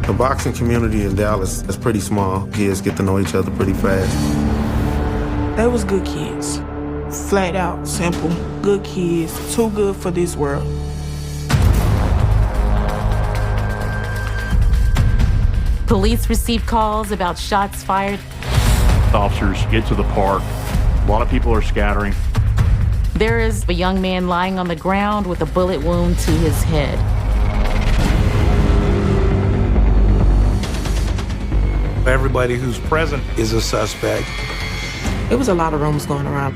The boxing community in Dallas is pretty small. Kids get to know each other pretty fast. They was good kids. Flat out, simple, good kids, too good for this world. Police received calls about shots fired. Officers get to the park. A lot of people are scattering. There is a young man lying on the ground with a bullet wound to his head. Everybody who's present is a suspect. It was a lot of rumors going around.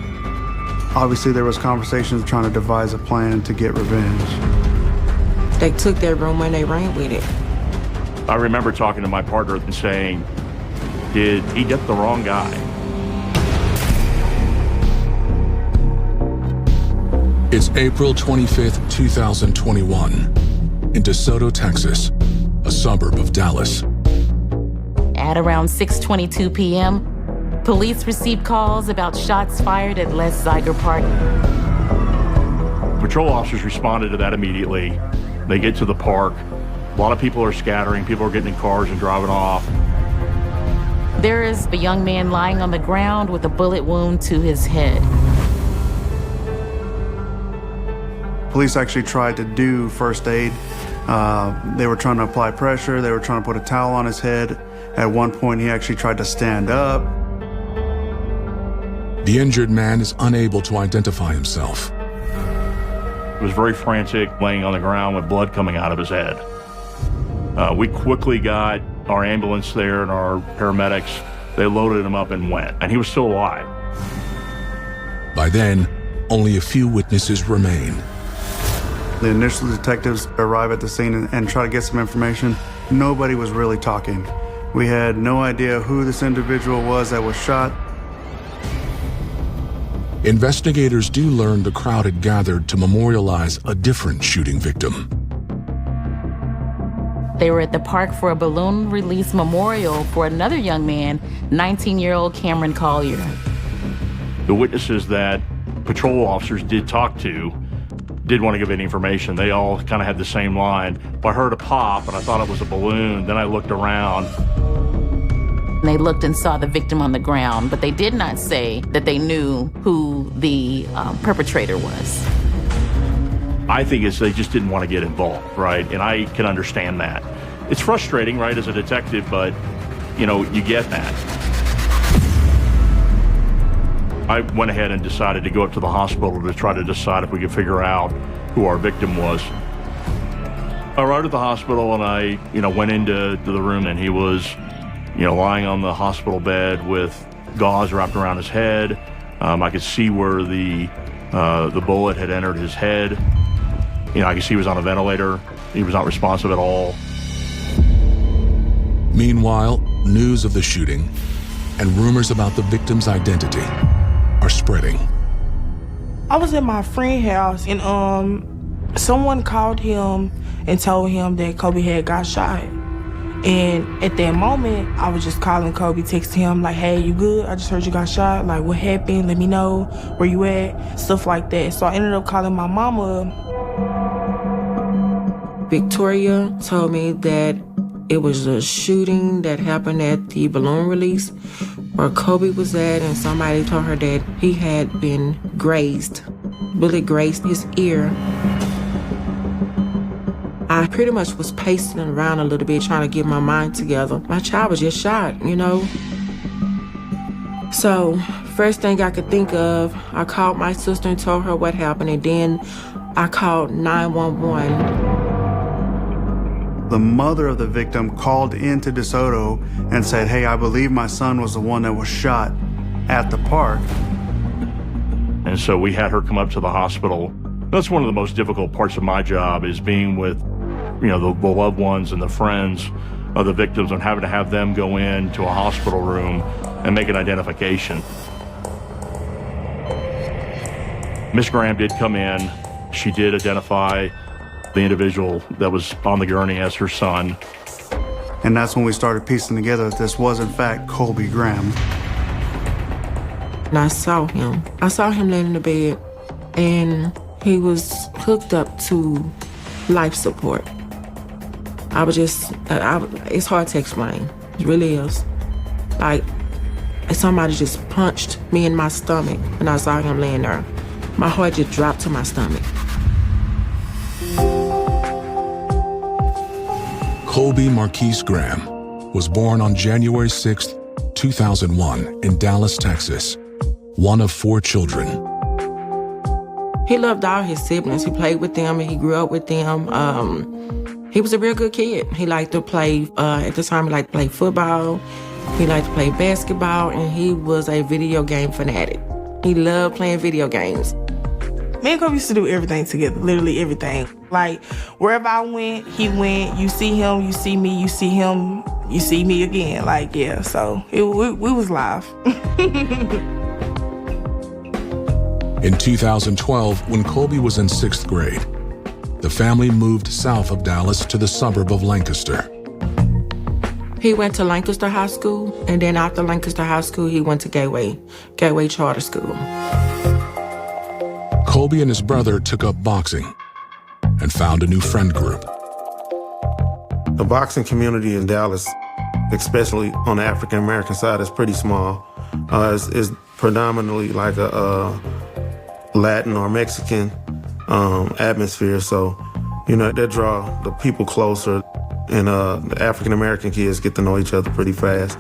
Obviously, there was conversations trying to devise a plan to get revenge. They took their rumor and they ran with it. I remember talking to my partner and saying, did he get the wrong guy? It's April 25th, 2021, in DeSoto, Texas, a suburb of Dallas. At around 6:22 p.m., police received calls about shots fired at Les Zeiger Park. Patrol officers responded to that immediately. They get to the park. A lot of people are scattering. People are getting in cars and driving off. There is a young man lying on the ground with a bullet wound to his head. Police actually tried to do first aid. They were trying to apply pressure. They were trying to put a towel on his head. At one point, he actually tried to stand up. The injured man is unable to identify himself. He was very frantic, laying on the ground with blood coming out of his head. We quickly got our ambulance there and our paramedics. They loaded him up and went, and he was still alive. By then, only a few witnesses remain. The initial detectives arrive at the scene and try to get some information. Nobody was really talking. We had no idea who this individual was that was shot. Investigators do learn the crowd had gathered to memorialize a different shooting victim. They were at the park for a balloon release memorial for another young man, 19-year-old Cameron Collier. The witnesses that patrol officers did talk to did want to give any information. They all kind of had the same line. I heard a pop and I thought it was a balloon. Then I looked around. They looked and saw the victim on the ground, but they did not say that they knew who the perpetrator was. I think it's they just didn't want to get involved, right? And I can understand that. It's frustrating, right, as a detective, but, you know, you get that. I went ahead and decided to go up to the hospital to try to decide if we could figure out who our victim was. I arrived at the hospital and I, went into the room and he was, lying on the hospital bed with gauze wrapped around his head. I could see where the bullet had entered his head. I could see he was on a ventilator. He was not responsive at all. Meanwhile, news of the shooting and rumors about the victim's identity are spreading. I was at my friend's house and someone called him and told him that Kobe had got shot. And at that moment, I was just calling Kobe, texting him like, hey, you good? I just heard you got shot. Like, what happened? Let me know where you at, stuff like that. So I ended up calling my mama. Victoria told me that it was a shooting that happened at the balloon release where Kobe was at, and somebody told her that he had been grazed. Bullet grazed his ear. I pretty much was pacing around a little bit trying to get my mind together. My child was just shot, So, first thing I could think of, I called my sister and told her what happened, and then I called 911. The mother of the victim called into DeSoto and said, hey, I believe my son was the one that was shot at the park. And so we had her come up to the hospital. That's one of the most difficult parts of my job, is being with, the loved ones and the friends of the victims, and having to have them go into a hospital room and make an identification. Miss Graham did come in. She did identify the individual that was on the gurney as her son. And that's when we started piecing together that this was, in fact, Colby Graham. And I saw him. Laying in the bed, and he was hooked up to life support. it's hard to explain. It really is. Like, somebody just punched me in my stomach when I saw him laying there. My heart just dropped to my stomach. Colby Marquise Graham was born on January 6, 2001 in Dallas, Texas, one of 4 children. He loved all his siblings. He played with them and he grew up with them. He was a real good kid. He liked to play, at the time he liked to play football. He liked to play basketball, and he was a video game fanatic. He loved playing video games. Me and Kobe used to do everything together, literally everything. Like, wherever I went, he went. You see him, you see me, you see him, you see me again. Like, yeah, so we was live. In 2012, when Colby was in 6th grade, the family moved south of Dallas to the suburb of Lancaster. He went to Lancaster High School, and then after Lancaster High School, he went to Gateway Charter School. Colby and his brother took up boxing and found a new friend group. The boxing community in Dallas, especially on the African-American side, is pretty small. It's predominantly like a Latin or Mexican atmosphere, so, you know, that draw the people closer, and the African-American kids get to know each other pretty fast.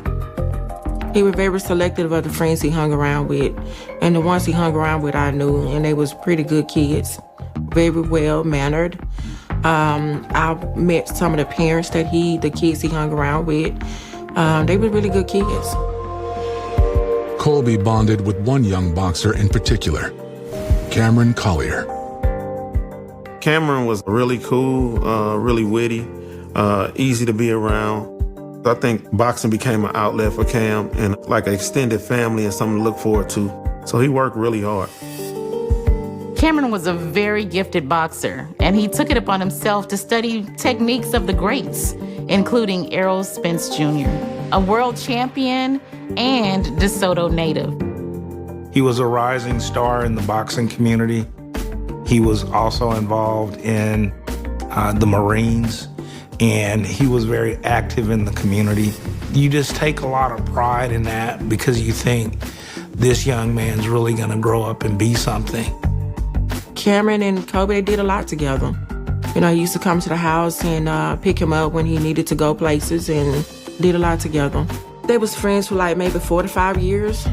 He was very selective of the friends he hung around with, and the ones he hung around with I knew, and they was pretty good kids, very well-mannered. I met some of the parents that the kids he hung around with. They were really good kids. Colby bonded with one young boxer in particular, Cameron Collier. Cameron was really cool, really witty, easy to be around. I think boxing became an outlet for Cam and like an extended family and something to look forward to. So he worked really hard. Cameron was a very gifted boxer, and he took it upon himself to study techniques of the greats, including Errol Spence Jr., a world champion and DeSoto native. He was a rising star in the boxing community. He was also involved in the Marines, and he was very active in the community. You just take a lot of pride in that because you think this young man's really gonna grow up and be something. Cameron and Kobe, they did a lot together. You know, he used to come to the house and pick him up when he needed to go places and did a lot together. They was friends for like maybe 4 to 5 years.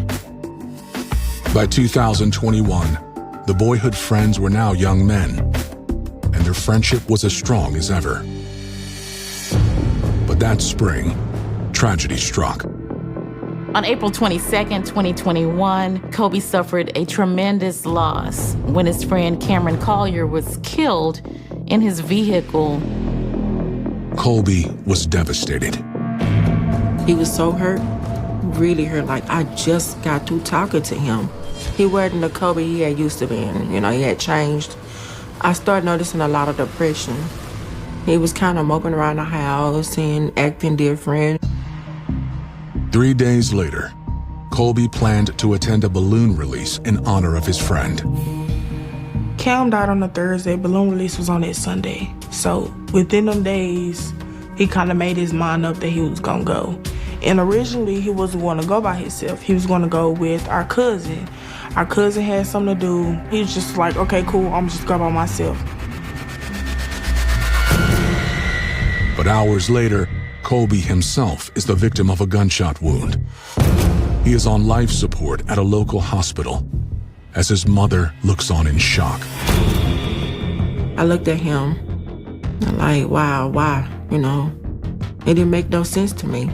By 2021, the boyhood friends were now young men, and their friendship was as strong as ever. But that spring, tragedy struck. On April 22nd, 2021, Kobe suffered a tremendous loss when his friend Cameron Collier was killed in his vehicle. Colby was devastated. He was so hurt, really hurt. Like, I just got through talking to him. He wasn't the Kobe he had used to being. You know, he had changed. I started noticing a lot of depression. He was kind of moping around the house and acting different. 3 days later, Colby planned to attend a balloon release in honor of his friend. Cam died on a Thursday. Balloon release was on that Sunday. So within them days, he kind of made his mind up that he was going to go. And originally, he wasn't going to go by himself. He was going to go with our cousin. Our cousin had something to do. He was just like, okay, cool, I'm just going by myself. But hours later, Colby himself is the victim of a gunshot wound. He is on life support at a local hospital as his mother looks on in shock. I looked at him, and like, wow, why? You know, it didn't make no sense to me.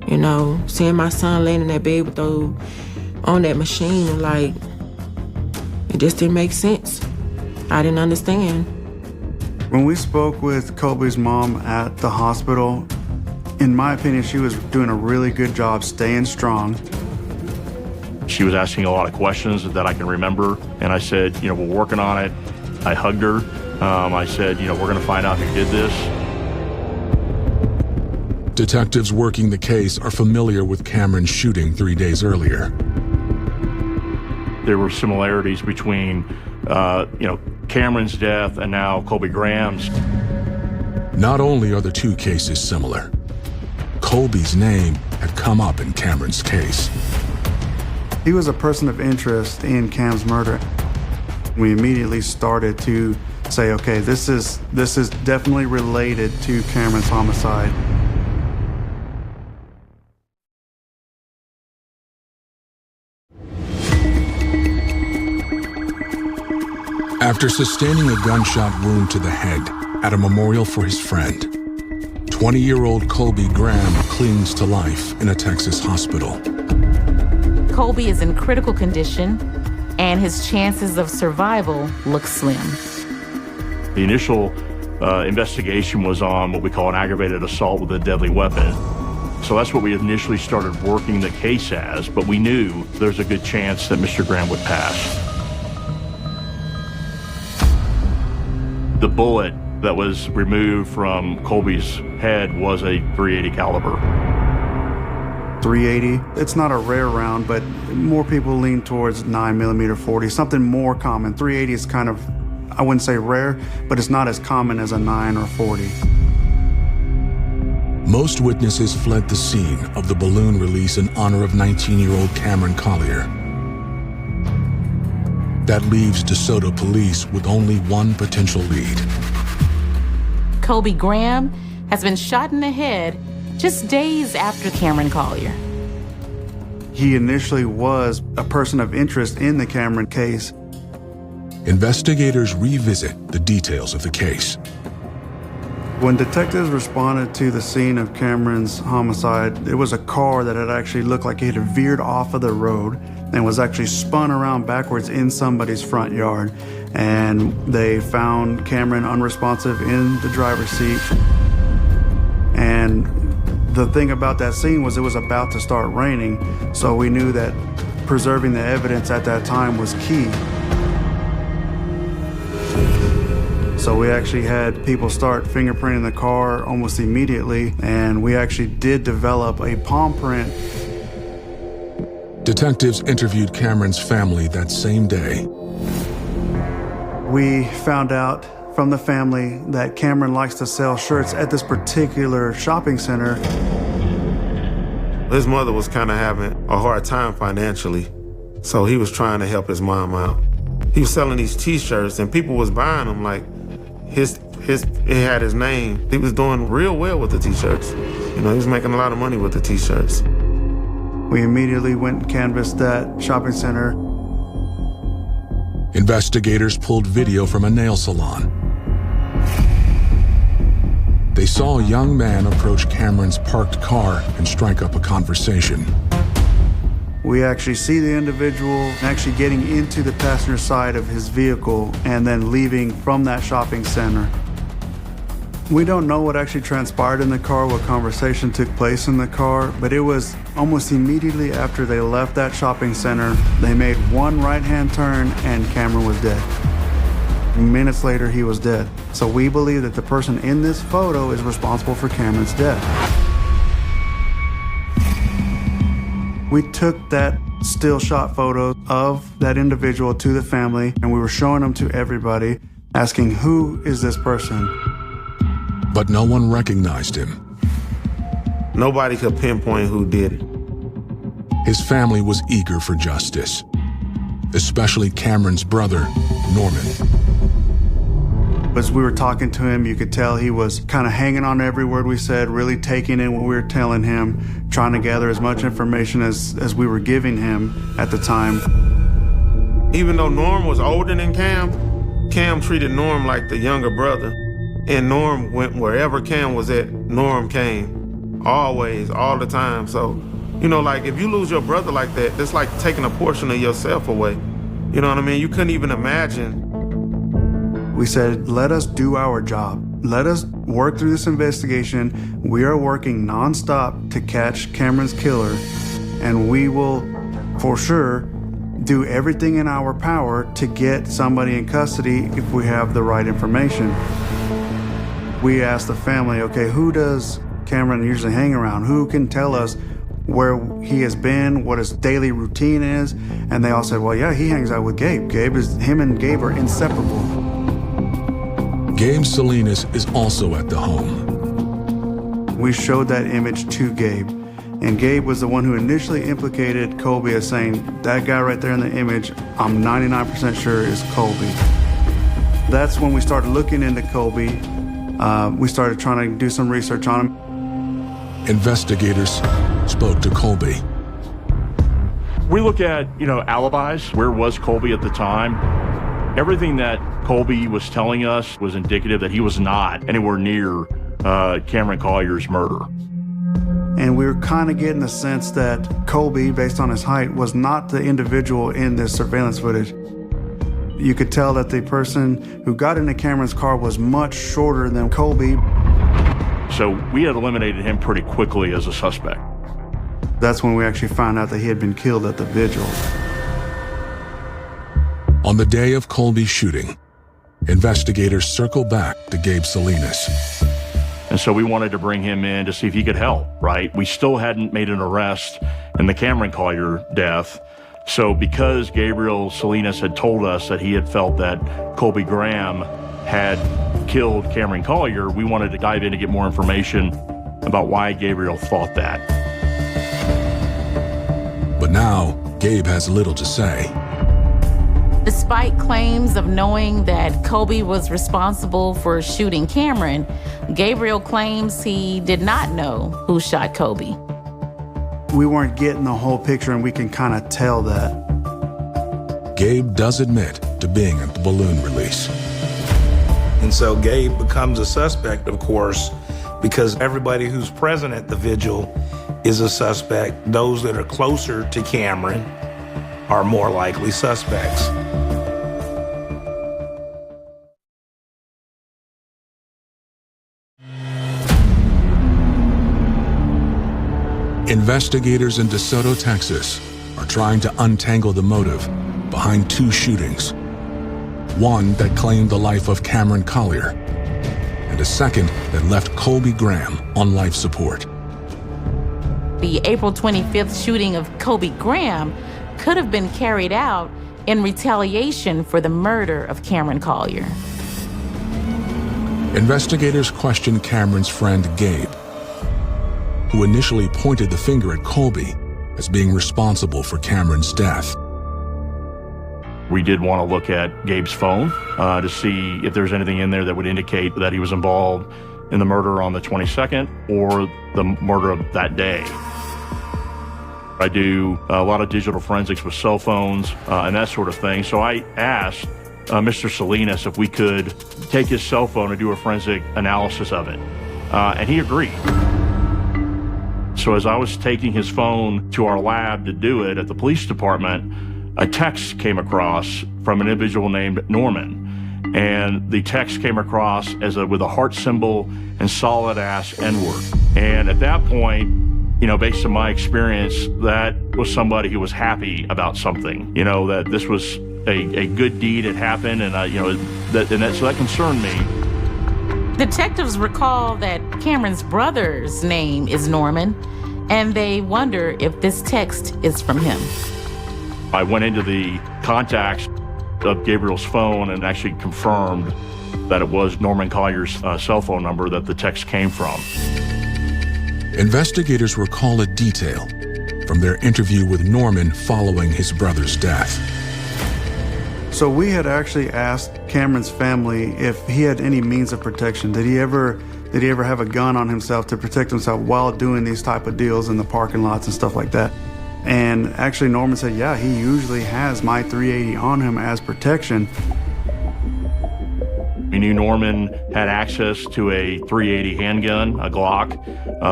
You know, seeing my son laying in that bed with those on that machine, like, it just didn't make sense. I didn't understand. When we spoke with Colby's mom at the hospital, in my opinion, she was doing a really good job staying strong. She was asking a lot of questions that I can remember, and I said, you know, we're working on it. I hugged her. I said, you know, we're going to find out who did this. Detectives working the case are familiar with Cameron's shooting 3 days earlier. There were similarities between, you know, Cameron's death and now Colby Graham's. Not only are the two cases similar, Colby's name had come up in Cameron's case. He was a person of interest in Cam's murder. We immediately started to say, okay, this is definitely related to Cameron's homicide. After sustaining a gunshot wound to the head at a memorial for his friend, 20-year-old Colby Graham clings to life in a Texas hospital. Colby is in critical condition, and his chances of survival look slim. The initial investigation was on what we call an aggravated assault with a deadly weapon. So that's what we initially started working the case as, but we knew there's a good chance that Mr. Graham would pass. The bullet that was removed from Colby's head was a .380 caliber. .380, it's not a rare round, but more people lean towards 9mm 40, something more common. .380 is kind of, I wouldn't say rare, but it's not as common as a 9 or 40. Most witnesses fled the scene of the balloon release in honor of 19-year-old Cameron Collier. That leaves DeSoto police with only one potential lead. Colby Graham has been shot in the head just days after Cameron Collier. He initially was a person of interest in the Cameron case. Investigators revisit the details of the case. When detectives responded to the scene of Cameron's homicide, it was a car that had actually looked like it had veered off of the road and was actually spun around backwards in somebody's front yard. And they found Cameron unresponsive in the driver's seat. And the thing about that scene was it was about to start raining, so we knew that preserving the evidence at that time was key. So we actually had people start fingerprinting the car almost immediately, and we actually did develop a palm print. Detectives interviewed Cameron's family that same day. We found out from the family that Cameron likes to sell shirts at this particular shopping center. His mother was kind of having a hard time financially, so he was trying to help his mom out. He was selling these t-shirts and people was buying them, like it had his name. He was doing real well with the t-shirts. You know, he was making a lot of money with the t-shirts. We immediately went and canvassed that shopping center. Investigators pulled video from a nail salon. They saw a young man approach Cameron's parked car and strike up a conversation. We actually see the individual actually getting into the passenger side of his vehicle and then leaving from that shopping center. We don't know what actually transpired in the car, what conversation took place in the car, but it was almost immediately after they left that shopping center, they made one right-hand turn and Cameron was dead. Minutes later, he was dead. So we believe that the person in this photo is responsible for Cameron's death. We took that still shot photo of that individual to the family, and we were showing them to everybody, asking, who is this person? But no one recognized him. Nobody could pinpoint who did it. His family was eager for justice, especially Cameron's brother, Norman. As we were talking to him, you could tell he was kind of hanging on every word we said, really taking in what we were telling him, trying to gather as much information as we were giving him at the time. Even though Norm was older than Cam treated Norm like the younger brother. And Norm went wherever Cam was at, Norm came. Always, all the time. So, you know, like if you lose your brother like that, it's like taking a portion of yourself away. You know what I mean? You couldn't even imagine. We said, let us do our job. Let us work through this investigation. We are working nonstop to catch Cameron's killer, and we will, for sure, do everything in our power to get somebody in custody if we have the right information. We asked the family, okay, who does Cameron usually hang around? Who can tell us where he has been, what his daily routine is? And they all said, well, yeah, he hangs out with Gabe. Him and Gabe are inseparable. Gabe Salinas is also at the home. We showed that image to Gabe, and Gabe was the one who initially implicated Colby as saying, that guy right there in the image, I'm 99% sure is Colby. That's when we started looking into Colby. We started trying to do some research on him. Investigators spoke to Colby. We look at, alibis. Where was Colby at the time? Everything that Colby was telling us was indicative that he was not anywhere near Cameron Collier's murder. And we were kind of getting the sense that Colby, based on his height, was not the individual in this surveillance footage. You could tell that the person who got into Cameron's car was much shorter than Colby. So we had eliminated him pretty quickly as a suspect. That's when we actually found out that he had been killed at the vigil. On the day of Colby's shooting, investigators circle back to Gabe Salinas. And so we wanted to bring him in to see if he could help, right? We still hadn't made an arrest in the Cameron Collier death. So because Gabriel Salinas had told us that he had felt that Colby Graham had killed Cameron Collier, we wanted to dive in to get more information about why Gabriel thought that. But now, Gabe has little to say. Despite claims of knowing that Colby was responsible for shooting Cameron, Gabriel claims he did not know who shot Colby. We weren't getting the whole picture, and we can kind of tell that. Gabe does admit to being at the balloon release. And so Gabe becomes a suspect, of course, because everybody who's present at the vigil is a suspect. Those that are closer to Cameron are more likely suspects. Investigators in DeSoto, Texas, are trying to untangle the motive behind two shootings. One that claimed the life of Cameron Collier, and a second that left Colby Graham on life support. The April 25th shooting of Colby Graham could have been carried out in retaliation for the murder of Cameron Collier. Investigators question Cameron's friend Gabe, who initially pointed the finger at Colby as being responsible for Cameron's death. We did want to look at Gabe's phone to see if there's anything in there that would indicate that he was involved in the murder on the 22nd or the murder of that day. I do a lot of digital forensics with cell phones and that sort of thing. So I asked Mr. Salinas if we could take his cell phone and do a forensic analysis of it. And he agreed. So as I was taking his phone to our lab to do it at the police department, a text came across from an individual named Norman. And the text came across as with a heart symbol and solid ass N-word. And at that point, based on my experience, that was somebody who was happy about something, that this was a good deed had happened. And, so that concerned me. Detectives recall that Cameron's brother's name is Norman, and they wonder if this text is from him. I went into the contacts of Gabriel's phone and actually confirmed that it was Norman Collier's cell phone number that the text came from. Investigators recall a detail from their interview with Norman following his brother's death. So we had actually asked Cameron's family if he had any means of protection. Did he ever have a gun on himself to protect himself while doing these type of deals in the parking lots and stuff like that? And actually Norman said, yeah, he usually has my .380 on him as protection. We knew Norman had access to a .380 handgun, a Glock,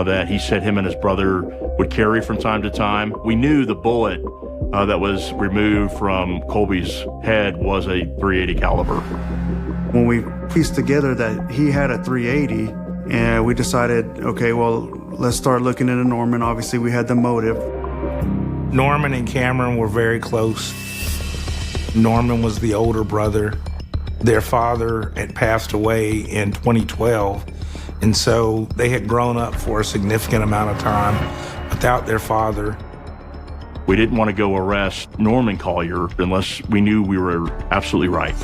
that he said him and his brother would carry from time to time. We knew the bullet that was removed from Colby's head was a .380 caliber. When we pieced together that he had a .380, and we decided, okay, well, let's start looking into Norman. Obviously, we had the motive. Norman and Cameron were very close. Norman was the older brother. Their father had passed away in 2012, and so they had grown up for a significant amount of time without their father. We didn't want to go arrest Norman Collier unless we knew we were absolutely right.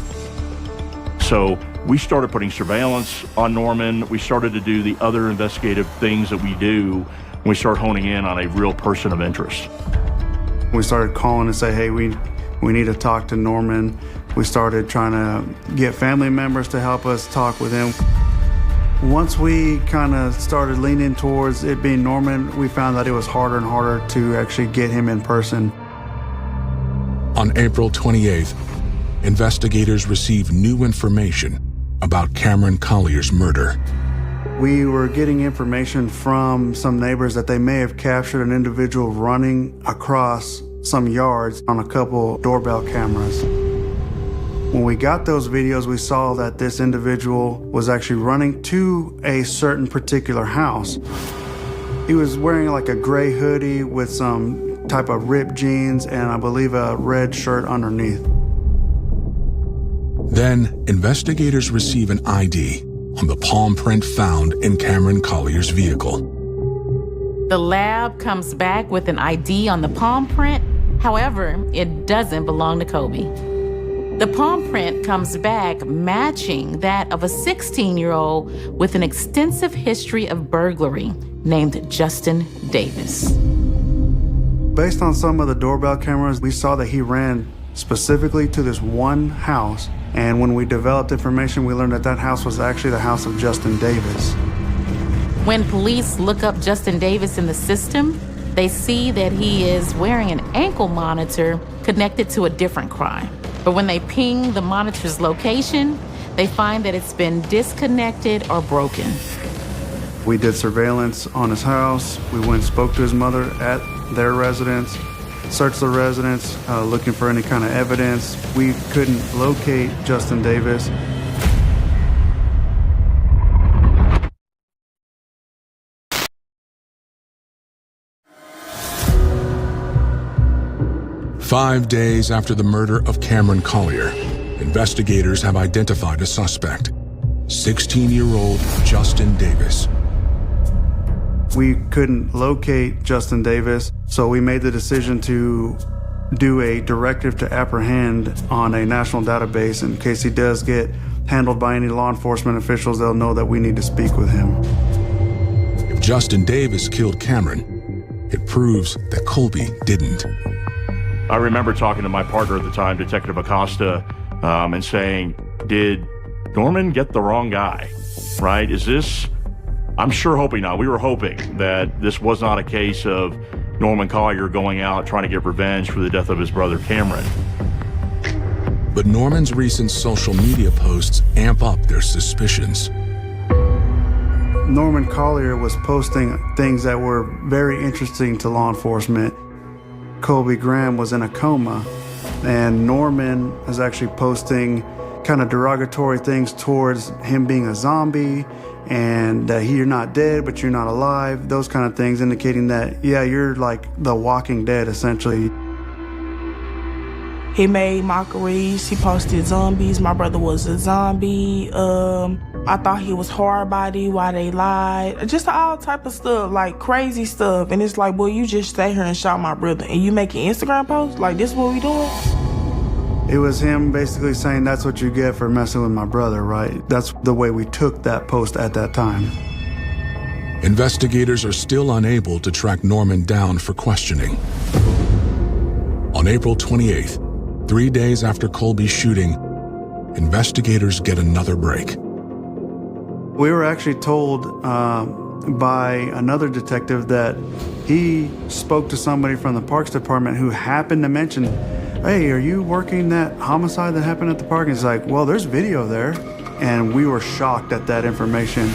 So we started putting surveillance on Norman. We started to do the other investigative things that we do when we start honing in on a real person of interest. We started calling and say, hey, we need to talk to Norman. We started trying to get family members to help us talk with him. Once we kind of started leaning towards it being Norman, we found that it was harder and harder to actually get him in person. On April 28th, investigators received new information about Cameron Collier's murder. We were getting information from some neighbors that they may have captured an individual running across some yards on a couple doorbell cameras. When we got those videos, we saw that this individual was actually running to a certain particular house. He was wearing like a gray hoodie with some type of ripped jeans and I believe a red shirt underneath. Then, investigators receive an ID on the palm print found in Cameron Collier's vehicle. The lab comes back with an ID on the palm print. However, it doesn't belong to Kobe. The palm print comes back matching that of a 16-year-old with an extensive history of burglary named Justin Davis. Based on some of the doorbell cameras, we saw that he ran specifically to this one house. And when we developed information, we learned that that house was actually the house of Justin Davis. When police look up Justin Davis in the system, they see that he is wearing an ankle monitor connected to a different crime. But when they ping the monitor's location, they find that it's been disconnected or broken. We did surveillance on his house. We went and spoke to his mother at their residence, searched the residence, looking for any kind of evidence. We couldn't locate Justin Davis. "5 days after the murder of Cameron Collier, investigators have identified a suspect, 16-year-old Justin Davis. We couldn't locate Justin Davis, so we made the decision to do a directive to apprehend on a national database. In case he does get handled by any law enforcement officials, they'll know that we need to speak with him. If Justin Davis killed Cameron, it proves that Colby didn't. I remember talking to my partner at the time, Detective Acosta, and saying, did Norman get the wrong guy, right? Is this, I'm sure hoping not. We were hoping that this was not a case of Norman Collier going out trying to get revenge for the death of his brother Cameron. But Norman's recent social media posts amp up their suspicions. Norman Collier was posting things that were very interesting to law enforcement. Colby Graham was in a coma, and Norman is actually posting kind of derogatory things towards him being a zombie and that you're not dead, but you're not alive, those kind of things, indicating that, yeah, you're like the Walking Dead, essentially. He made mockeries. He posted zombies. My brother was a zombie. I thought he was hard body, why they lied. Just all type of stuff, like crazy stuff. And it's like, boy, you just stay here and shot my brother and you making Instagram posts? Like, this what we doing? It was him basically saying that's what you get for messing with my brother, right? That's the way we took that post at that time. Investigators are still unable to track Norman down for questioning. On April 28th, 3 days after Colby's shooting, investigators get another break. We were actually told by another detective that he spoke to somebody from the Parks Department who happened to mention, hey, are you working that homicide that happened at the park? And he's like, well, there's video there. And we were shocked at that information.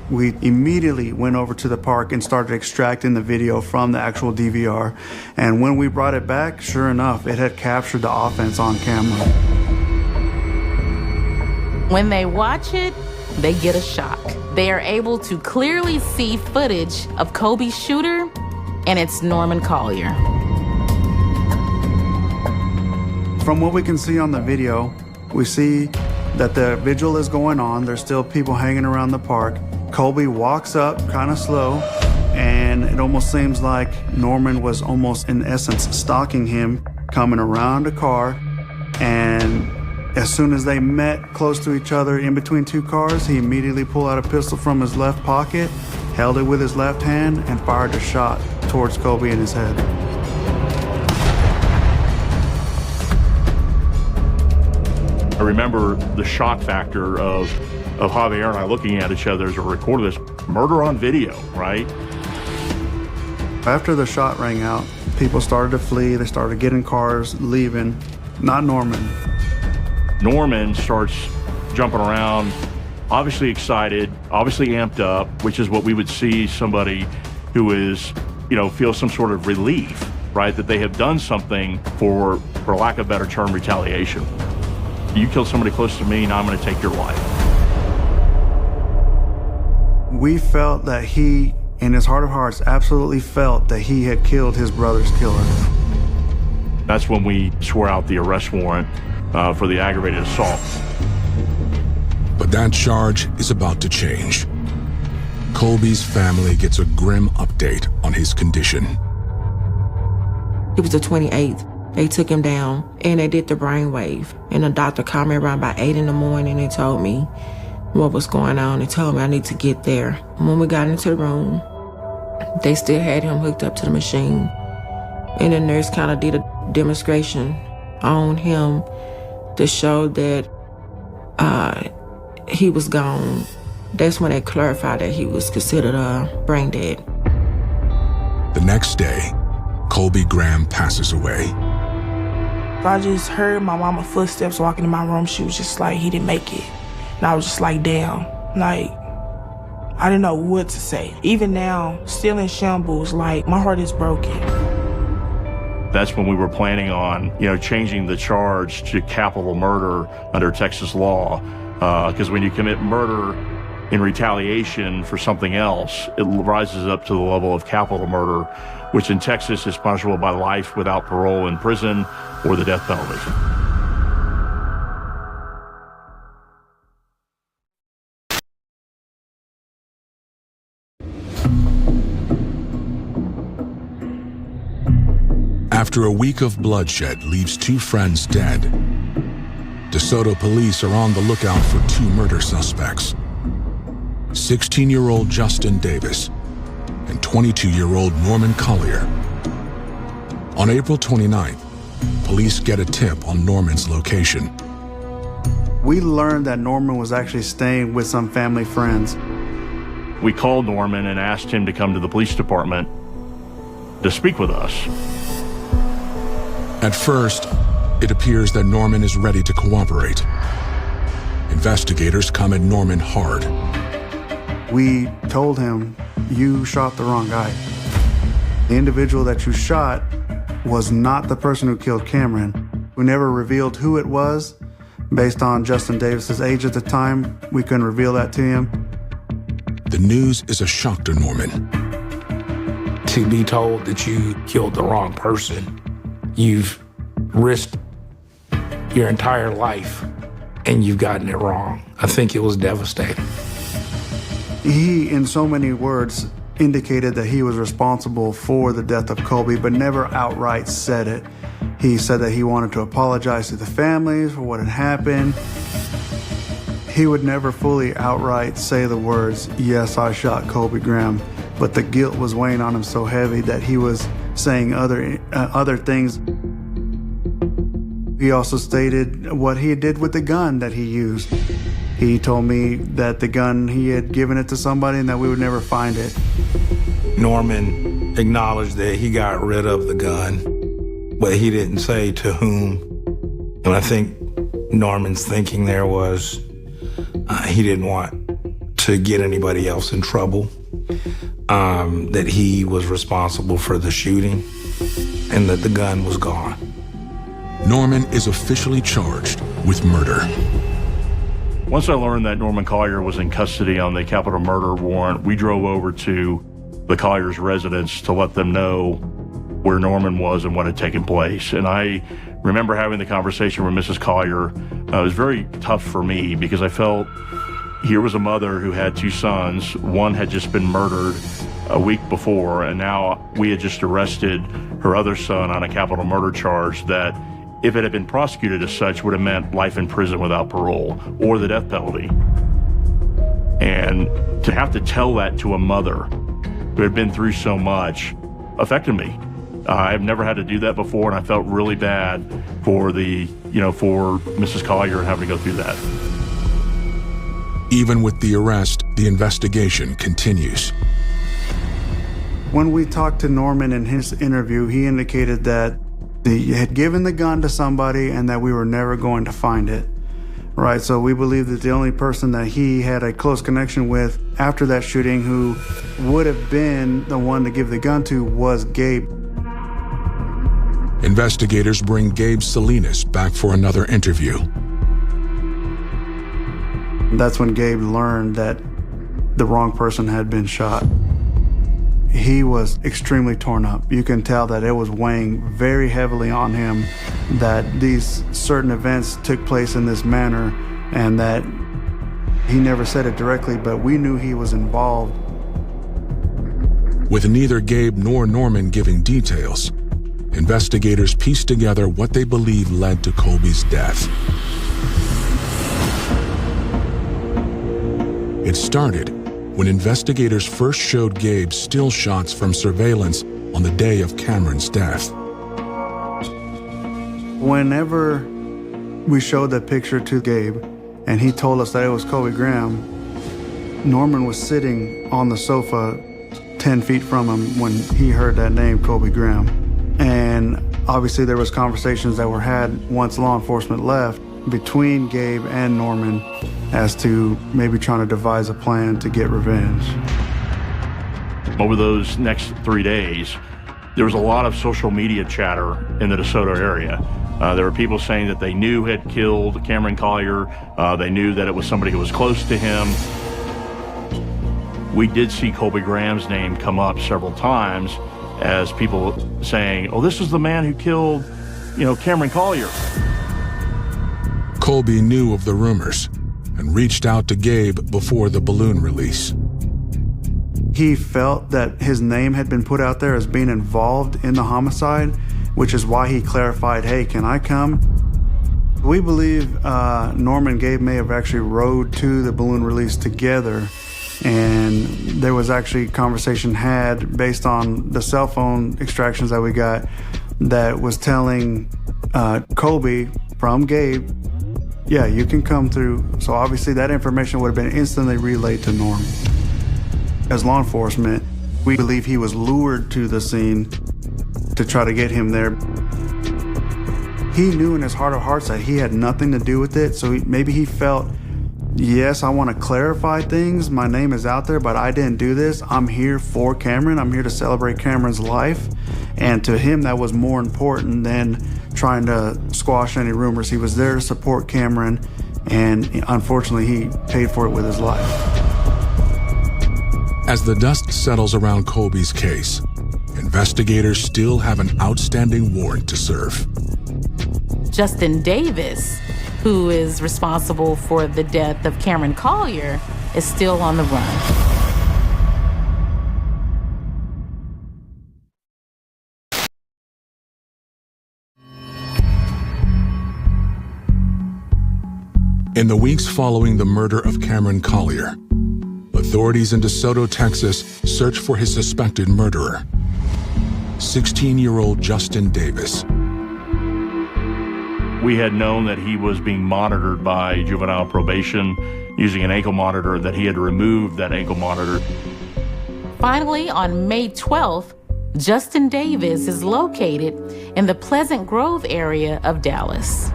We immediately went over to the park and started extracting the video from the actual DVR. And when we brought it back, sure enough, it had captured the offense on camera. When they watch it, they get a shock. They are able to clearly see footage of Kobe's shooter, and it's Norman Collier. From what we can see on the video, we see that the vigil is going on. There's still people hanging around the park. Colby walks up kind of slow, and it almost seems like Norman was almost, in essence, stalking him, coming around a car, and As soon as they met close to each other in between two cars, he immediately pulled out a pistol from his left pocket, held it with his left hand, and fired a shot towards Colby in his head. I remember the shock factor of Javier and I looking at each other as we recorded this murder on video, right? After the shot rang out, people started to flee. They started getting cars, leaving. Not Norman. Norman starts jumping around, obviously excited, obviously amped up, which is what we would see somebody who is, feels some sort of relief, right? That they have done something for lack of a better term, retaliation. You kill somebody close to me, now I'm going to take your life. We felt that he, in his heart of hearts, absolutely felt that he had killed his brother's killer. That's when we swore out the arrest warrant for the aggravated assault. But that charge is about to change. Colby's family gets a grim update on his condition. It was the 28th. They took him down and they did the brainwave. And the doctor called me around by 8 in the morning and told me what was going on. They told me I need to get there. When we got into the room, they still had him hooked up to the machine. And the nurse kind of did a demonstration on him to show that he was gone. That's when they clarified that he was considered brain dead. The next day, Colby Graham passes away. I just heard my mama's footsteps walking in my room. She was just like, he didn't make it. And I was just like, damn. Like, I didn't know what to say. Even now, still in shambles, like, my heart is broken. That's when we were planning on, changing the charge to capital murder under Texas law. Because when you commit murder in retaliation for something else, it rises up to the level of capital murder, which in Texas is punishable by life without parole in prison or the death penalty. After a week of bloodshed leaves two friends dead, DeSoto police are on the lookout for two murder suspects. 16-year-old Justin Davis and 22-year-old Norman Collier. On April 29th, police get a tip on Norman's location. We learned that Norman was actually staying with some family friends. We called Norman and asked him to come to the police department to speak with us. At first, it appears that Norman is ready to cooperate. Investigators come at Norman hard. We told him, you shot the wrong guy. The individual that you shot was not the person who killed Cameron. We never revealed who it was. Based on Justin Davis's age at the time, we couldn't reveal that to him. The news is a shock to Norman. To be told that you killed the wrong person, you've risked your entire life and you've gotten it wrong. I think it was devastating. He, in so many words, indicated that he was responsible for the death of Colby, but never outright said it. He said that he wanted to apologize to the families for what had happened. He would never fully outright say the words, yes, I shot Colby Graham, but the guilt was weighing on him so heavy that he was saying other things. He also stated what he did with the gun that he used. He told me that the gun, he had given it to somebody and that we would never find it. Norman acknowledged that he got rid of the gun, but he didn't say to whom. And I think Norman's thinking there was he didn't want to get anybody else in trouble, that he was responsible for the shooting, and that the gun was gone. Norman is officially charged with murder. Once I learned that Norman Collier was in custody on the capital murder warrant, we drove over to the Collier's residence to let them know where Norman was and what had taken place. And I remember having the conversation with Mrs. Collier. It was very tough for me because I felt here was a mother who had two sons. One had just been murdered a week before, and now we had just arrested her other son on a capital murder charge that if it had been prosecuted as such, would have meant life in prison without parole or the death penalty. And to have to tell that to a mother who had been through so much affected me. I've never had to do that before, and I felt really bad for for Mrs. Collier having to go through that. Even with the arrest, the investigation continues. When we talked to Norman in his interview, he indicated that he had given the gun to somebody and that we were never going to find it. Right, so we believe that the only person that he had a close connection with after that shooting who would have been the one to give the gun to was Gabe. Investigators bring Gabe Salinas back for another interview. That's when Gabe learned that the wrong person had been shot. He was extremely torn up. You can tell that it was weighing very heavily on him that these certain events took place in this manner, and that he never said it directly, but we knew he was involved. With neither Gabe nor Norman giving details, investigators piece together what they believe led to Colby's death. It started when investigators first showed Gabe still shots from surveillance on the day of Cameron's death. Whenever we showed that picture to Gabe and he told us that it was Colby Graham, Norman was sitting on the sofa 10 feet from him when he heard that name, Colby Graham. And obviously there was conversations that were had once law enforcement left between Gabe and Norman as to maybe trying to devise a plan to get revenge. Over those next 3 days, there was a lot of social media chatter in the DeSoto area. There were people saying that they knew had killed Cameron Collier. They knew that it was somebody who was close to him. We did see Colby Graham's name come up several times as people saying, oh, this is the man who killed, Cameron Collier. Colby knew of the rumors and reached out to Gabe before the balloon release. He felt that his name had been put out there as being involved in the homicide, which is why he clarified, hey, can I come? We believe Norman and Gabe may have actually rode to the balloon release together, and there was actually conversation had based on the cell phone extractions that we got that was telling Colby from Gabe, yeah, you can come through. So obviously that information would have been instantly relayed to Norman. As law enforcement, we believe he was lured to the scene to try to get him there. He knew in his heart of hearts that he had nothing to do with it, so maybe he felt, yes, I want to clarify things. My name is out there, but I didn't do this. I'm here for Cameron. I'm here to celebrate Cameron's life. And to him, that was more important than trying to squash any rumors. He was there to support Cameron, and unfortunately, he paid for it with his life. As the dust settles around Colby's case, investigators still have an outstanding warrant to serve. Justin Davis, who is responsible for the death of Cameron Collier, is still on the run. In the weeks following the murder of Cameron Collier, authorities in DeSoto, Texas, search for his suspected murderer, 16-year-old Justin Davis. We had known that he was being monitored by juvenile probation using an ankle monitor, that he had removed that ankle monitor. Finally, on May 12th, Justin Davis is located in the Pleasant Grove area of Dallas.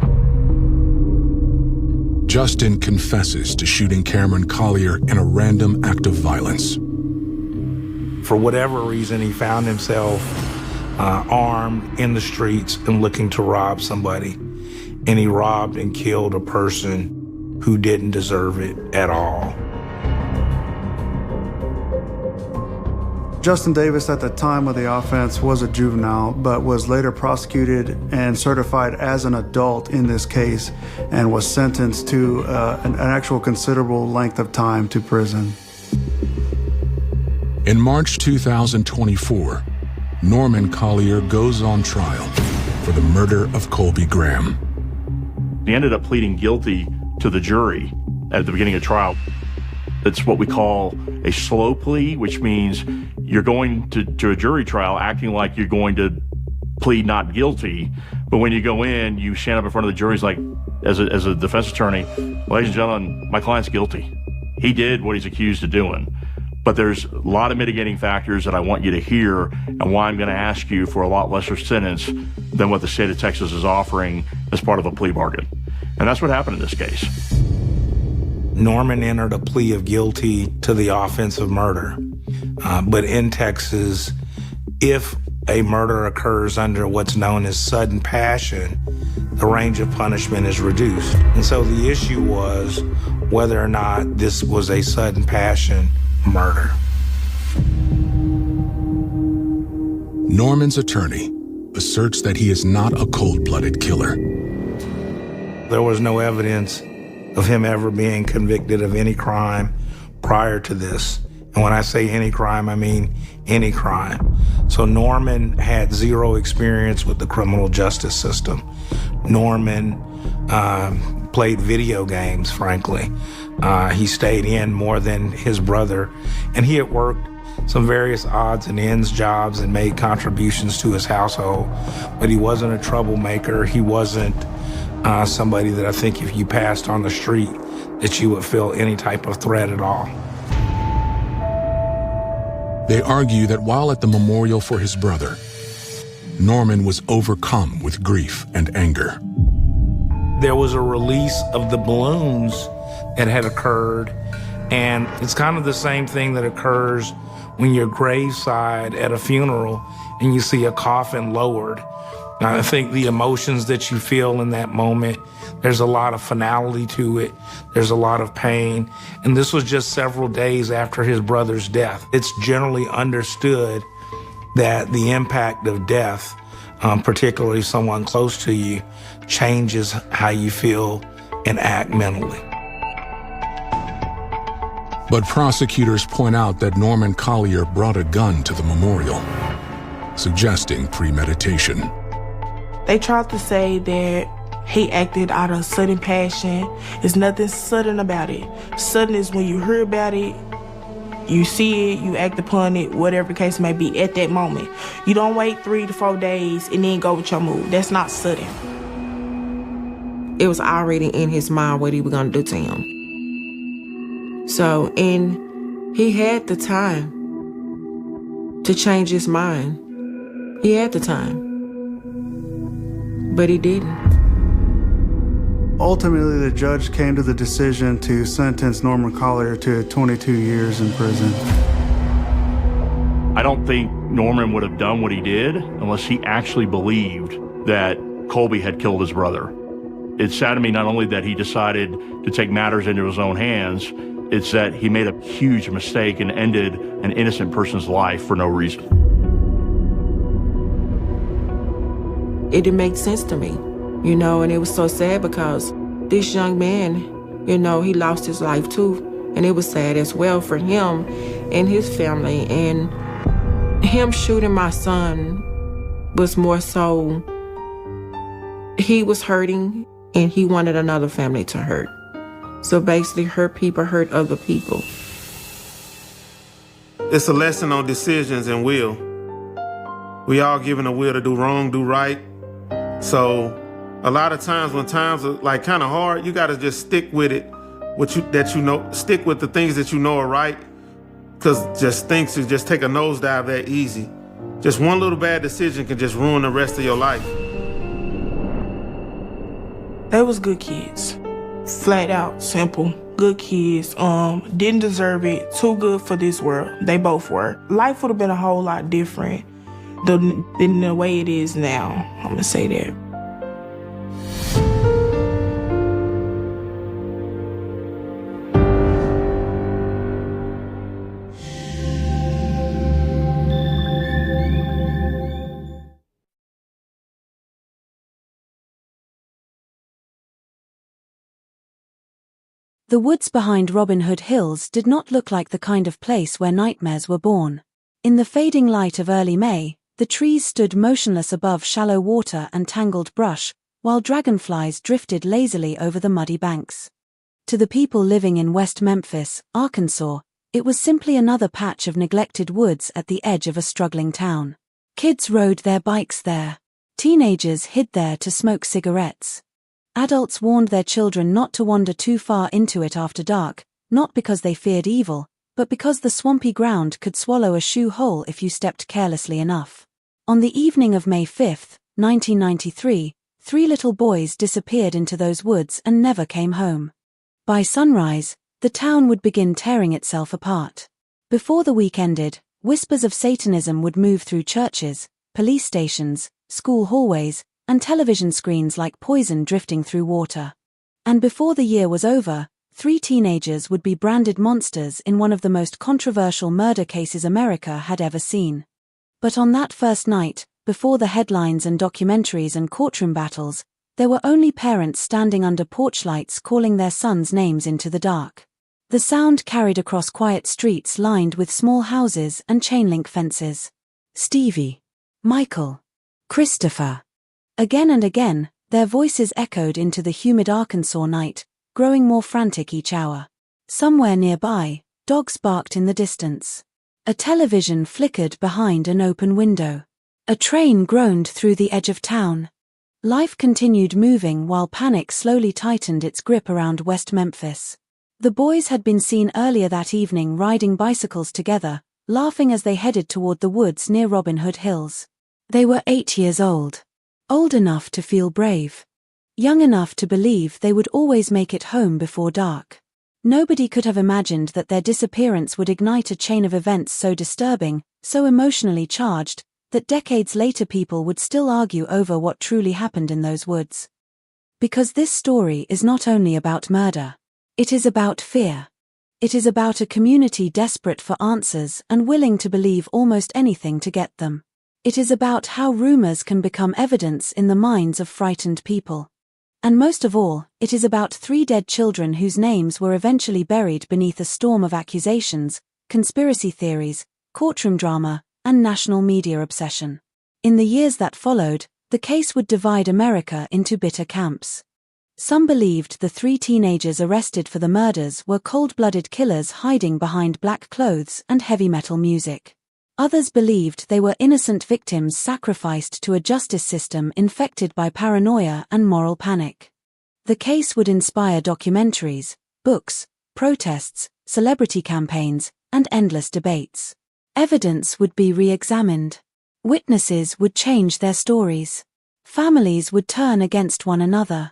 Justin confesses to shooting Cameron Collier in a random act of violence. For whatever reason, he found himself armed in the streets and looking to rob somebody. And he robbed and killed a person who didn't deserve it at all. Justin Davis at the time of the offense was a juvenile, but was later prosecuted and certified as an adult in this case and was sentenced to an actual considerable length of time to prison. In March 2024, Norman Collier goes on trial for the murder of Colby Graham. He ended up pleading guilty to the jury at the beginning of trial. It's what we call a slow plea, which means you're going to a jury trial acting like you're going to plead not guilty. But when you go in, you stand up in front of the jury like, as a defense attorney, ladies and gentlemen, my client's guilty. He did what he's accused of doing. But there's a lot of mitigating factors that I want you to hear, and why I'm going to ask you for a lot lesser sentence than what the state of Texas is offering as part of a plea bargain. And that's what happened in this case. Norman entered a plea of guilty to the offense of murder. But in Texas, if a murder occurs under what's known as sudden passion, the range of punishment is reduced. And so the issue was whether or not this was a sudden passion murder. Norman's attorney asserts that he is not a cold-blooded killer. There was no evidence of him ever being convicted of any crime prior to this. And when I say any crime, I mean any crime. So Norman had zero experience with the criminal justice system. Norman played video games, frankly. He stayed in more than his brother, and he had worked some various odds and ends jobs and made contributions to his household, but he wasn't a troublemaker. He wasn't somebody that I think if you passed on the street that you would feel any type of threat at all. They argue that while at the memorial for his brother, Norman was overcome with grief and anger. There was a release of the balloons that had occurred, and it's kind of the same thing that occurs when you're graveside at a funeral and you see a coffin lowered. Now, I think the emotions that you feel in that moment, there's a lot of finality to it. There's a lot of pain. And this was just several days after his brother's death. It's generally understood that the impact of death, particularly someone close to you, changes how you feel and act mentally. But prosecutors point out that Norman Collier brought a gun to the memorial, suggesting premeditation. They tried to say that he acted out of sudden passion. There's nothing sudden about it. Sudden is when you hear about it, you see it, you act upon it, whatever the case may be at that moment. You don't wait 3 to 4 days and then go with your move. That's not sudden. It was already in his mind what he was gonna do to him. So, and he had the time to change his mind. He had the time. But he didn't. Ultimately, the judge came to the decision to sentence Norman Collier to 22 years in prison. I don't think Norman would have done what he did unless he actually believed that Colby had killed his brother. It's sad to me not only that he decided to take matters into his own hands, it's that he made a huge mistake and ended an innocent person's life for no reason. It didn't make sense to me, you know, and it was so sad because this young man, you know, he lost his life too. And it was sad as well for him and his family. And him shooting my son was more so, he was hurting and he wanted another family to hurt. So basically, hurt people hurt other people. It's a lesson on decisions and will. We all given a will to do wrong, do right. So a lot of times when times are like kind of hard, you got to just stick with it, stick with the things that you know are right, because just things to just take a nosedive that easy. Just one little bad decision can just ruin the rest of your life. They was good kids. Flat out, simple. Good kids. Didn't deserve it. Too good for this world. They both were. Life would have been a whole lot different than the way it is now. I'm gonna say that. The woods behind Robin Hood Hills did not look like the kind of place where nightmares were born. In the fading light of early May, The trees stood motionless above shallow water and tangled brush, while dragonflies drifted lazily over the muddy banks. To the people living in West Memphis, Arkansas, it was simply another patch of neglected woods at the edge of a struggling town. Kids rode their bikes there. Teenagers hid there to smoke cigarettes. Adults warned their children not to wander too far into it after dark, not because they feared evil, but because the swampy ground could swallow a shoe whole if you stepped carelessly enough. On the evening of May 5, 1993, 3 little boys disappeared into those woods and never came home. By sunrise, the town would begin tearing itself apart. Before the week ended, whispers of Satanism would move through churches, police stations, school hallways, and television screens like poison drifting through water. And before the year was over, 3 teenagers would be branded monsters in one of the most controversial murder cases America had ever seen. But on that first night, before the headlines and documentaries and courtroom battles, there were only parents standing under porch lights calling their sons' names into the dark. The sound carried across quiet streets lined with small houses and chain-link fences. Stevie. Michael. Christopher. Again and again, their voices echoed into the humid Arkansas night, growing more frantic each hour. Somewhere nearby, dogs barked in the distance. A television flickered behind an open window. A train groaned through the edge of town. Life continued moving while panic slowly tightened its grip around West Memphis. The boys had been seen earlier that evening riding bicycles together, laughing as they headed toward the woods near Robin Hood Hills. They were 8 years old. Old enough to feel brave. Young enough to believe they would always make it home before dark. Nobody could have imagined that their disappearance would ignite a chain of events so disturbing, so emotionally charged, that decades later people would still argue over what truly happened in those woods. Because this story is not only about murder. It is about fear. It is about a community desperate for answers and willing to believe almost anything to get them. It is about how rumors can become evidence in the minds of frightened people. And most of all, it is about 3 dead children whose names were eventually buried beneath a storm of accusations, conspiracy theories, courtroom drama, and national media obsession. In the years that followed, the case would divide America into bitter camps. Some believed the 3 teenagers arrested for the murders were cold-blooded killers hiding behind black clothes and heavy metal music. Others believed they were innocent victims sacrificed to a justice system infected by paranoia and moral panic. The case would inspire documentaries, books, protests, celebrity campaigns, and endless debates. Evidence would be re-examined. Witnesses would change their stories. Families would turn against one another.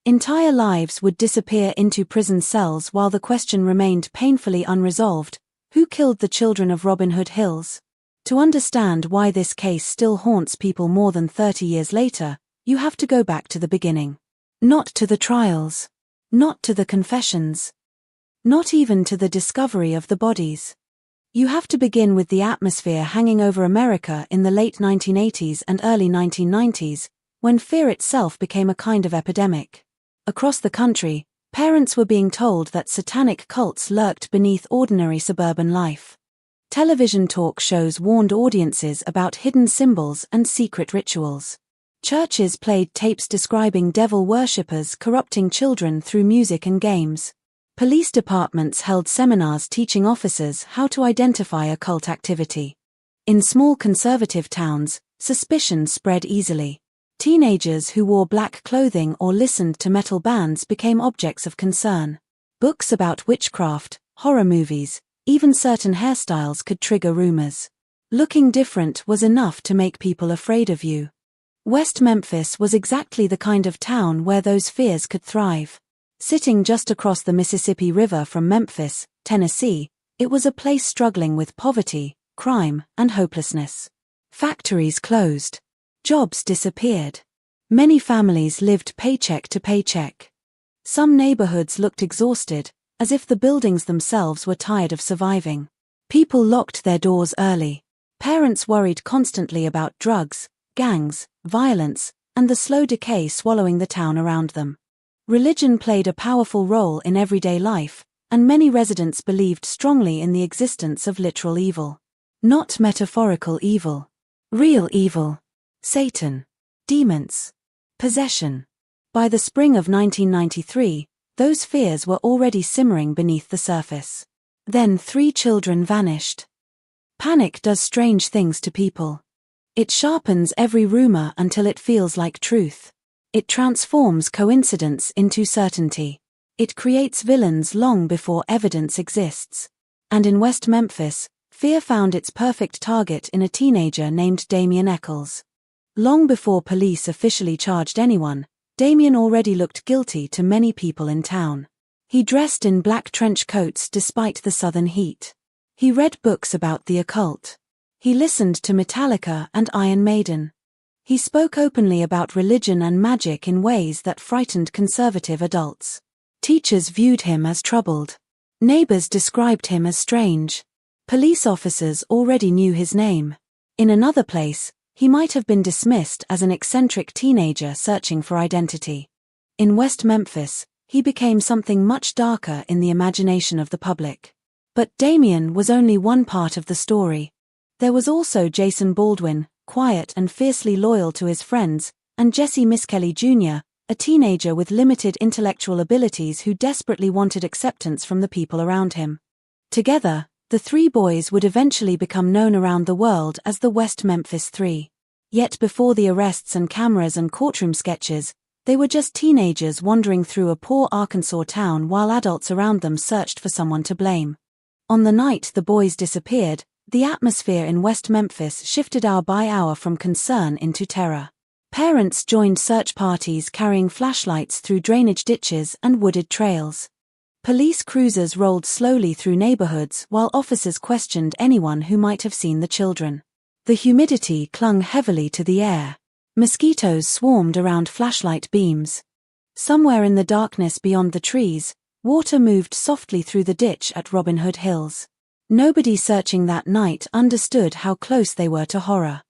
Entire lives would disappear into prison cells while the question remained painfully unresolved: who killed the children of Robin Hood Hills? To understand why this case still haunts people more than 30 years later, you have to go back to the beginning. Not to the trials. Not to the confessions. Not even to the discovery of the bodies. You have to begin with the atmosphere hanging over America in the late 1980s and early 1990s, when fear itself became a kind of epidemic. Across the country, parents were being told that satanic cults lurked beneath ordinary suburban life. Television talk shows warned audiences about hidden symbols and secret rituals. Churches played tapes describing devil worshippers corrupting children through music and games. Police departments held seminars teaching officers how to identify occult activity. In small conservative towns, suspicion spread easily. Teenagers who wore black clothing or listened to metal bands became objects of concern. Books about witchcraft, horror movies, even certain hairstyles could trigger rumors. Looking different was enough to make people afraid of you. West Memphis was exactly the kind of town where those fears could thrive. Sitting just across the Mississippi River from Memphis, Tennessee, it was a place struggling with poverty, crime, and hopelessness. Factories closed. Jobs disappeared. Many families lived paycheck to paycheck. Some neighborhoods looked exhausted, as if the buildings themselves were tired of surviving. People locked their doors early. Parents worried constantly about drugs, gangs, violence, and the slow decay swallowing the town around them. Religion played a powerful role in everyday life, and many residents believed strongly in the existence of literal evil. Not metaphorical evil. Real evil. Satan. Demons. Possession. By the spring of 1993, those fears were already simmering beneath the surface. Then 3 children vanished. Panic does strange things to people. It sharpens every rumor until it feels like truth. It transforms coincidence into certainty. It creates villains long before evidence exists. And in West Memphis, fear found its perfect target in a teenager named Damien Eccles. Long before police officially charged anyone, Damien already looked guilty to many people in town. He dressed in black trench coats despite the southern heat. He read books about the occult. He listened to Metallica and Iron Maiden. He spoke openly about religion and magic in ways that frightened conservative adults. Teachers viewed him as troubled. Neighbors described him as strange. Police officers already knew his name. In another place, he might have been dismissed as an eccentric teenager searching for identity. In West Memphis, he became something much darker in the imagination of the public. But Damien was only one part of the story. There was also Jason Baldwin, quiet and fiercely loyal to his friends, and Jesse Miskelly Jr., a teenager with limited intellectual abilities who desperately wanted acceptance from the people around him. Together, the 3 boys would eventually become known around the world as the West Memphis 3. Yet before the arrests and cameras and courtroom sketches, they were just teenagers wandering through a poor Arkansas town while adults around them searched for someone to blame. On the night the boys disappeared, the atmosphere in West Memphis shifted hour by hour from concern into terror. Parents joined search parties carrying flashlights through drainage ditches and wooded trails. Police cruisers rolled slowly through neighborhoods while officers questioned anyone who might have seen the children. The humidity clung heavily to the air. Mosquitoes swarmed around flashlight beams. Somewhere in the darkness beyond the trees, water moved softly through the ditch at Robin Hood Hills. Nobody searching that night understood how close they were to horror.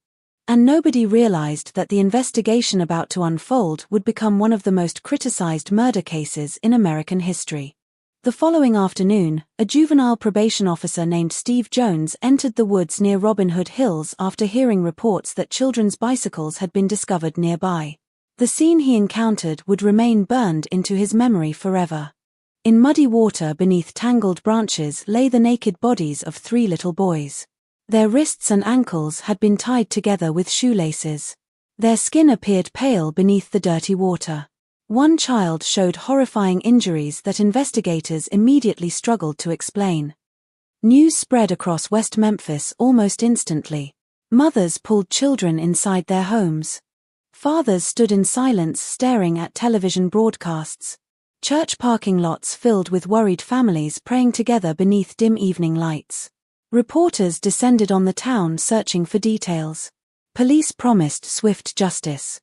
And nobody realized that the investigation about to unfold would become one of the most criticized murder cases in American history. The following afternoon, a juvenile probation officer named Steve Jones entered the woods near Robin Hood Hills after hearing reports that children's bicycles had been discovered nearby. The scene he encountered would remain burned into his memory forever. In muddy water beneath tangled branches lay the naked bodies of 3 little boys. Their wrists and ankles had been tied together with shoelaces. Their skin appeared pale beneath the dirty water. One child showed horrifying injuries that investigators immediately struggled to explain. News spread across West Memphis almost instantly. Mothers pulled children inside their homes. Fathers stood in silence staring at television broadcasts. Church parking lots filled with worried families praying together beneath dim evening lights. Reporters descended on the town searching for details. Police promised swift justice.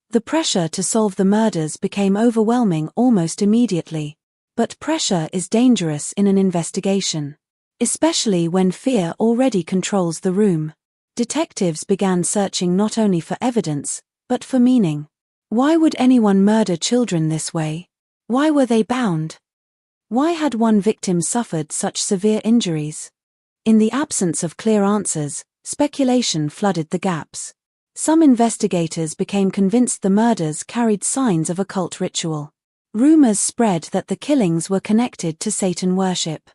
The pressure to solve the murders became overwhelming almost immediately. But pressure is dangerous in an investigation. Especially when fear already controls the room. Detectives began searching not only for evidence, but for meaning. Why would anyone murder children this way? Why were they bound? Why had one victim suffered such severe injuries? In the absence of clear answers, speculation flooded the gaps. Some investigators became convinced the murders carried signs of occult ritual. Rumors spread that the killings were connected to Satan worship.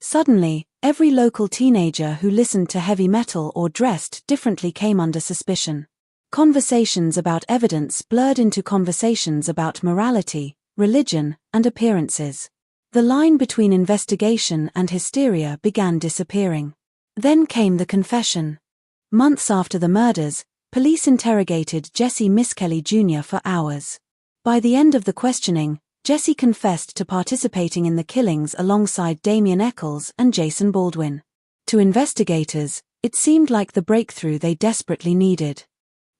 Suddenly, every local teenager who listened to heavy metal or dressed differently came under suspicion. Conversations about evidence blurred into conversations about morality, religion, and appearances. The line between investigation and hysteria began disappearing. Then came the confession. Months after the murders, police interrogated Jesse Miskelly Jr. for hours. By the end of the questioning, Jesse confessed to participating in the killings alongside Damien Eccles and Jason Baldwin. To investigators, it seemed like the breakthrough they desperately needed.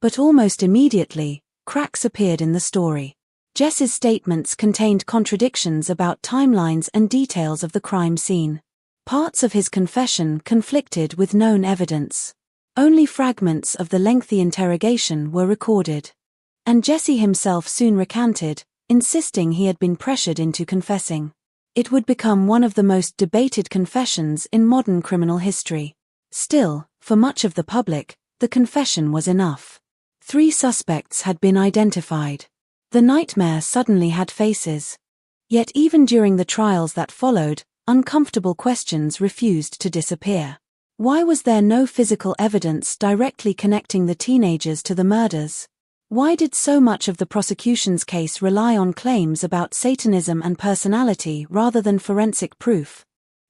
But almost immediately, cracks appeared in the story. Jesse's statements contained contradictions about timelines and details of the crime scene. Parts of his confession conflicted with known evidence. Only fragments of the lengthy interrogation were recorded. And Jesse himself soon recanted, insisting he had been pressured into confessing. It would become one of the most debated confessions in modern criminal history. Still, for much of the public, The confession was enough. 3 suspects had been identified. The nightmare suddenly had faces. Yet even during the trials that followed, uncomfortable questions refused to disappear. Why was there no physical evidence directly connecting the teenagers to the murders? Why did so much of the prosecution's case rely on claims about Satanism and personality rather than forensic proof?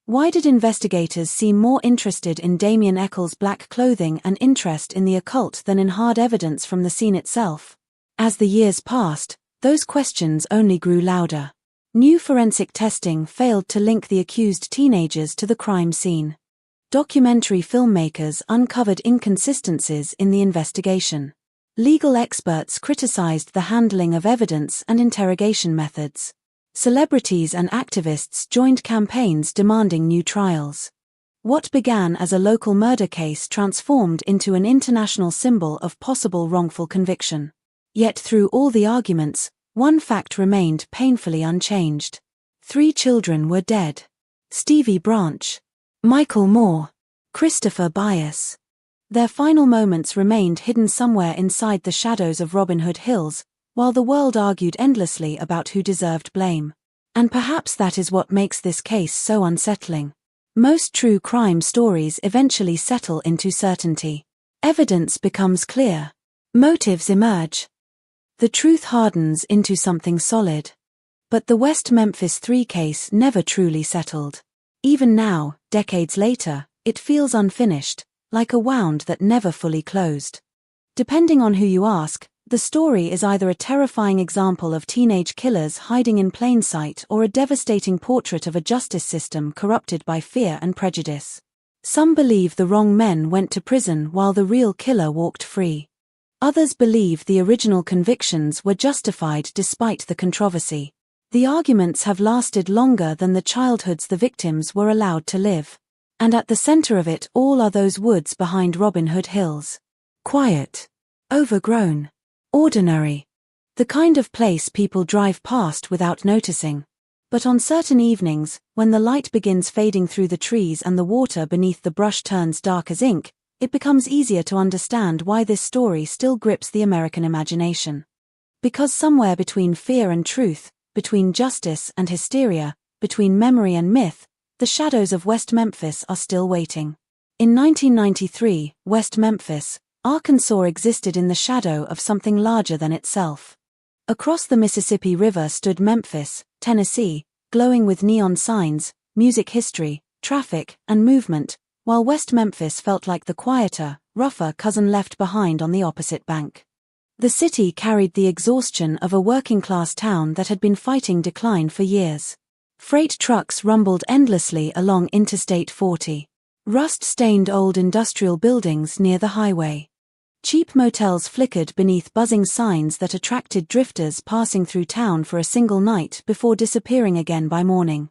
Why did investigators seem more interested in Damien Eccles' black clothing and interest in the occult than in hard evidence from the scene itself? As the years passed, those questions only grew louder. New forensic testing failed to link the accused teenagers to the crime scene. Documentary filmmakers uncovered inconsistencies in the investigation. Legal experts criticized the handling of evidence and interrogation methods. Celebrities and activists joined campaigns demanding new trials. What began as a local murder case transformed into an international symbol of possible wrongful conviction. Yet through all the arguments, one fact remained painfully unchanged. 3 children were dead. Stevie Branch, Michael Moore, Christopher Bias. Their final moments remained hidden somewhere inside the shadows of Robin Hood Hills, while the world argued endlessly about who deserved blame. And perhaps that is what makes this case so unsettling. Most true crime stories eventually settle into certainty. Evidence becomes clear. Motives emerge. The truth hardens into something solid. But the West Memphis 3 case never truly settled. Even now, decades later, it feels unfinished, like a wound that never fully closed. Depending on who you ask, the story is either a terrifying example of teenage killers hiding in plain sight or a devastating portrait of a justice system corrupted by fear and prejudice. Some believe the wrong men went to prison while the real killer walked free. Others believe the original convictions were justified despite the controversy. The arguments have lasted longer than the childhoods the victims were allowed to live. And at the center of it all are those woods behind Robin Hood Hills. Quiet. Overgrown. Ordinary. The kind of place people drive past without noticing. But on certain evenings, when the light begins fading through the trees and the water beneath the brush turns dark as ink, it becomes easier to understand why this story still grips the American imagination. Because somewhere between fear and truth, between justice and hysteria, between memory and myth, the shadows of West Memphis are still waiting. In 1993, West Memphis, Arkansas existed in the shadow of something larger than itself. Across the Mississippi River stood Memphis, Tennessee, glowing with neon signs, music history, traffic, and movement, while West Memphis felt like the quieter, rougher cousin left behind on the opposite bank. The city carried the exhaustion of a working-class town that had been fighting decline for years. Freight trucks rumbled endlessly along Interstate 40. Rust-stained old industrial buildings near the highway. Cheap motels flickered beneath buzzing signs that attracted drifters passing through town for a single night before disappearing again by morning.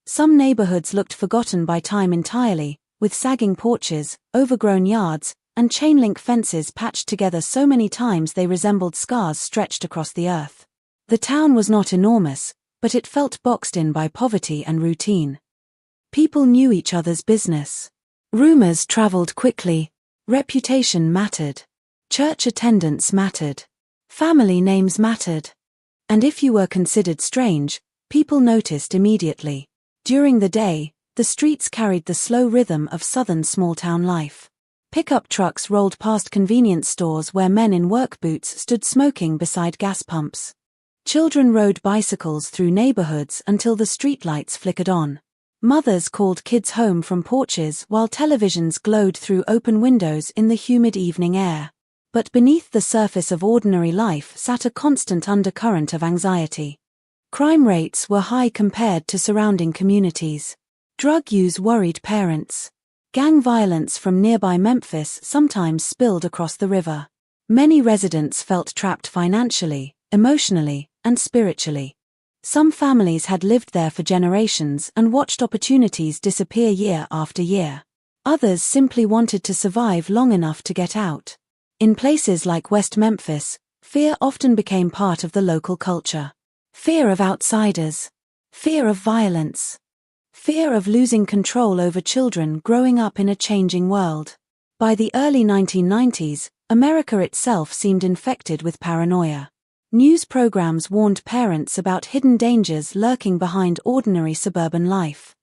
Some neighborhoods looked forgotten by time entirely, with sagging porches, overgrown yards, and chain-link fences patched together so many times they resembled scars stretched across the earth. The town was not enormous, but it felt boxed in by poverty and routine. People knew each other's business. Rumors traveled quickly. Reputation mattered. Church attendance mattered. Family names mattered. And if you were considered strange, people noticed immediately. During the day, the streets carried the slow rhythm of southern small-town life. Pickup trucks rolled past convenience stores where men in work boots stood smoking beside gas pumps. Children rode bicycles through neighborhoods until the streetlights flickered on. Mothers called kids home from porches while televisions glowed through open windows in the humid evening air. But beneath the surface of ordinary life sat a constant undercurrent of anxiety. Crime rates were high compared to surrounding communities. Drug use worried parents. Gang violence from nearby Memphis sometimes spilled across the river. Many residents felt trapped financially, emotionally, and spiritually. Some families had lived there for generations and watched opportunities disappear year after year. Others simply wanted to survive long enough to get out. In places like West Memphis, fear often became part of the local culture. Fear of outsiders. Fear of violence. Fear of losing control over children growing up in a changing world. By the early 1990s, America itself seemed infected with paranoia. News programs warned parents about hidden dangers lurking behind ordinary suburban life.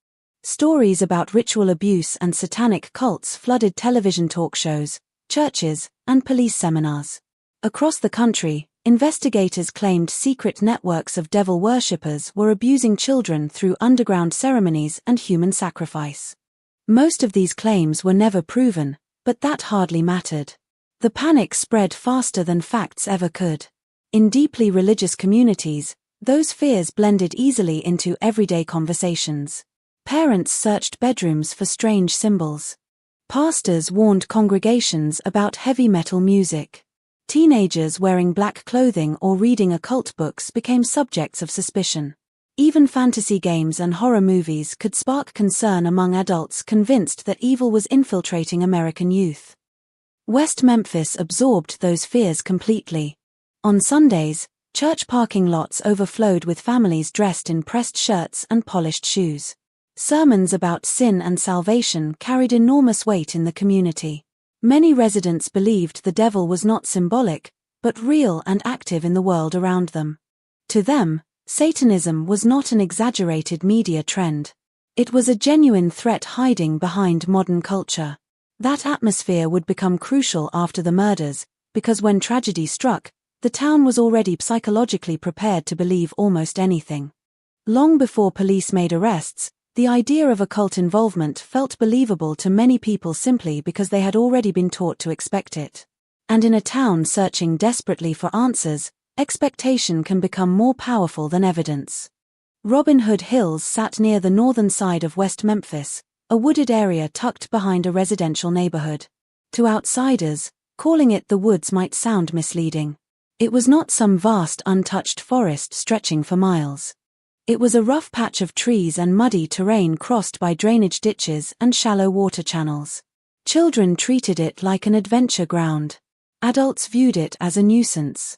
Stories about ritual abuse and satanic cults flooded television talk shows, churches, and police seminars. Across the country, investigators claimed secret networks of devil worshippers were abusing children through underground ceremonies and human sacrifice. Most of these claims were never proven, but that hardly mattered. The panic spread faster than facts ever could. In deeply religious communities, those fears blended easily into everyday conversations. Parents searched bedrooms for strange symbols. Pastors warned congregations about heavy metal music. Teenagers wearing black clothing or reading occult books became subjects of suspicion. Even fantasy games and horror movies could spark concern among adults convinced that evil was infiltrating American youth. West Memphis absorbed those fears completely. On Sundays, church parking lots overflowed with families dressed in pressed shirts and polished shoes. Sermons about sin and salvation carried enormous weight in the community. Many residents believed the devil was not symbolic, but real and active in the world around them. To them, Satanism was not an exaggerated media trend. It was a genuine threat hiding behind modern culture. That atmosphere would become crucial after the murders, because when tragedy struck, the town was already psychologically prepared to believe almost anything. Long before police made arrests, the idea of occult involvement felt believable to many people simply because they had already been taught to expect it. And in a town searching desperately for answers, expectation can become more powerful than evidence. Robin Hood Hills sat near the northern side of West Memphis, a wooded area tucked behind a residential neighborhood. To outsiders, calling it the woods might sound misleading. It was not some vast untouched forest stretching for miles. It was a rough patch of trees and muddy terrain crossed by drainage ditches and shallow water channels. Children treated it like an adventure ground. Adults viewed it as a nuisance.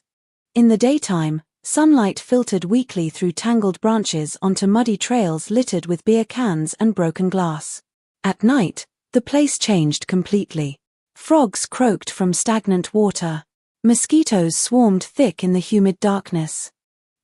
In the daytime, sunlight filtered weakly through tangled branches onto muddy trails littered with beer cans and broken glass. At night, the place changed completely. Frogs croaked from stagnant water. Mosquitoes swarmed thick in the humid darkness.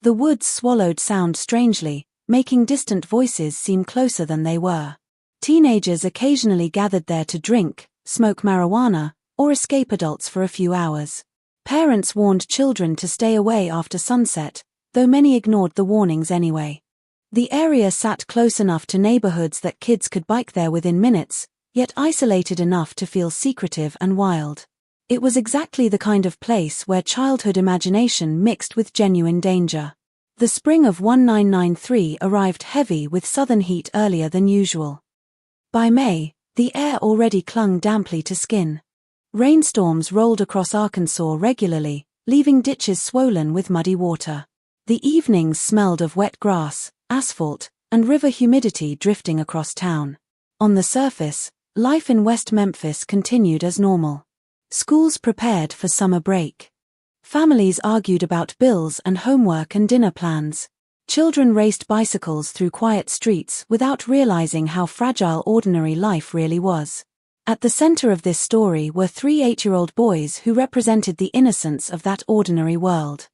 The woods swallowed sound strangely, making distant voices seem closer than they were. Teenagers occasionally gathered there to drink, smoke marijuana, or escape adults for a few hours. Parents warned children to stay away after sunset, though many ignored the warnings anyway. The area sat close enough to neighborhoods that kids could bike there within minutes, yet isolated enough to feel secretive and wild. It was exactly the kind of place where childhood imagination mixed with genuine danger. The spring of 1993 arrived heavy with southern heat earlier than usual. By May, the air already clung damply to skin. Rainstorms rolled across Arkansas regularly, leaving ditches swollen with muddy water. The evenings smelled of wet grass, asphalt, and river humidity drifting across town. On the surface, life in West Memphis continued as normal. Schools prepared for summer break. Families argued about bills and homework and dinner plans. Children raced bicycles through quiet streets without realizing how fragile ordinary life really was. At the center of this story were 3 8-year-old boys who represented the innocence of that ordinary world.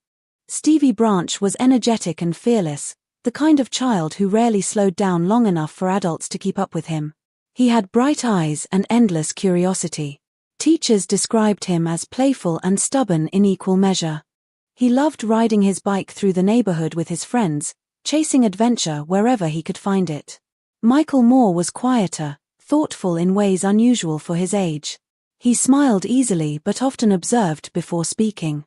Stevie Branch was energetic and fearless, the kind of child who rarely slowed down long enough for adults to keep up with him. He had bright eyes and endless curiosity. Teachers described him as playful and stubborn in equal measure. He loved riding his bike through the neighborhood with his friends, chasing adventure wherever he could find it. Michael Moore was quieter, thoughtful in ways unusual for his age. He smiled easily but often observed before speaking.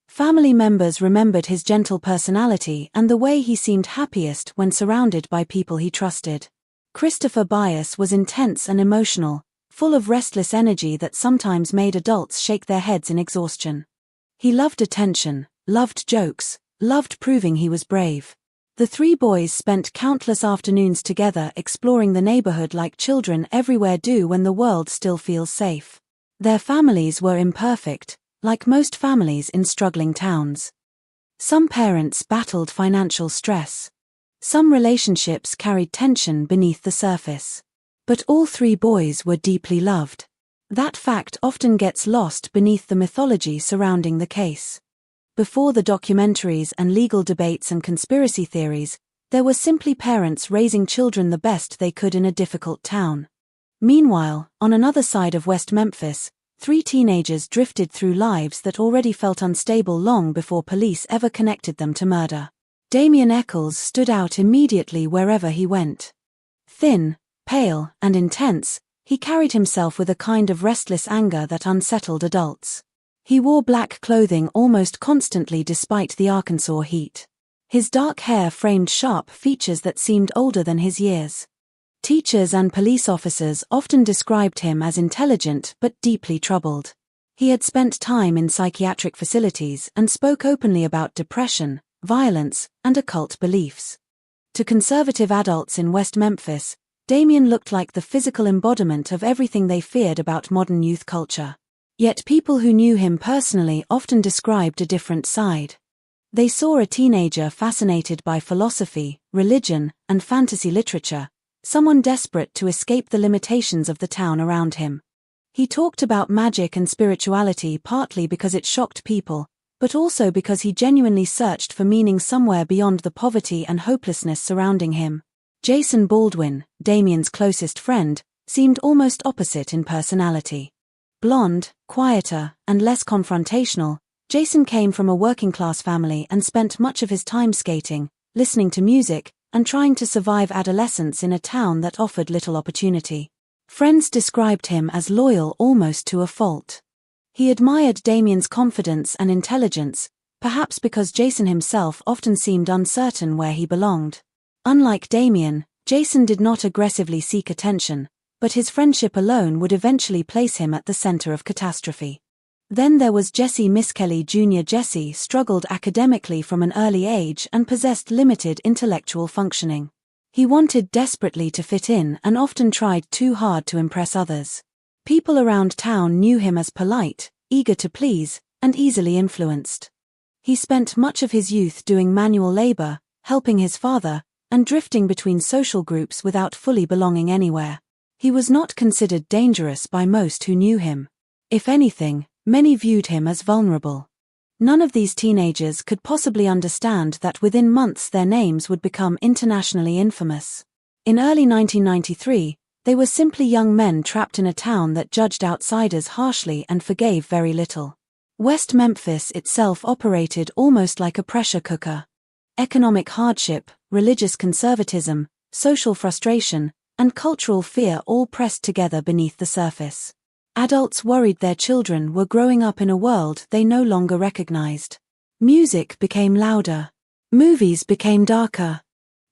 Family members remembered his gentle personality and the way he seemed happiest when surrounded by people he trusted. Christopher Bias was intense and emotional, full of restless energy that sometimes made adults shake their heads in exhaustion. He loved attention, loved jokes, loved proving he was brave. The 3 boys spent countless afternoons together exploring the neighborhood like children everywhere do when the world still feels safe. Their families were imperfect, like most families in struggling towns. Some parents battled financial stress. Some relationships carried tension beneath the surface. But all 3 boys were deeply loved. That fact often gets lost beneath the mythology surrounding the case. Before the documentaries and legal debates and conspiracy theories, there were simply parents raising children the best they could in a difficult town. Meanwhile, on another side of West Memphis, 3 teenagers drifted through lives that already felt unstable long before police ever connected them to murder. Damien Echols stood out immediately wherever he went. Thin, pale, and intense, he carried himself with a kind of restless anger that unsettled adults. He wore black clothing almost constantly despite the Arkansas heat. His dark hair framed sharp features that seemed older than his years. Teachers and police officers often described him as intelligent but deeply troubled. He had spent time in psychiatric facilities and spoke openly about depression, violence, and occult beliefs. To conservative adults in West Memphis, Damien looked like the physical embodiment of everything they feared about modern youth culture. Yet people who knew him personally often described a different side. They saw a teenager fascinated by philosophy, religion, and fantasy literature, someone desperate to escape the limitations of the town around him. He talked about magic and spirituality partly because it shocked people, but also because he genuinely searched for meaning somewhere beyond the poverty and hopelessness surrounding him. Jason Baldwin, Damien's closest friend, seemed almost opposite in personality. Blonde, quieter, and less confrontational, Jason came from a working-class family and spent much of his time skating, listening to music, and trying to survive adolescence in a town that offered little opportunity. Friends described him as loyal almost to a fault. He admired Damien's confidence and intelligence, perhaps because Jason himself often seemed uncertain where he belonged. Unlike Damien, Jason did not aggressively seek attention, but his friendship alone would eventually place him at the center of catastrophe. Then there was Jesse Miskelly Jr. Jesse struggled academically from an early age and possessed limited intellectual functioning. He wanted desperately to fit in and often tried too hard to impress others. People around town knew him as polite, eager to please, and easily influenced. He spent much of his youth doing manual labor, helping his father, and drifting between social groups without fully belonging anywhere. He was not considered dangerous by most who knew him. If anything, many viewed him as vulnerable. None of these teenagers could possibly understand that within months their names would become internationally infamous. In early 1993, they were simply young men trapped in a town that judged outsiders harshly and forgave very little. West Memphis itself operated almost like a pressure cooker. Economic hardship, religious conservatism, social frustration, and cultural fear all pressed together beneath the surface. Adults worried their children were growing up in a world they no longer recognized. Music became louder. Movies became darker.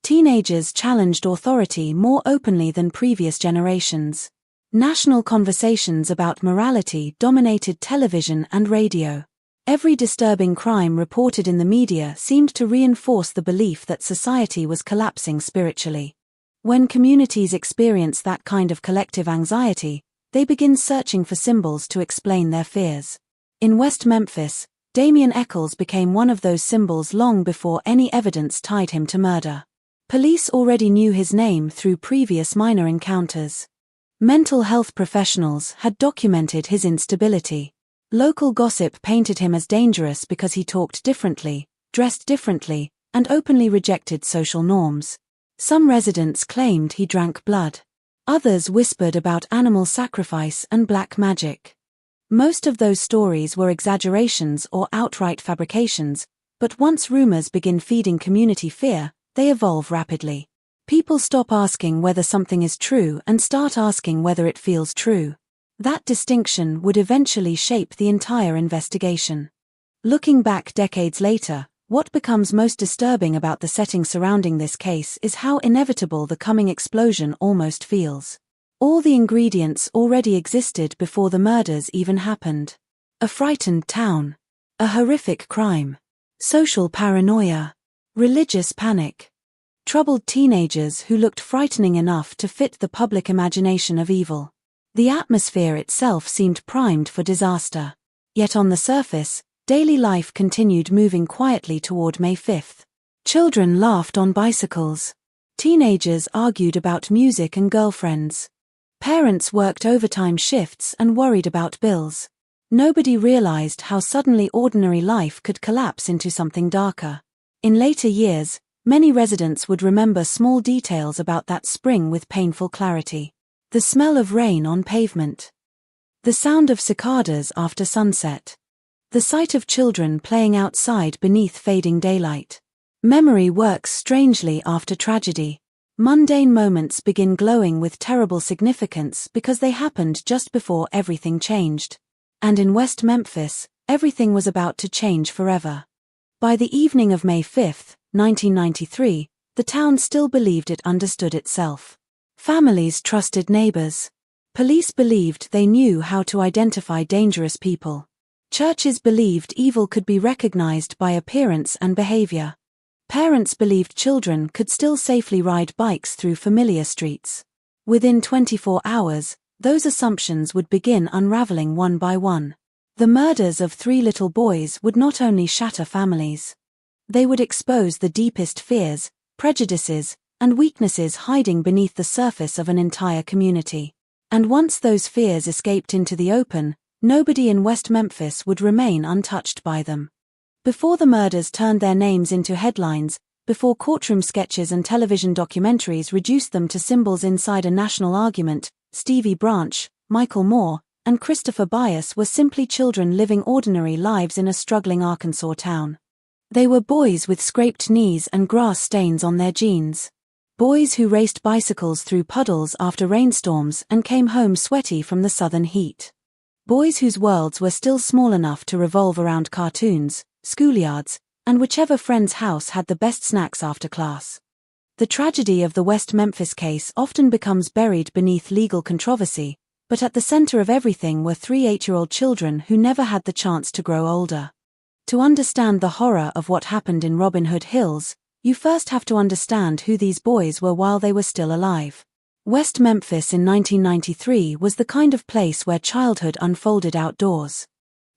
Teenagers challenged authority more openly than previous generations. National conversations about morality dominated television and radio. Every disturbing crime reported in the media seemed to reinforce the belief that society was collapsing spiritually. When communities experience that kind of collective anxiety, they begin searching for symbols to explain their fears. In West Memphis, Damien Echols became one of those symbols long before any evidence tied him to murder. Police already knew his name through previous minor encounters. Mental health professionals had documented his instability. Local gossip painted him as dangerous because he talked differently, dressed differently, and openly rejected social norms. Some residents claimed he drank blood. Others whispered about animal sacrifice and black magic. Most of those stories were exaggerations or outright fabrications, but once rumors begin feeding community fear, they evolve rapidly. People stop asking whether something is true and start asking whether it feels true. That distinction would eventually shape the entire investigation. Looking back decades later, what becomes most disturbing about the setting surrounding this case is how inevitable the coming explosion almost feels. All the ingredients already existed before the murders even happened. A frightened town. A horrific crime. Social paranoia. Religious panic. Troubled teenagers who looked frightening enough to fit the public imagination of evil. The atmosphere itself seemed primed for disaster. Yet on the surface, daily life continued moving quietly toward May 5th. Children laughed on bicycles. Teenagers argued about music and girlfriends. Parents worked overtime shifts and worried about bills. Nobody realized how suddenly ordinary life could collapse into something darker. In later years, many residents would remember small details about that spring with painful clarity. The smell of rain on pavement. The sound of cicadas after sunset. The sight of children playing outside beneath fading daylight. Memory works strangely after tragedy. Mundane moments begin glowing with terrible significance because they happened just before everything changed. And in West Memphis, everything was about to change forever. By the evening of May 5, 1993, the town still believed it understood itself. Families trusted neighbors. Police believed they knew how to identify dangerous people. Churches believed evil could be recognized by appearance and behavior. Parents believed children could still safely ride bikes through familiar streets. Within 24 hours, those assumptions would begin unraveling one by one. The murders of 3 little boys would not only shatter families. They would expose the deepest fears, prejudices, and weaknesses hiding beneath the surface of an entire community. And once those fears escaped into the open, nobody in West Memphis would remain untouched by them. Before the murders turned their names into headlines, before courtroom sketches and television documentaries reduced them to symbols inside a national argument, Stevie Branch, Michael Moore, and Christopher Bias were simply children living ordinary lives in a struggling Arkansas town. They were boys with scraped knees and grass stains on their jeans. Boys who raced bicycles through puddles after rainstorms and came home sweaty from the southern heat. Boys whose worlds were still small enough to revolve around cartoons, schoolyards, and whichever friend's house had the best snacks after class. The tragedy of the West Memphis case often becomes buried beneath legal controversy, but at the center of everything were 3 8-year-old children who never had the chance to grow older. To understand the horror of what happened in Robin Hood Hills, you first have to understand who these boys were while they were still alive. West Memphis in 1993 was the kind of place where childhood unfolded outdoors.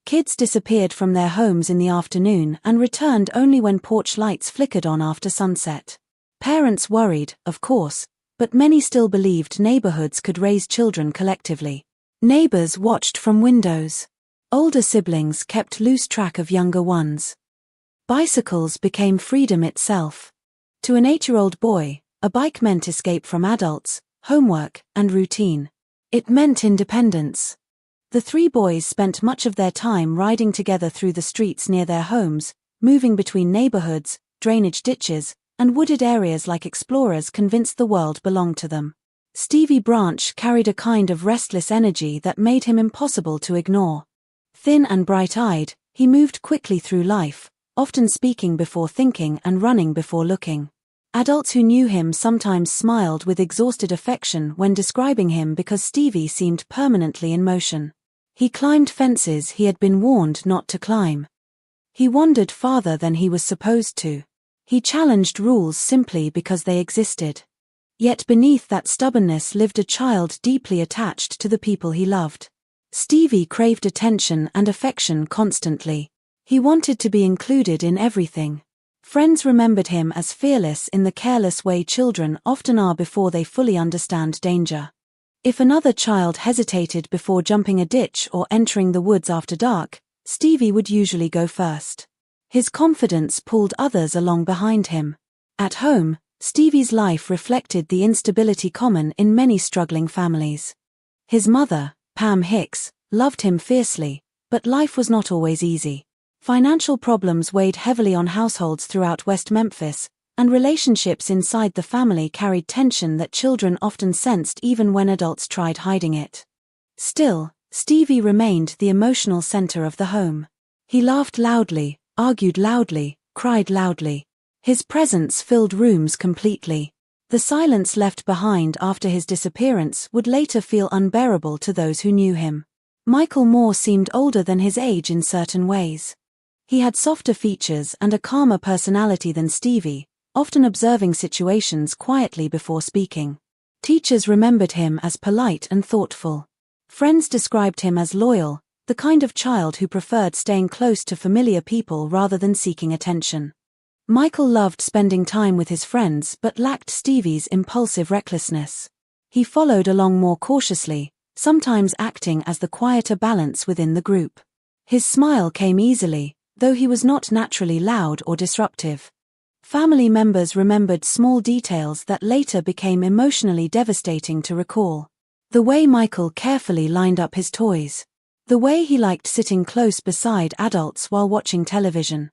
Kids disappeared from their homes in the afternoon and returned only when porch lights flickered on after sunset. Parents worried, of course, but many still believed neighborhoods could raise children collectively. Neighbors watched from windows. Older siblings kept loose track of younger ones. Bicycles became freedom itself. To an 8-year-old boy, a bike meant escape from adults, homework, and routine. It meant independence. The 3 boys spent much of their time riding together through the streets near their homes, moving between neighborhoods, drainage ditches, and wooded areas like explorers convinced the world belonged to them. Stevie Branch carried a kind of restless energy that made him impossible to ignore. Thin and bright-eyed, he moved quickly through life, often speaking before thinking and running before looking. Adults who knew him sometimes smiled with exhausted affection when describing him because Stevie seemed permanently in motion. He climbed fences he had been warned not to climb. He wandered farther than he was supposed to. He challenged rules simply because they existed. Yet beneath that stubbornness lived a child deeply attached to the people he loved. Stevie craved attention and affection constantly. He wanted to be included in everything. Friends remembered him as fearless in the careless way children often are before they fully understand danger. If another child hesitated before jumping a ditch or entering the woods after dark, Stevie would usually go first. His confidence pulled others along behind him. At home, Stevie's life reflected the instability common in many struggling families. His mother, Pam Hicks, loved him fiercely, but life was not always easy. Financial problems weighed heavily on households throughout West Memphis, and relationships inside the family carried tension that children often sensed even when adults tried hiding it. Still, Stevie remained the emotional center of the home. He laughed loudly, argued loudly, cried loudly. His presence filled rooms completely. The silence left behind after his disappearance would later feel unbearable to those who knew him. Michael Moore seemed older than his age in certain ways. He had softer features and a calmer personality than Stevie, often observing situations quietly before speaking. Teachers remembered him as polite and thoughtful. Friends described him as loyal, the kind of child who preferred staying close to familiar people rather than seeking attention. Michael loved spending time with his friends but lacked Stevie's impulsive recklessness. He followed along more cautiously, sometimes acting as the quieter balance within the group. His smile came easily, though he was not naturally loud or disruptive. Family members remembered small details that later became emotionally devastating to recall. The way Michael carefully lined up his toys. The way he liked sitting close beside adults while watching television.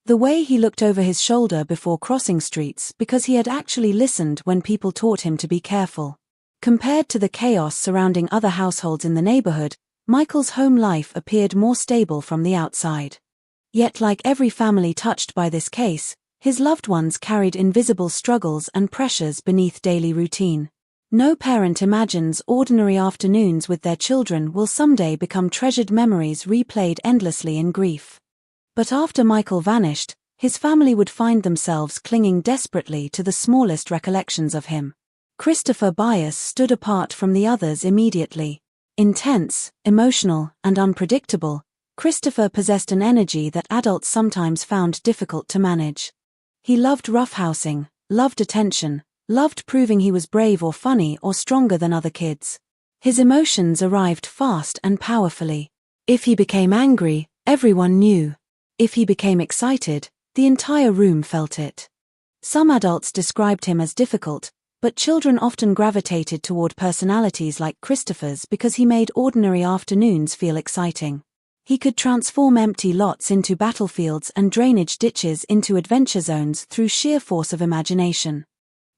The way he looked over his shoulder before crossing streets because he had actually listened when people taught him to be careful. Compared to the chaos surrounding other households in the neighborhood, Michael's home life appeared more stable from the outside. Yet, like every family touched by this case, his loved ones carried invisible struggles and pressures beneath daily routine. No parent imagines ordinary afternoons with their children will someday become treasured memories replayed endlessly in grief. But after Michael vanished, his family would find themselves clinging desperately to the smallest recollections of him. Christopher Byas stood apart from the others immediately. Intense, emotional, and unpredictable, Christopher possessed an energy that adults sometimes found difficult to manage. He loved roughhousing, loved attention, loved proving he was brave or funny or stronger than other kids. His emotions arrived fast and powerfully. If he became angry, everyone knew. If he became excited, the entire room felt it. Some adults described him as difficult, but children often gravitated toward personalities like Christopher's because he made ordinary afternoons feel exciting. He could transform empty lots into battlefields and drainage ditches into adventure zones through sheer force of imagination.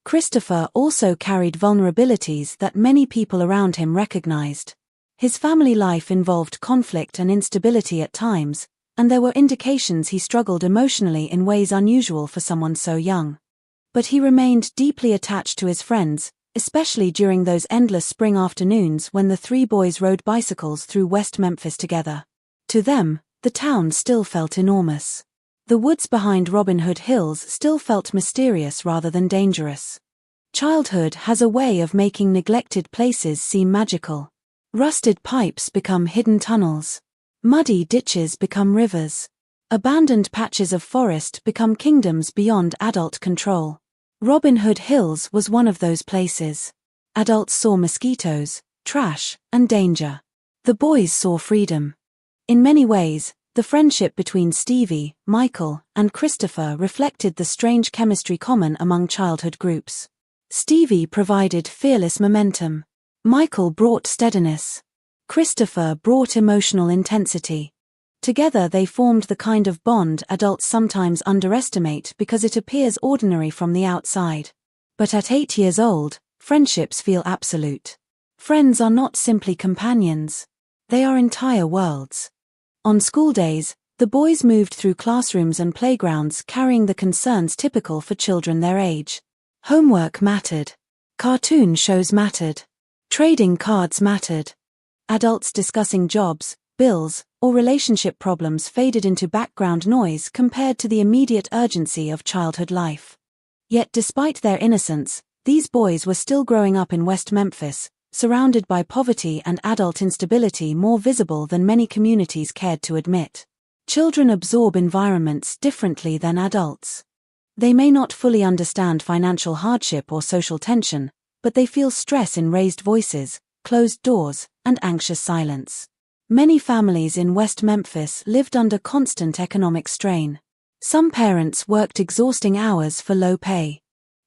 Christopher also carried vulnerabilities that many people around him recognized. His family life involved conflict and instability at times, and there were indications he struggled emotionally in ways unusual for someone so young. But he remained deeply attached to his friends, especially during those endless spring afternoons when the three boys rode bicycles through West Memphis together. To them, the town still felt enormous. The woods behind Robin Hood Hills still felt mysterious rather than dangerous. Childhood has a way of making neglected places seem magical. Rusted pipes become hidden tunnels. Muddy ditches become rivers. Abandoned patches of forest become kingdoms beyond adult control. Robin Hood Hills was one of those places. Adults saw mosquitoes, trash, and danger. The boys saw freedom. In many ways, the friendship between Stevie, Michael, and Christopher reflected the strange chemistry common among childhood groups. Stevie provided fearless momentum. Michael brought steadiness. Christopher brought emotional intensity. Together they formed the kind of bond adults sometimes underestimate because it appears ordinary from the outside. But at 8 years old, friendships feel absolute. Friends are not simply companions. They are entire worlds. On school days, the boys moved through classrooms and playgrounds carrying the concerns typical for children their age. Homework mattered. Cartoon shows mattered. Trading cards mattered. Adults discussing jobs, bills, or relationship problems faded into background noise compared to the immediate urgency of childhood life. Yet despite their innocence, these boys were still growing up in West Memphis, surrounded by poverty and adult instability more visible than many communities cared to admit. Children absorb environments differently than adults. They may not fully understand financial hardship or social tension, but they feel stress in raised voices, closed doors, and anxious silence. Many families in West Memphis lived under constant economic strain. Some parents worked exhausting hours for low pay.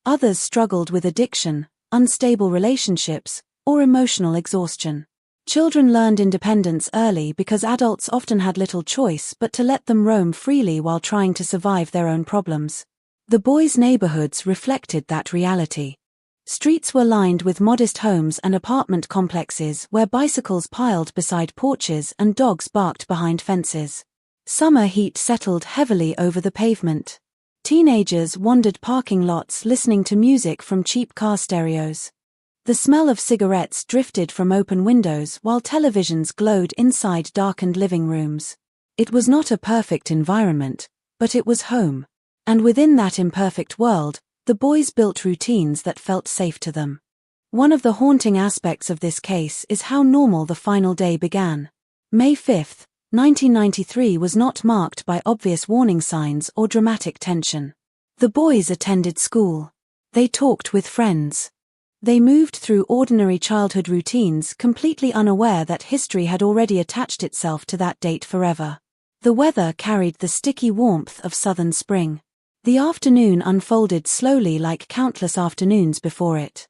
Others struggled with addiction, unstable relationships, or emotional exhaustion. Children learned independence early because adults often had little choice but to let them roam freely while trying to survive their own problems. The boys' neighborhoods reflected that reality. Streets were lined with modest homes and apartment complexes where bicycles piled beside porches and dogs barked behind fences. Summer heat settled heavily over the pavement. Teenagers wandered parking lots listening to music from cheap car stereos. The smell of cigarettes drifted from open windows while televisions glowed inside darkened living rooms. It was not a perfect environment, but it was home. And within that imperfect world, the boys built routines that felt safe to them. One of the haunting aspects of this case is how normal the final day began. May 5, 1993 was not marked by obvious warning signs or dramatic tension. The boys attended school. They talked with friends. They moved through ordinary childhood routines, completely unaware that history had already attached itself to that date forever. The weather carried the sticky warmth of southern spring. The afternoon unfolded slowly like countless afternoons before it.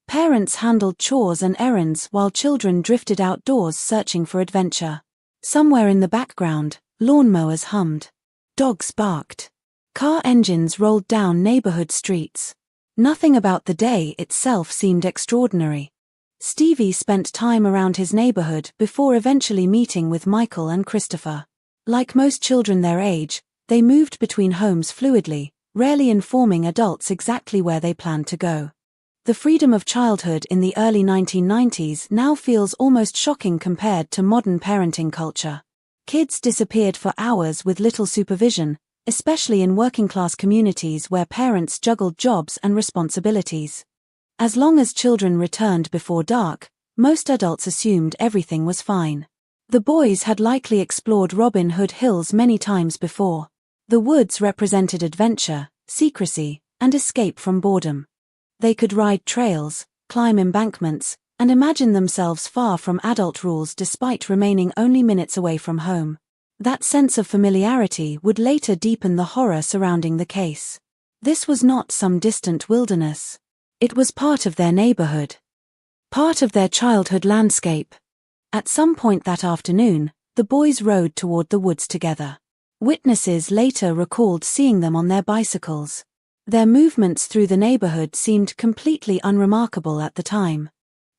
Parents handled chores and errands while children drifted outdoors searching for adventure. Somewhere in the background, lawnmowers hummed. Dogs barked. Car engines rolled down neighborhood streets. Nothing about the day itself seemed extraordinary. Stevie spent time around his neighborhood before eventually meeting with Michael and Christopher. Like most children their age, they moved between homes fluidly, rarely informing adults exactly where they planned to go. The freedom of childhood in the early 1990s now feels almost shocking compared to modern parenting culture. Kids disappeared for hours with little supervision, especially in working-class communities where parents juggled jobs and responsibilities. As long as children returned before dark, most adults assumed everything was fine. The boys had likely explored Robin Hood Hills many times before. The woods represented adventure, secrecy, and escape from boredom. They could ride trails, climb embankments, and imagine themselves far from adult rules despite remaining only minutes away from home. That sense of familiarity would later deepen the horror surrounding the case. This was not some distant wilderness. It was part of their neighborhood. Part of their childhood landscape. At some point that afternoon, the boys rode toward the woods together. Witnesses later recalled seeing them on their bicycles. Their movements through the neighborhood seemed completely unremarkable at the time.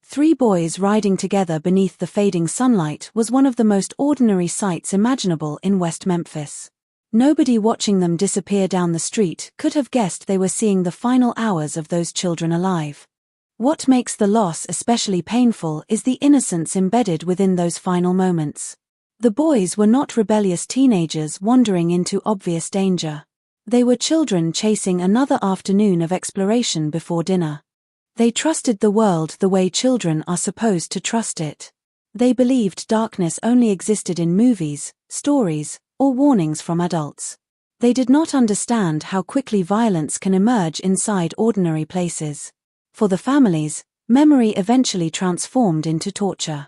3 boys riding together beneath the fading sunlight was one of the most ordinary sights imaginable in West Memphis. Nobody watching them disappear down the street could have guessed they were seeing the final hours of those children alive. What makes the loss especially painful is the innocence embedded within those final moments. The boys were not rebellious teenagers wandering into obvious danger. They were children chasing another afternoon of exploration before dinner. They trusted the world the way children are supposed to trust it. They believed darkness only existed in movies, stories, or warnings from adults. They did not understand how quickly violence can emerge inside ordinary places. For the families, memory eventually transformed into torture.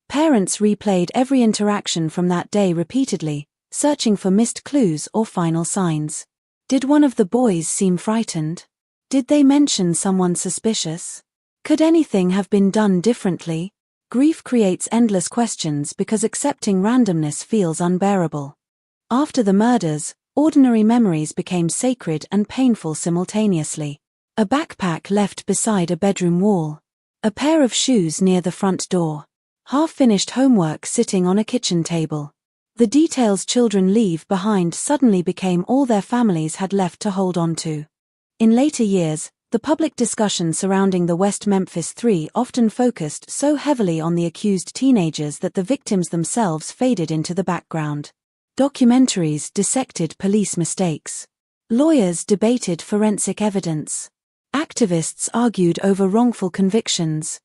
Parents replayed every interaction from that day repeatedly, searching for missed clues or final signs. Did one of the boys seem frightened? Did they mention someone suspicious? Could anything have been done differently? Grief creates endless questions because accepting randomness feels unbearable. After the murders, ordinary memories became sacred and painful simultaneously. A backpack left beside a bedroom wall. A pair of shoes near the front door. Half-finished homework sitting on a kitchen table. The details children leave behind suddenly became all their families had left to hold on to. In later years, the public discussion surrounding the West Memphis 3 often focused so heavily on the accused teenagers that the victims themselves faded into the background. Documentaries dissected police mistakes. Lawyers debated forensic evidence. Activists argued over wrongful convictions.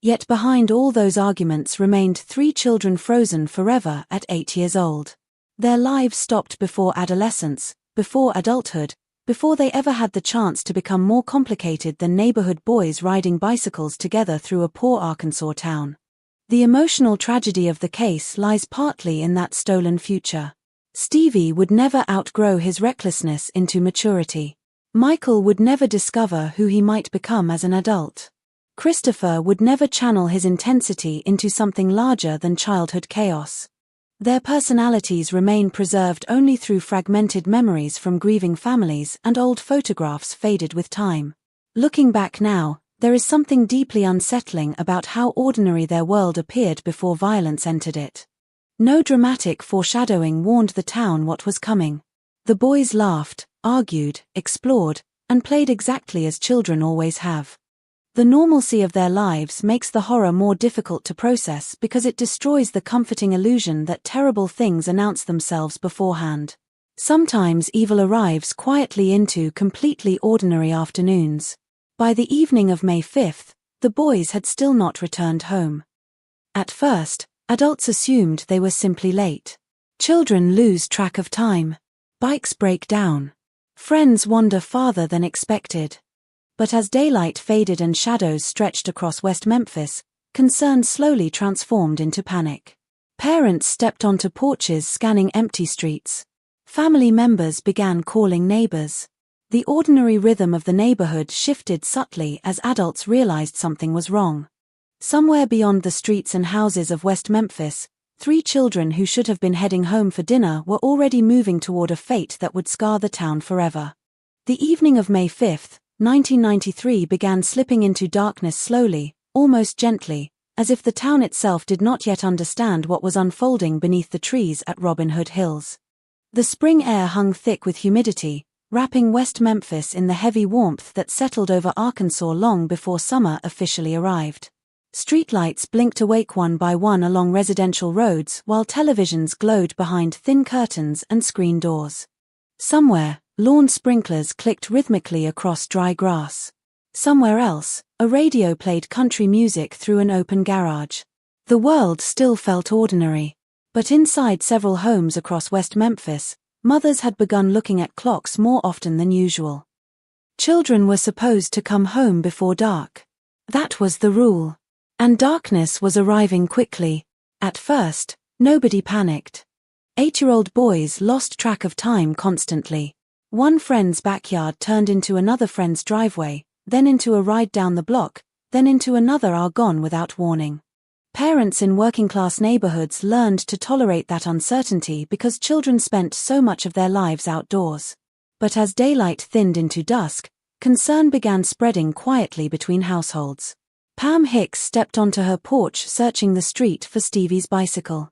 Yet behind all those arguments remained 3 children frozen forever at 8 years old. Their lives stopped before adolescence, before adulthood, before they ever had the chance to become more complicated than neighborhood boys riding bicycles together through a poor Arkansas town. The emotional tragedy of the case lies partly in that stolen future. Stevie would never outgrow his recklessness into maturity. Michael would never discover who he might become as an adult. Christopher would never channel his intensity into something larger than childhood chaos. Their personalities remain preserved only through fragmented memories from grieving families and old photographs faded with time. Looking back now, there is something deeply unsettling about how ordinary their world appeared before violence entered it. No dramatic foreshadowing warned the town what was coming. The boys laughed, argued, explored, and played exactly as children always have. The normalcy of their lives makes the horror more difficult to process because it destroys the comforting illusion that terrible things announce themselves beforehand. Sometimes evil arrives quietly into completely ordinary afternoons. By the evening of May 5th, the boys had still not returned home. At first, adults assumed they were simply late. Children lose track of time. Bikes break down. Friends wander farther than expected. But as daylight faded and shadows stretched across West Memphis, concern slowly transformed into panic. Parents stepped onto porches scanning empty streets. Family members began calling neighbors. The ordinary rhythm of the neighborhood shifted subtly as adults realized something was wrong. Somewhere beyond the streets and houses of West Memphis, 3 children who should have been heading home for dinner were already moving toward a fate that would scar the town forever. The evening of May 5, 1993 began slipping into darkness slowly, almost gently, as if the town itself did not yet understand what was unfolding beneath the trees at Robin Hood Hills. The spring air hung thick with humidity, wrapping West Memphis in the heavy warmth that settled over Arkansas long before summer officially arrived. Streetlights blinked awake one by one along residential roads while televisions glowed behind thin curtains and screen doors. Somewhere, lawn sprinklers clicked rhythmically across dry grass. Somewhere else, a radio played country music through an open garage. The world still felt ordinary. But inside several homes across West Memphis, mothers had begun looking at clocks more often than usual. Children were supposed to come home before dark. That was the rule. And darkness was arriving quickly. At first, nobody panicked. 8-year-old boys lost track of time constantly. One friend's backyard turned into another friend's driveway, then into a ride down the block, then into another are gone without warning. Parents in working-class neighborhoods learned to tolerate that uncertainty because children spent so much of their lives outdoors. But as daylight thinned into dusk, concern began spreading quietly between households. Pam Hicks stepped onto her porch searching the street for Stevie's bicycle.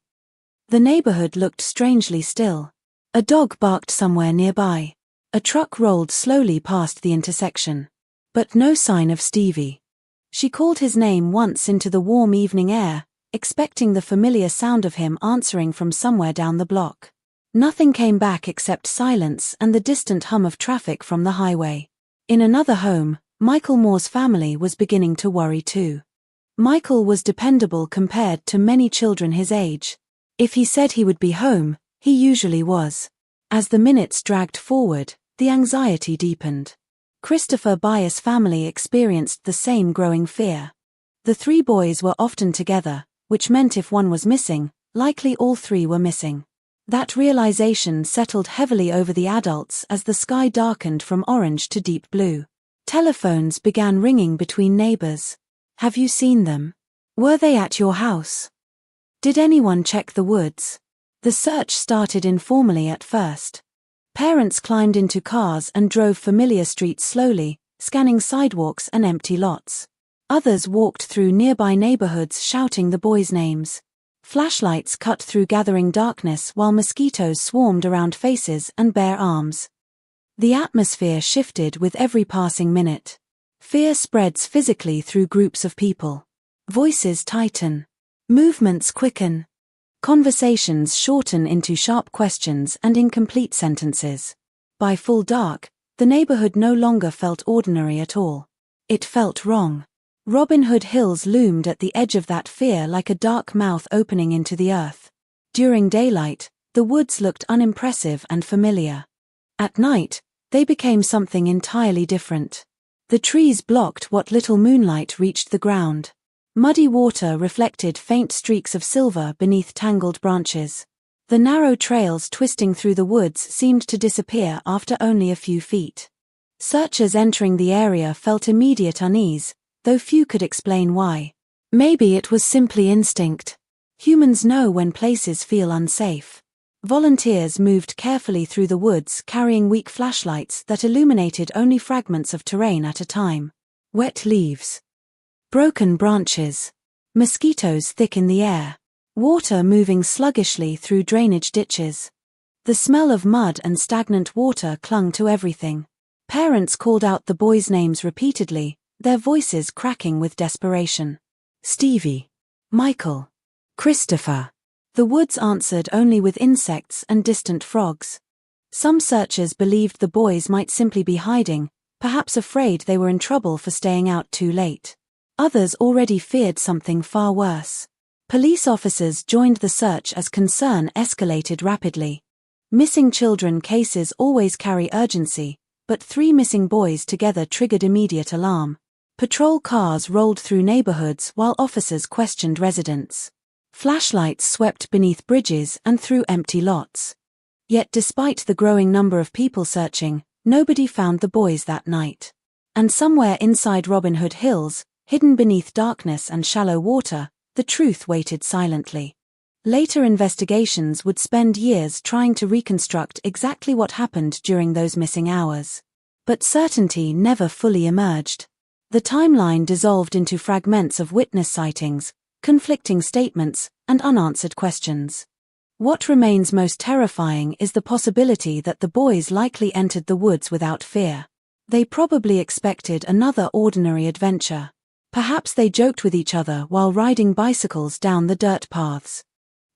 The neighborhood looked strangely still. A dog barked somewhere nearby. A truck rolled slowly past the intersection. But no sign of Stevie. She called his name once into the warm evening air, expecting the familiar sound of him answering from somewhere down the block. Nothing came back except silence and the distant hum of traffic from the highway. In another home, Michael Moore's family was beginning to worry too. Michael was dependable compared to many children his age. If he said he would be home, he usually was. As the minutes dragged forward, the anxiety deepened. Christopher Bias' family experienced the same growing fear. The 3 boys were often together, which meant if one was missing, likely all 3 were missing. That realization settled heavily over the adults as the sky darkened from orange to deep blue. Telephones began ringing between neighbors. Have you seen them? Were they at your house? Did anyone check the woods? The search started informally at first. Parents climbed into cars and drove familiar streets slowly, scanning sidewalks and empty lots. Others walked through nearby neighborhoods shouting the boys' names. Flashlights cut through gathering darkness while mosquitoes swarmed around faces and bare arms. The atmosphere shifted with every passing minute. Fear spreads physically through groups of people. Voices tighten. Movements quicken. Conversations shorten into sharp questions and incomplete sentences. By full dark, the neighborhood no longer felt ordinary at all. It felt wrong. Robin Hood Hills loomed at the edge of that fear like a dark mouth opening into the earth. During daylight, the woods looked unimpressive and familiar. At night, they became something entirely different. The trees blocked what little moonlight reached the ground. Muddy water reflected faint streaks of silver beneath tangled branches. The narrow trails twisting through the woods seemed to disappear after only a few feet. Searchers entering the area felt immediate unease, though few could explain why. Maybe it was simply instinct. Humans know when places feel unsafe. Volunteers moved carefully through the woods carrying weak flashlights that illuminated only fragments of terrain at a time. Wet leaves. Broken branches. Mosquitoes thick in the air. Water moving sluggishly through drainage ditches. The smell of mud and stagnant water clung to everything. Parents called out the boys' names repeatedly, their voices cracking with desperation. Stevie. Michael. Christopher. The woods answered only with insects and distant frogs. Some searchers believed the boys might simply be hiding, perhaps afraid they were in trouble for staying out too late. Others already feared something far worse. Police officers joined the search as concern escalated rapidly. Missing children cases always carry urgency, but 3 missing boys together triggered immediate alarm. Patrol cars rolled through neighborhoods while officers questioned residents. Flashlights swept beneath bridges and through empty lots. Yet despite the growing number of people searching, nobody found the boys that night. And somewhere inside Robin Hood Hills, hidden beneath darkness and shallow water, the truth waited silently. Later investigations would spend years trying to reconstruct exactly what happened during those missing hours. But certainty never fully emerged. The timeline dissolved into fragments of witness sightings, conflicting statements, and unanswered questions. What remains most terrifying is the possibility that the boys likely entered the woods without fear. They probably expected another ordinary adventure. Perhaps they joked with each other while riding bicycles down the dirt paths.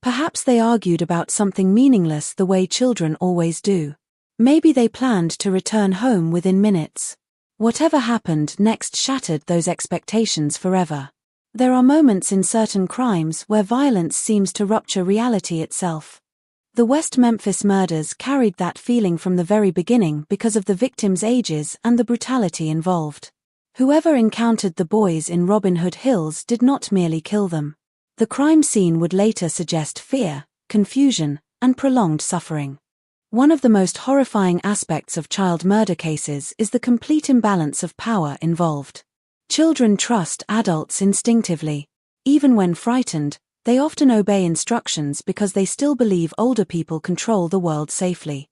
Perhaps they argued about something meaningless the way children always do. Maybe they planned to return home within minutes. Whatever happened next shattered those expectations forever. There are moments in certain crimes where violence seems to rupture reality itself. The West Memphis murders carried that feeling from the very beginning because of the victims' ages and the brutality involved. Whoever encountered the boys in Robin Hood Hills did not merely kill them. The crime scene would later suggest fear, confusion, and prolonged suffering. One of the most horrifying aspects of child murder cases is the complete imbalance of power involved. Children trust adults instinctively. Even when frightened, they often obey instructions because they still believe older people control the world safely.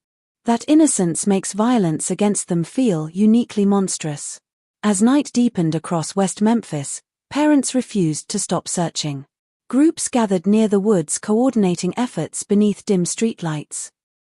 That innocence makes violence against them feel uniquely monstrous. As night deepened across West Memphis, parents refused to stop searching. Groups gathered near the woods coordinating efforts beneath dim streetlights.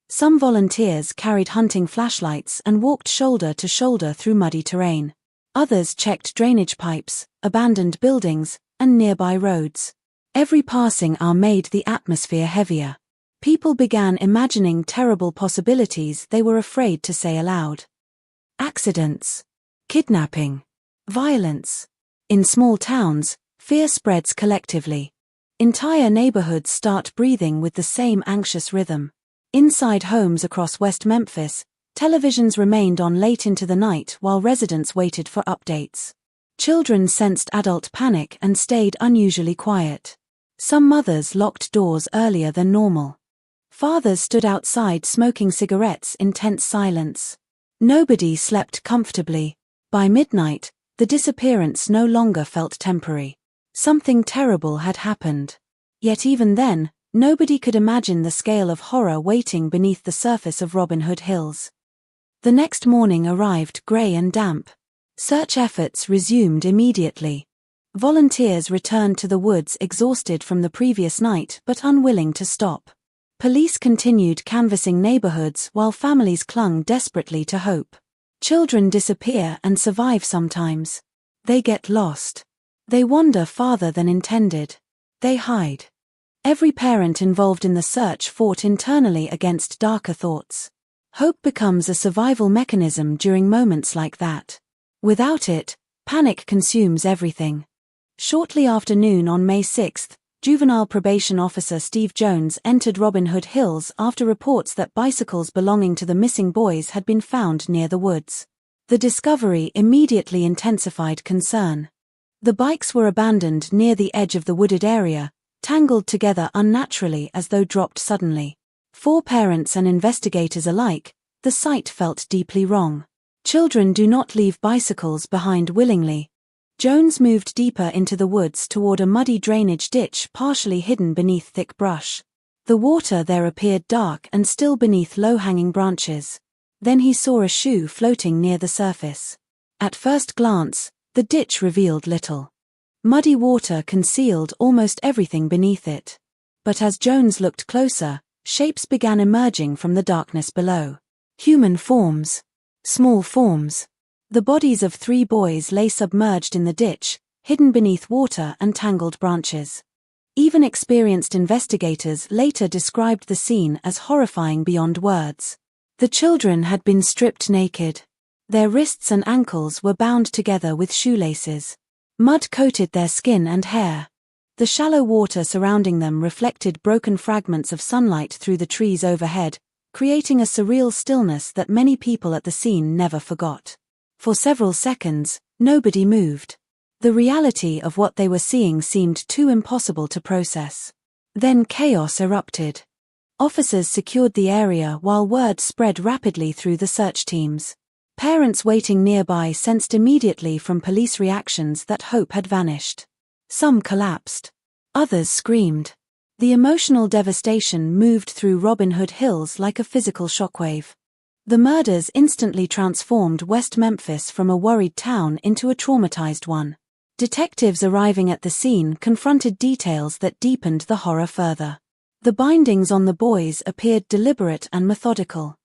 Some volunteers carried hunting flashlights and walked shoulder to shoulder through muddy terrain. Others checked drainage pipes, abandoned buildings, and nearby roads. Every passing hour made the atmosphere heavier. People began imagining terrible possibilities they were afraid to say aloud. Accidents, kidnapping, violence. In small towns, fear spreads collectively. Entire neighborhoods start breathing with the same anxious rhythm. Inside homes across West Memphis, televisions remained on late into the night while residents waited for updates. Children sensed adult panic and stayed unusually quiet. Some mothers locked doors earlier than normal. Fathers stood outside smoking cigarettes in tense silence. Nobody slept comfortably. By midnight, the disappearance no longer felt temporary. Something terrible had happened. Yet even then, nobody could imagine the scale of horror waiting beneath the surface of Robin Hood Hills. The next morning arrived grey and damp. Search efforts resumed immediately. Volunteers returned to the woods exhausted from the previous night but unwilling to stop. Police continued canvassing neighborhoods while families clung desperately to hope. Children disappear and survive sometimes. They get lost. They wander farther than intended. They hide. Every parent involved in the search fought internally against darker thoughts. Hope becomes a survival mechanism during moments like that. Without it, panic consumes everything. Shortly after noon on May 6, Juvenile Probation Officer Steve Jones entered Robin Hood Hills after reports that bicycles belonging to the missing boys had been found near the woods. The discovery immediately intensified concern. The bikes were abandoned near the edge of the wooded area, tangled together unnaturally as though dropped suddenly. For parents and investigators alike, the sight felt deeply wrong. Children do not leave bicycles behind willingly. Jones moved deeper into the woods toward a muddy drainage ditch partially hidden beneath thick brush. The water there appeared dark and still beneath low-hanging branches. Then he saw a shoe floating near the surface. At first glance, the ditch revealed little. Muddy water concealed almost everything beneath it. But as Jones looked closer, shapes began emerging from the darkness below. Human forms. Small forms. The bodies of 3 boys lay submerged in the ditch, hidden beneath water and tangled branches. Even experienced investigators later described the scene as horrifying beyond words. The children had been stripped naked. Their wrists and ankles were bound together with shoelaces. Mud coated their skin and hair. The shallow water surrounding them reflected broken fragments of sunlight through the trees overhead, creating a surreal stillness that many people at the scene never forgot. For several seconds, nobody moved. The reality of what they were seeing seemed too impossible to process. Then chaos erupted. Officers secured the area while word spread rapidly through the search teams. Parents waiting nearby sensed immediately from police reactions that hope had vanished. Some collapsed. Others screamed. The emotional devastation moved through Robin Hood Hills like a physical shockwave. The murders instantly transformed West Memphis from a worried town into a traumatized one. Detectives arriving at the scene confronted details that deepened the horror further. The bindings on the boys appeared deliberate and methodical.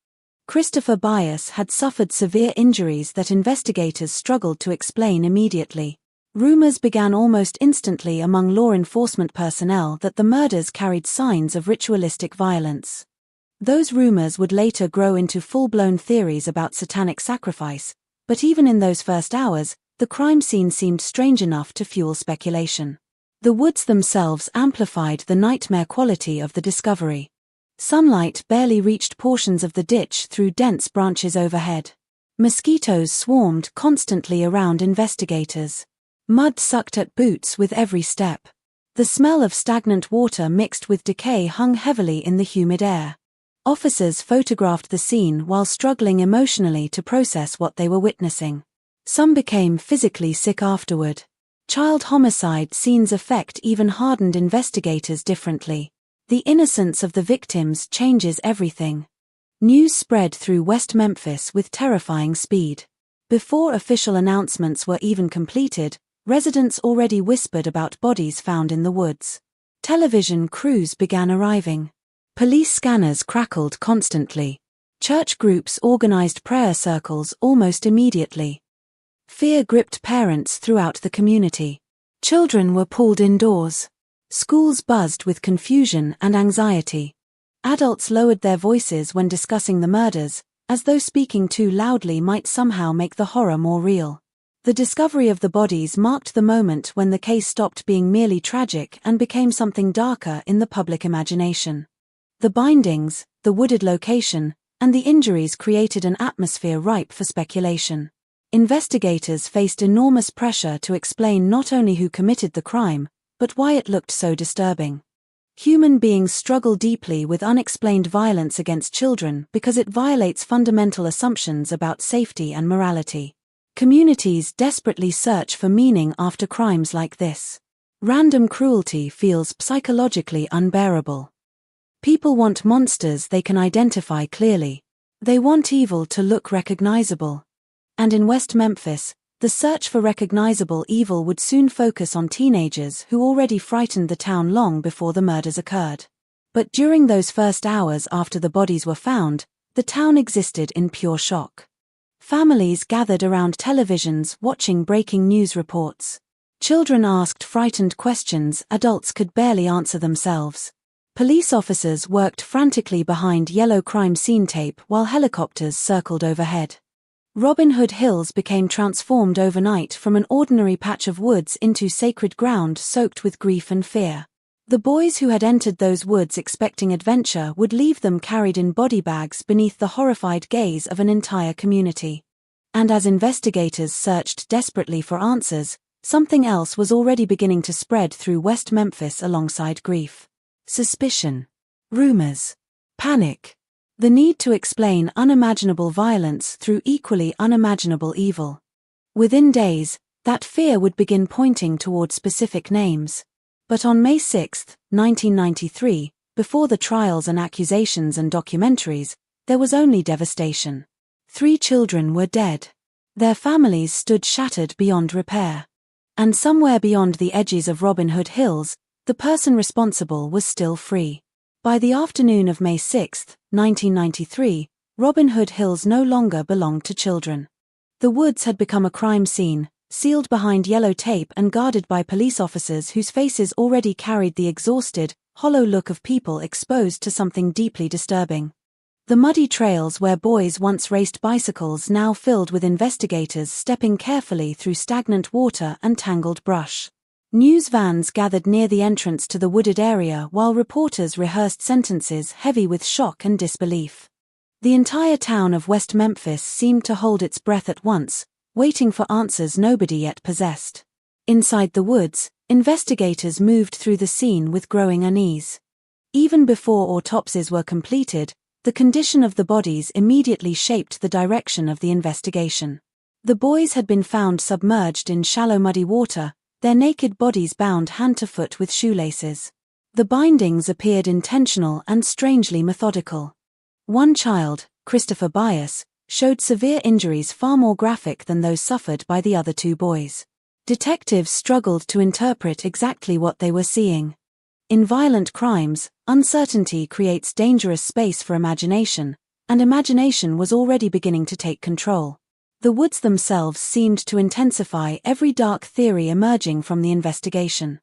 Christopher Bias had suffered severe injuries that investigators struggled to explain immediately. Rumors began almost instantly among law enforcement personnel that the murders carried signs of ritualistic violence. Those rumors would later grow into full-blown theories about satanic sacrifice, but even in those first hours, the crime scene seemed strange enough to fuel speculation. The woods themselves amplified the nightmare quality of the discovery. Sunlight barely reached portions of the ditch through dense branches overhead. Mosquitoes swarmed constantly around investigators. Mud sucked at boots with every step. The smell of stagnant water mixed with decay hung heavily in the humid air. Officers photographed the scene while struggling emotionally to process what they were witnessing. Some became physically sick afterward. Child homicide scenes affect even hardened investigators differently. The innocence of the victims changes everything. News spread through West Memphis with terrifying speed. Before official announcements were even completed, residents already whispered about bodies found in the woods. Television crews began arriving. Police scanners crackled constantly. Church groups organized prayer circles almost immediately. Fear gripped parents throughout the community. Children were pulled indoors. Schools buzzed with confusion and anxiety. Adults lowered their voices when discussing the murders, as though speaking too loudly might somehow make the horror more real. The discovery of the bodies marked the moment when the case stopped being merely tragic and became something darker in the public imagination. The bindings, the wooded location, and the injuries created an atmosphere ripe for speculation. Investigators faced enormous pressure to explain not only who committed the crime, but why it looked so disturbing. Human beings struggle deeply with unexplained violence against children because it violates fundamental assumptions about safety and morality. Communities desperately search for meaning after crimes like this. Random cruelty feels psychologically unbearable. People want monsters they can identify clearly. They want evil to look recognizable. And in West Memphis, the search for recognizable evil would soon focus on teenagers who already frightened the town long before the murders occurred. But during those first hours after the bodies were found, the town existed in pure shock. Families gathered around televisions watching breaking news reports. Children asked frightened questions adults could barely answer themselves. Police officers worked frantically behind yellow crime scene tape while helicopters circled overhead. Robin Hood Hills became transformed overnight from an ordinary patch of woods into sacred ground soaked with grief and fear. The boys who had entered those woods expecting adventure would leave them carried in body bags beneath the horrified gaze of an entire community. And as investigators searched desperately for answers, something else was already beginning to spread through West Memphis alongside grief. Suspicion. Rumors. Panic. The need to explain unimaginable violence through equally unimaginable evil. Within days, that fear would begin pointing toward specific names. But on May 6, 1993, before the trials and accusations and documentaries, there was only devastation. 3 children were dead. Their families stood shattered beyond repair. And somewhere beyond the edges of Robin Hood Hills, the person responsible was still free. By the afternoon of May 6, 1993, Robin Hood Hills no longer belonged to children. The woods had become a crime scene, sealed behind yellow tape and guarded by police officers whose faces already carried the exhausted, hollow look of people exposed to something deeply disturbing. The muddy trails where boys once raced bicycles now filled with investigators stepping carefully through stagnant water and tangled brush. News vans gathered near the entrance to the wooded area while reporters rehearsed sentences heavy with shock and disbelief. The entire town of West Memphis seemed to hold its breath at once, waiting for answers nobody yet possessed. Inside the woods, investigators moved through the scene with growing unease. Even before autopsies were completed, the condition of the bodies immediately shaped the direction of the investigation. The boys had been found submerged in shallow muddy water, their naked bodies bound hand to foot with shoelaces. The bindings appeared intentional and strangely methodical. One child, Christopher Bias, showed severe injuries far more graphic than those suffered by the other two boys. Detectives struggled to interpret exactly what they were seeing. In violent crimes, uncertainty creates dangerous space for imagination, and imagination was already beginning to take control. The woods themselves seemed to intensify every dark theory emerging from the investigation.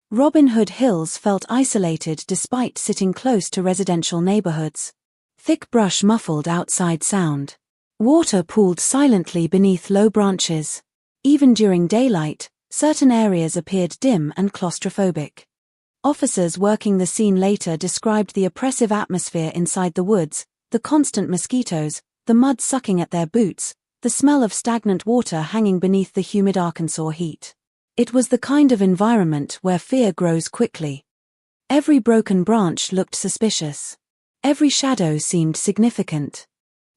Robin Hood Hills felt isolated despite sitting close to residential neighborhoods. Thick brush muffled outside sound. Water pooled silently beneath low branches. Even during daylight, certain areas appeared dim and claustrophobic. Officers working the scene later described the oppressive atmosphere inside the woods, the constant mosquitoes, the mud sucking at their boots, the smell of stagnant water hanging beneath the humid Arkansas heat. It was the kind of environment where fear grows quickly. Every broken branch looked suspicious. Every shadow seemed significant.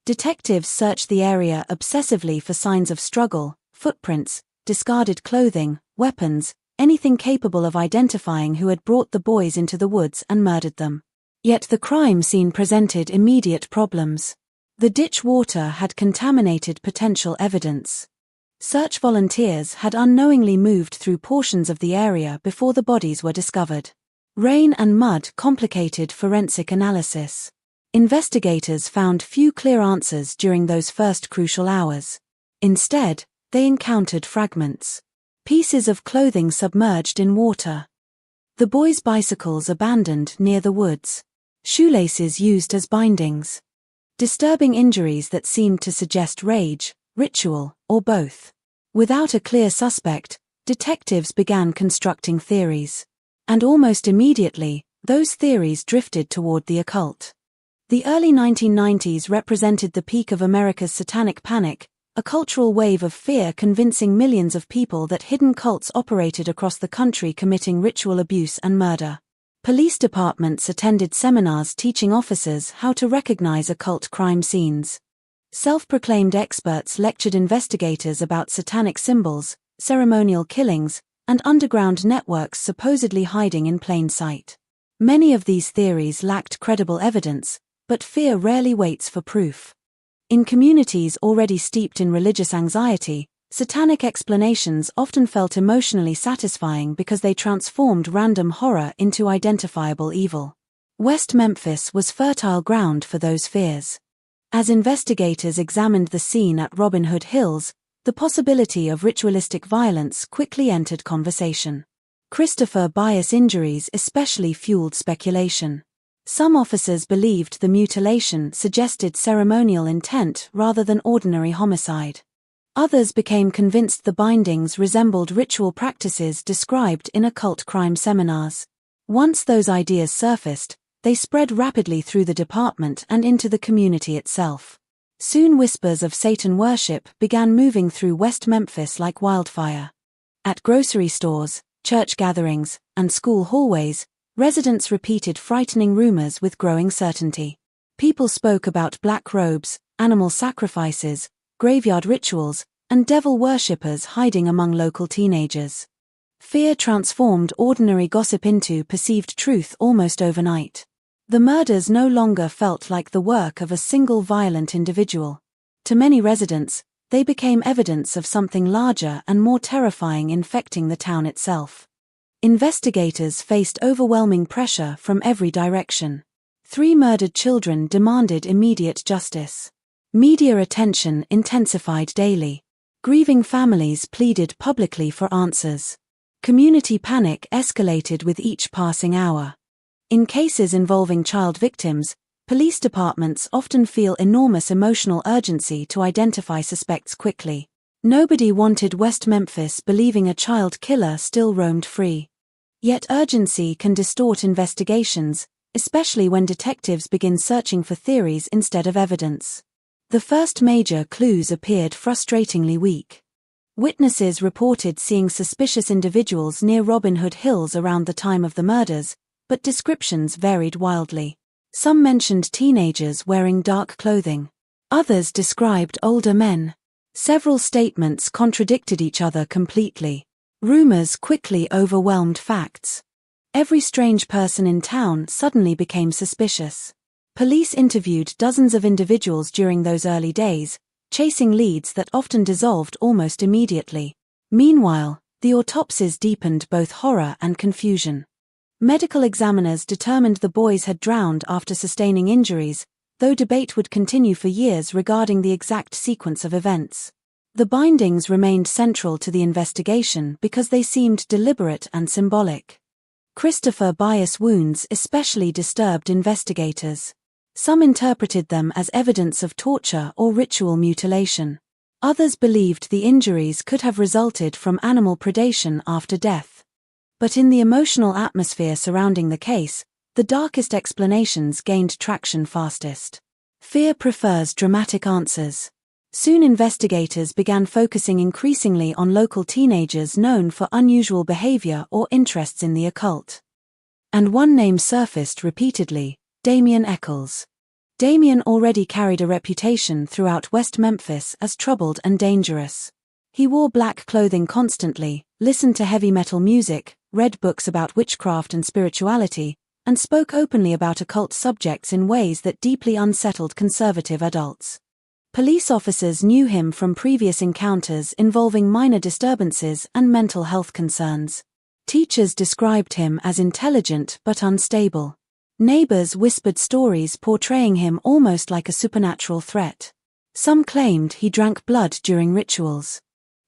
Detectives searched the area obsessively for signs of struggle, footprints, discarded clothing, weapons, anything capable of identifying who had brought the boys into the woods and murdered them. Yet the crime scene presented immediate problems. The ditch water had contaminated potential evidence. Search volunteers had unknowingly moved through portions of the area before the bodies were discovered. Rain and mud complicated forensic analysis. Investigators found few clear answers during those first crucial hours. Instead, they encountered fragments. Pieces of clothing submerged in water. The boys' bicycles abandoned near the woods. Shoelaces used as bindings. Disturbing injuries that seemed to suggest rage, ritual, or both. Without a clear suspect, detectives began constructing theories. And almost immediately, those theories drifted toward the occult. The early 1990s represented the peak of America's satanic panic, a cultural wave of fear convincing millions of people that hidden cults operated across the country committing ritual abuse and murder. Police departments attended seminars teaching officers how to recognize occult crime scenes. Self-proclaimed experts lectured investigators about satanic symbols, ceremonial killings, and underground networks supposedly hiding in plain sight. Many of these theories lacked credible evidence, but fear rarely waits for proof. In communities already steeped in religious anxiety, satanic explanations often felt emotionally satisfying because they transformed random horror into identifiable evil. West Memphis was fertile ground for those fears. As investigators examined the scene at Robin Hood Hills, the possibility of ritualistic violence quickly entered conversation. Christopher Bias injuries especially fueled speculation. Some officers believed the mutilation suggested ceremonial intent rather than ordinary homicide. Others became convinced the bindings resembled ritual practices described in occult crime seminars. Once those ideas surfaced, they spread rapidly through the department and into the community itself. Soon whispers of Satan worship began moving through West Memphis like wildfire. At grocery stores, church gatherings, and school hallways, residents repeated frightening rumors with growing certainty. People spoke about black robes, animal sacrifices, graveyard rituals, and devil worshippers hiding among local teenagers. Fear transformed ordinary gossip into perceived truth almost overnight. The murders no longer felt like the work of a single violent individual. To many residents, they became evidence of something larger and more terrifying infecting the town itself. Investigators faced overwhelming pressure from every direction. 3 murdered children demanded immediate justice. Media attention intensified daily. Grieving families pleaded publicly for answers. Community panic escalated with each passing hour. In cases involving child victims, police departments often feel enormous emotional urgency to identify suspects quickly. Nobody wanted West Memphis believing a child killer still roamed free. Yet urgency can distort investigations, especially when detectives begin searching for theories instead of evidence. The first major clues appeared frustratingly weak. Witnesses reported seeing suspicious individuals near Robin Hood Hills around the time of the murders, but descriptions varied wildly. Some mentioned teenagers wearing dark clothing. Others described older men. Several statements contradicted each other completely. Rumors quickly overwhelmed facts. Every strange person in town suddenly became suspicious. Police interviewed dozens of individuals during those early days, chasing leads that often dissolved almost immediately. Meanwhile, the autopsies deepened both horror and confusion. Medical examiners determined the boys had drowned after sustaining injuries, though debate would continue for years regarding the exact sequence of events. The bindings remained central to the investigation because they seemed deliberate and symbolic. Christopher Bias wounds especially disturbed investigators. Some interpreted them as evidence of torture or ritual mutilation. Others believed the injuries could have resulted from animal predation after death. But in the emotional atmosphere surrounding the case, the darkest explanations gained traction fastest. Fear prefers dramatic answers. Soon investigators began focusing increasingly on local teenagers known for unusual behavior or interests in the occult. And one name surfaced repeatedly: Damien Eccles. Damien already carried a reputation throughout West Memphis as troubled and dangerous. He wore black clothing constantly, listened to heavy metal music, read books about witchcraft and spirituality, and spoke openly about occult subjects in ways that deeply unsettled conservative adults. Police officers knew him from previous encounters involving minor disturbances and mental health concerns. Teachers described him as intelligent but unstable. Neighbors whispered stories portraying him almost like a supernatural threat. Some claimed he drank blood during rituals.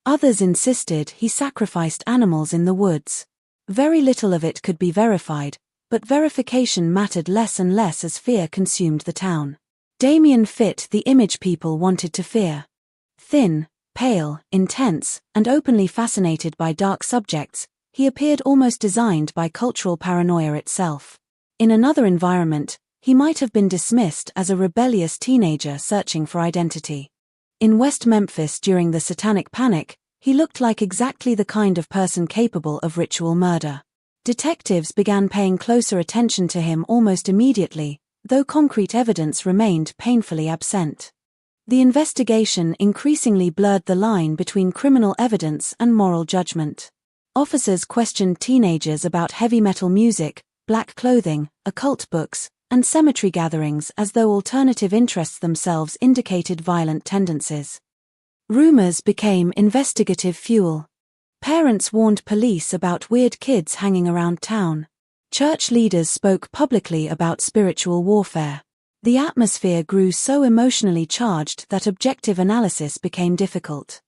Others insisted he sacrificed animals in the woods. Very little of it could be verified, but verification mattered less and less as fear consumed the town. Damien fit the image people wanted to fear. Thin, pale, intense, and openly fascinated by dark subjects, he appeared almost designed by cultural paranoia itself. In another environment, he might have been dismissed as a rebellious teenager searching for identity. In West Memphis during the Satanic Panic, he looked like exactly the kind of person capable of ritual murder. Detectives began paying closer attention to him almost immediately, though concrete evidence remained painfully absent. The investigation increasingly blurred the line between criminal evidence and moral judgment. Officers questioned teenagers about heavy metal music, black clothing, occult books, and cemetery gatherings as though alternative interests themselves indicated violent tendencies. Rumors became investigative fuel. Parents warned police about weird kids hanging around town. Church leaders spoke publicly about spiritual warfare. The atmosphere grew so emotionally charged that objective analysis became difficult.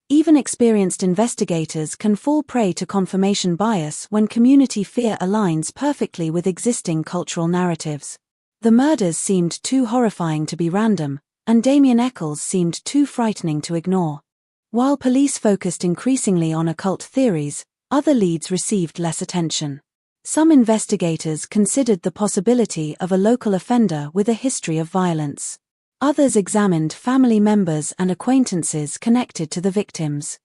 Even experienced investigators can fall prey to confirmation bias when community fear aligns perfectly with existing cultural narratives. The murders seemed too horrifying to be random, and Damien Eccles seemed too frightening to ignore. While police focused increasingly on occult theories, other leads received less attention. Some investigators considered the possibility of a local offender with a history of violence. Others examined family members and acquaintances connected to the victims.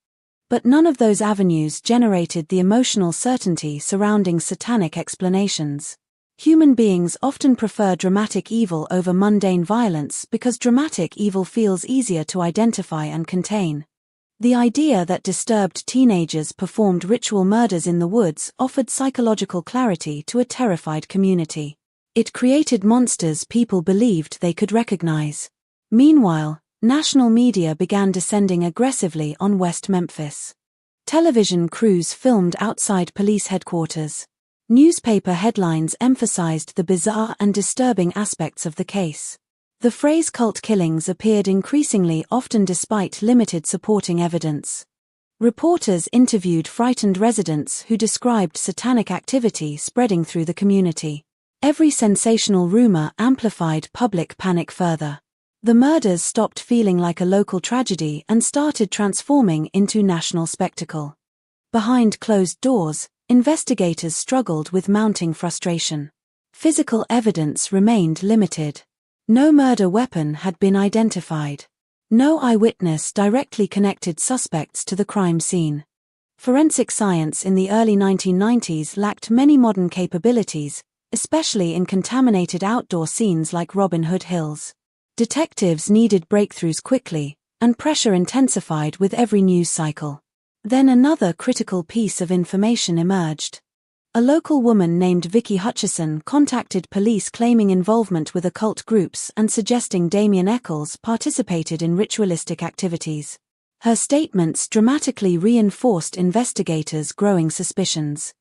But none of those avenues generated the emotional certainty surrounding satanic explanations. Human beings often prefer dramatic evil over mundane violence because dramatic evil feels easier to identify and contain. The idea that disturbed teenagers performed ritual murders in the woods offered psychological clarity to a terrified community. It created monsters people believed they could recognize. Meanwhile, national media began descending aggressively on West Memphis. Television crews filmed outside police headquarters. Newspaper headlines emphasized the bizarre and disturbing aspects of the case. The phrase cult killings appeared increasingly often despite limited supporting evidence. Reporters interviewed frightened residents who described satanic activity spreading through the community. Every sensational rumor amplified public panic further. The murders stopped feeling like a local tragedy and started transforming into national spectacle. Behind closed doors, investigators struggled with mounting frustration. Physical evidence remained limited. No murder weapon had been identified. No eyewitness directly connected suspects to the crime scene. Forensic science in the early 1990s lacked many modern capabilities, especially in contaminated outdoor scenes like Robin Hood Hills. Detectives needed breakthroughs quickly, and pressure intensified with every news cycle. Then another critical piece of information emerged. A local woman named Vicky Hutchison contacted police claiming involvement with occult groups and suggesting Damien Eccles participated in ritualistic activities. Her statements dramatically reinforced investigators' growing suspicions.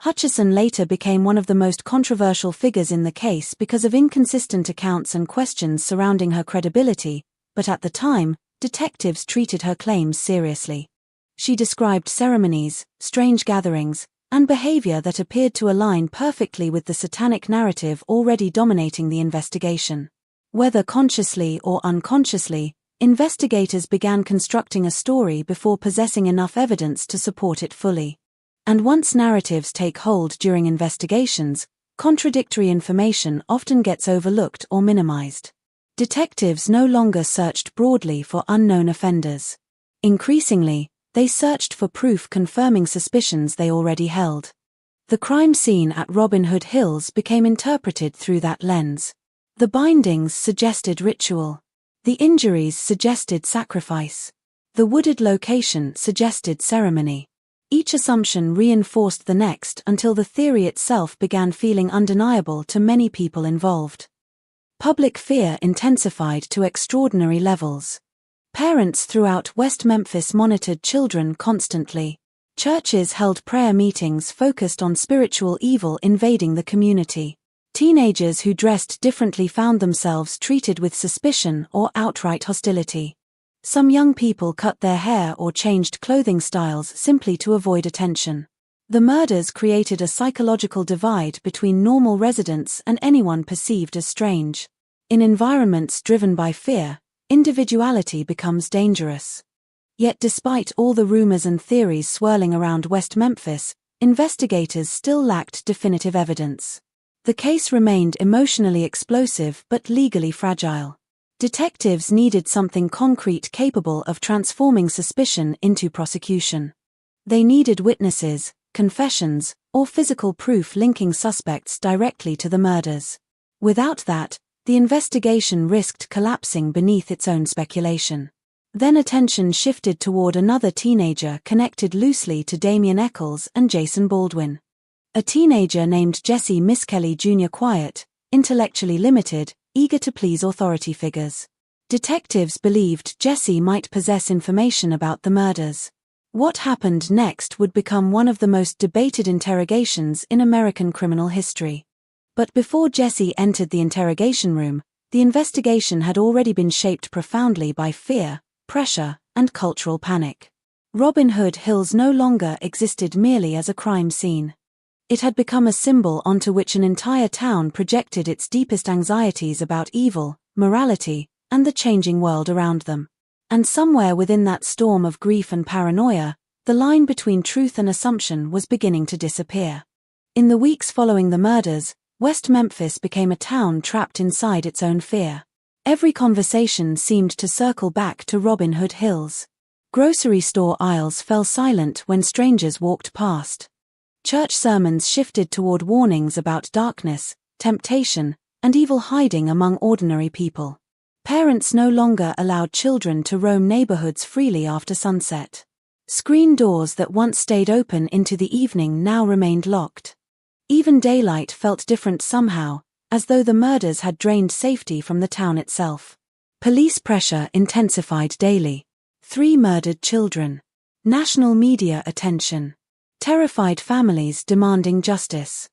Hutchison later became one of the most controversial figures in the case because of inconsistent accounts and questions surrounding her credibility, but at the time, detectives treated her claims seriously. She described ceremonies, strange gatherings, and behavior that appeared to align perfectly with the satanic narrative already dominating the investigation. Whether consciously or unconsciously, investigators began constructing a story before possessing enough evidence to support it fully. And once narratives take hold during investigations, contradictory information often gets overlooked or minimized. Detectives no longer searched broadly for unknown offenders. Increasingly, they searched for proof confirming suspicions they already held. The crime scene at Robin Hood Hills became interpreted through that lens. The bindings suggested ritual. The injuries suggested sacrifice. The wooded location suggested ceremony. Each assumption reinforced the next until the theory itself began feeling undeniable to many people involved. Public fear intensified to extraordinary levels. Parents throughout West Memphis monitored children constantly. Churches held prayer meetings focused on spiritual evil invading the community. Teenagers who dressed differently found themselves treated with suspicion or outright hostility. Some young people cut their hair or changed clothing styles simply to avoid attention. The murders created a psychological divide between normal residents and anyone perceived as strange. In environments driven by fear, individuality becomes dangerous. Yet despite all the rumors and theories swirling around West Memphis, investigators still lacked definitive evidence. The case remained emotionally explosive but legally fragile. Detectives needed something concrete capable of transforming suspicion into prosecution. They needed witnesses, confessions, or physical proof linking suspects directly to the murders. Without that, the investigation risked collapsing beneath its own speculation. Then attention shifted toward another teenager connected loosely to Damien Eccles and Jason Baldwin. A teenager named Jesse Miskelly Jr. quiet, intellectually limited, eager to please authority figures. Detectives believed Jesse might possess information about the murders. What happened next would become one of the most debated interrogations in American criminal history. But before Jesse entered the interrogation room, the investigation had already been shaped profoundly by fear, pressure, and cultural panic. Robin Hood Hills no longer existed merely as a crime scene. It had become a symbol onto which an entire town projected its deepest anxieties about evil, morality, and the changing world around them. And somewhere within that storm of grief and paranoia, the line between truth and assumption was beginning to disappear. In the weeks following the murders, West Memphis became a town trapped inside its own fear. Every conversation seemed to circle back to Robin Hood Hills. Grocery store aisles fell silent when strangers walked past. Church sermons shifted toward warnings about darkness, temptation, and evil hiding among ordinary people. Parents no longer allowed children to roam neighborhoods freely after sunset. Screen doors that once stayed open into the evening now remained locked. Even daylight felt different somehow, as though the murders had drained safety from the town itself. Police pressure intensified daily. 3 murdered children. National media attention. Terrified families demanding justice.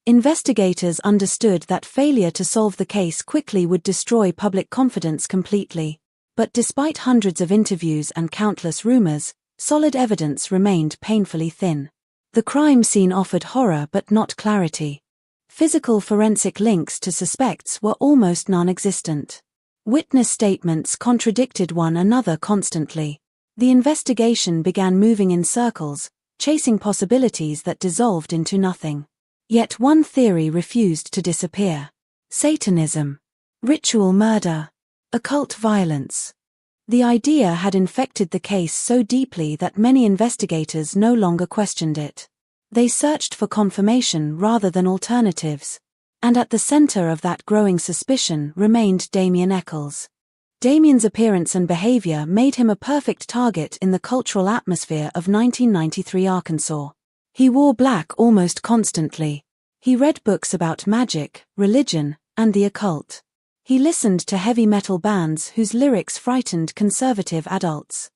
Investigators understood that failure to solve the case quickly would destroy public confidence completely. But despite hundreds of interviews and countless rumors, solid evidence remained painfully thin. The crime scene offered horror but not clarity. Physical forensic links to suspects were almost non-existent. Witness statements contradicted one another constantly. The investigation began moving in circles, chasing possibilities that dissolved into nothing. Yet one theory refused to disappear. Satanism. Ritual murder. Occult violence. The idea had infected the case so deeply that many investigators no longer questioned it. They searched for confirmation rather than alternatives. And at the center of that growing suspicion remained Damien Echols. Damien's appearance and behavior made him a perfect target in the cultural atmosphere of 1993 Arkansas. He wore black almost constantly. He read books about magic, religion, and the occult. He listened to heavy metal bands whose lyrics frightened conservative adults.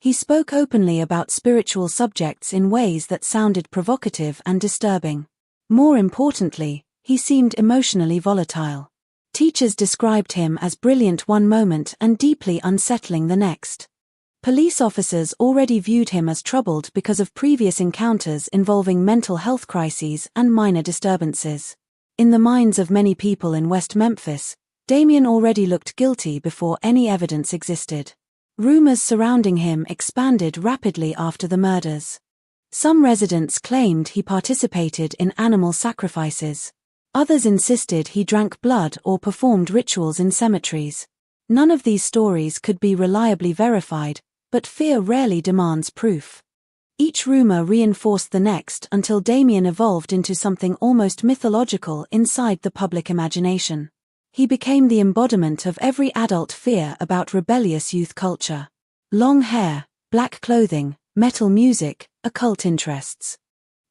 He spoke openly about spiritual subjects in ways that sounded provocative and disturbing. More importantly, he seemed emotionally volatile. Teachers described him as brilliant one moment and deeply unsettling the next. Police officers already viewed him as troubled because of previous encounters involving mental health crises and minor disturbances. In the minds of many people in West Memphis, Damien already looked guilty before any evidence existed. Rumors surrounding him expanded rapidly after the murders. Some residents claimed he participated in animal sacrifices. Others insisted he drank blood or performed rituals in cemeteries. None of these stories could be reliably verified, but fear rarely demands proof. Each rumor reinforced the next until Damien evolved into something almost mythological inside the public imagination. He became the embodiment of every adult fear about rebellious youth culture. Long hair, black clothing, metal music, occult interests.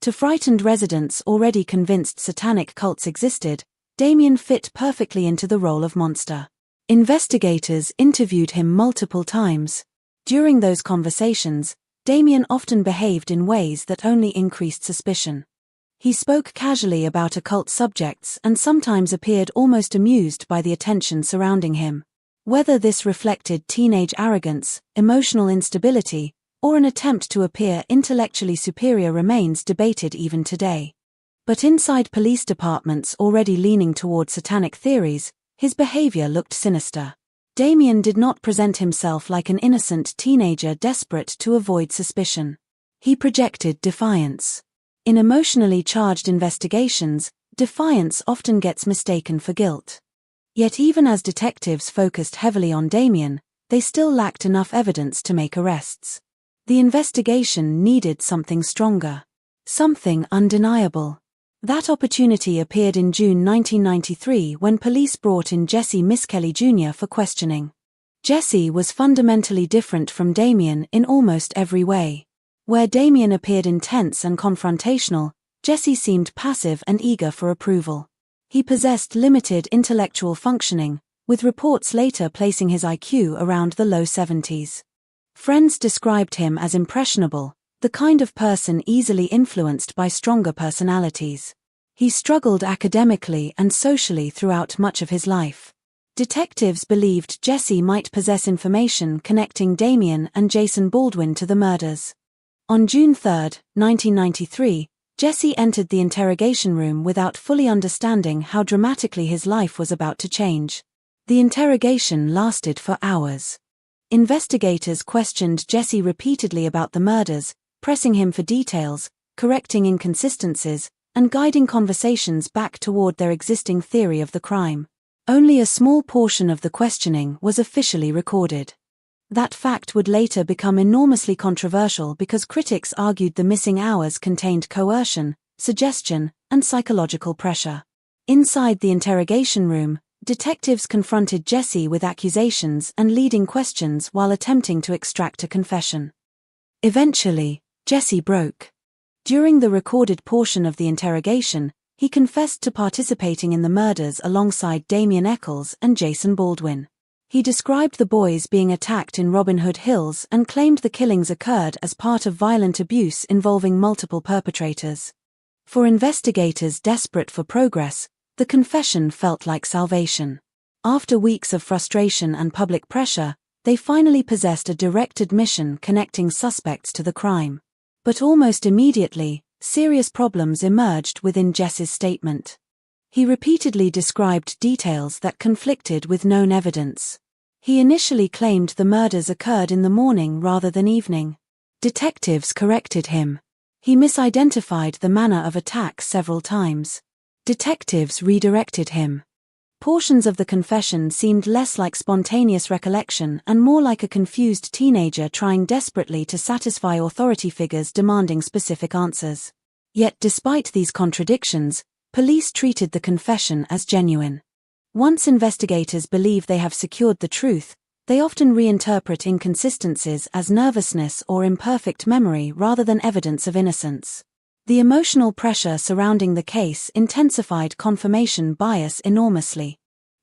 To frightened residents already convinced satanic cults existed, Damien fit perfectly into the role of monster. Investigators interviewed him multiple times. During those conversations, Damien often behaved in ways that only increased suspicion. He spoke casually about occult subjects and sometimes appeared almost amused by the attention surrounding him. Whether this reflected teenage arrogance, emotional instability, or an attempt to appear intellectually superior remains debated even today. But inside police departments already leaning toward satanic theories, his behavior looked sinister. Damien did not present himself like an innocent teenager desperate to avoid suspicion. He projected defiance. In emotionally charged investigations, defiance often gets mistaken for guilt. Yet even as detectives focused heavily on Damien, they still lacked enough evidence to make arrests. The investigation needed something stronger. Something undeniable. That opportunity appeared in June 1993 when police brought in Jesse Miskelly Jr. for questioning. Jesse was fundamentally different from Damien in almost every way. Where Damien appeared intense and confrontational, Jesse seemed passive and eager for approval. He possessed limited intellectual functioning, with reports later placing his IQ around the low 70s. Friends described him as impressionable, the kind of person easily influenced by stronger personalities. He struggled academically and socially throughout much of his life. Detectives believed Jesse might possess information connecting Damien and Jason Baldwin to the murders. On June 3, 1993, Jesse entered the interrogation room without fully understanding how dramatically his life was about to change. The interrogation lasted for hours. Investigators questioned Jesse repeatedly about the murders, pressing him for details, correcting inconsistencies, and guiding conversations back toward their existing theory of the crime. Only a small portion of the questioning was officially recorded. That fact would later become enormously controversial because critics argued the missing hours contained coercion, suggestion, and psychological pressure. Inside the interrogation room, detectives confronted Jesse with accusations and leading questions while attempting to extract a confession. Eventually, Jesse broke. During the recorded portion of the interrogation, he confessed to participating in the murders alongside Damien Echols and Jason Baldwin. He described the boys being attacked in Robin Hood Hills and claimed the killings occurred as part of violent abuse involving multiple perpetrators. For investigators desperate for progress, the confession felt like salvation. After weeks of frustration and public pressure, they finally possessed a direct admission connecting suspects to the crime. But almost immediately, serious problems emerged within Jesse's statement. He repeatedly described details that conflicted with known evidence. He initially claimed the murders occurred in the morning rather than evening. Detectives corrected him. He misidentified the manner of attack several times. Detectives redirected him. Portions of the confession seemed less like spontaneous recollection and more like a confused teenager trying desperately to satisfy authority figures demanding specific answers. Yet despite these contradictions, police treated the confession as genuine. Once investigators believe they have secured the truth, they often reinterpret inconsistencies as nervousness or imperfect memory rather than evidence of innocence. The emotional pressure surrounding the case intensified confirmation bias enormously.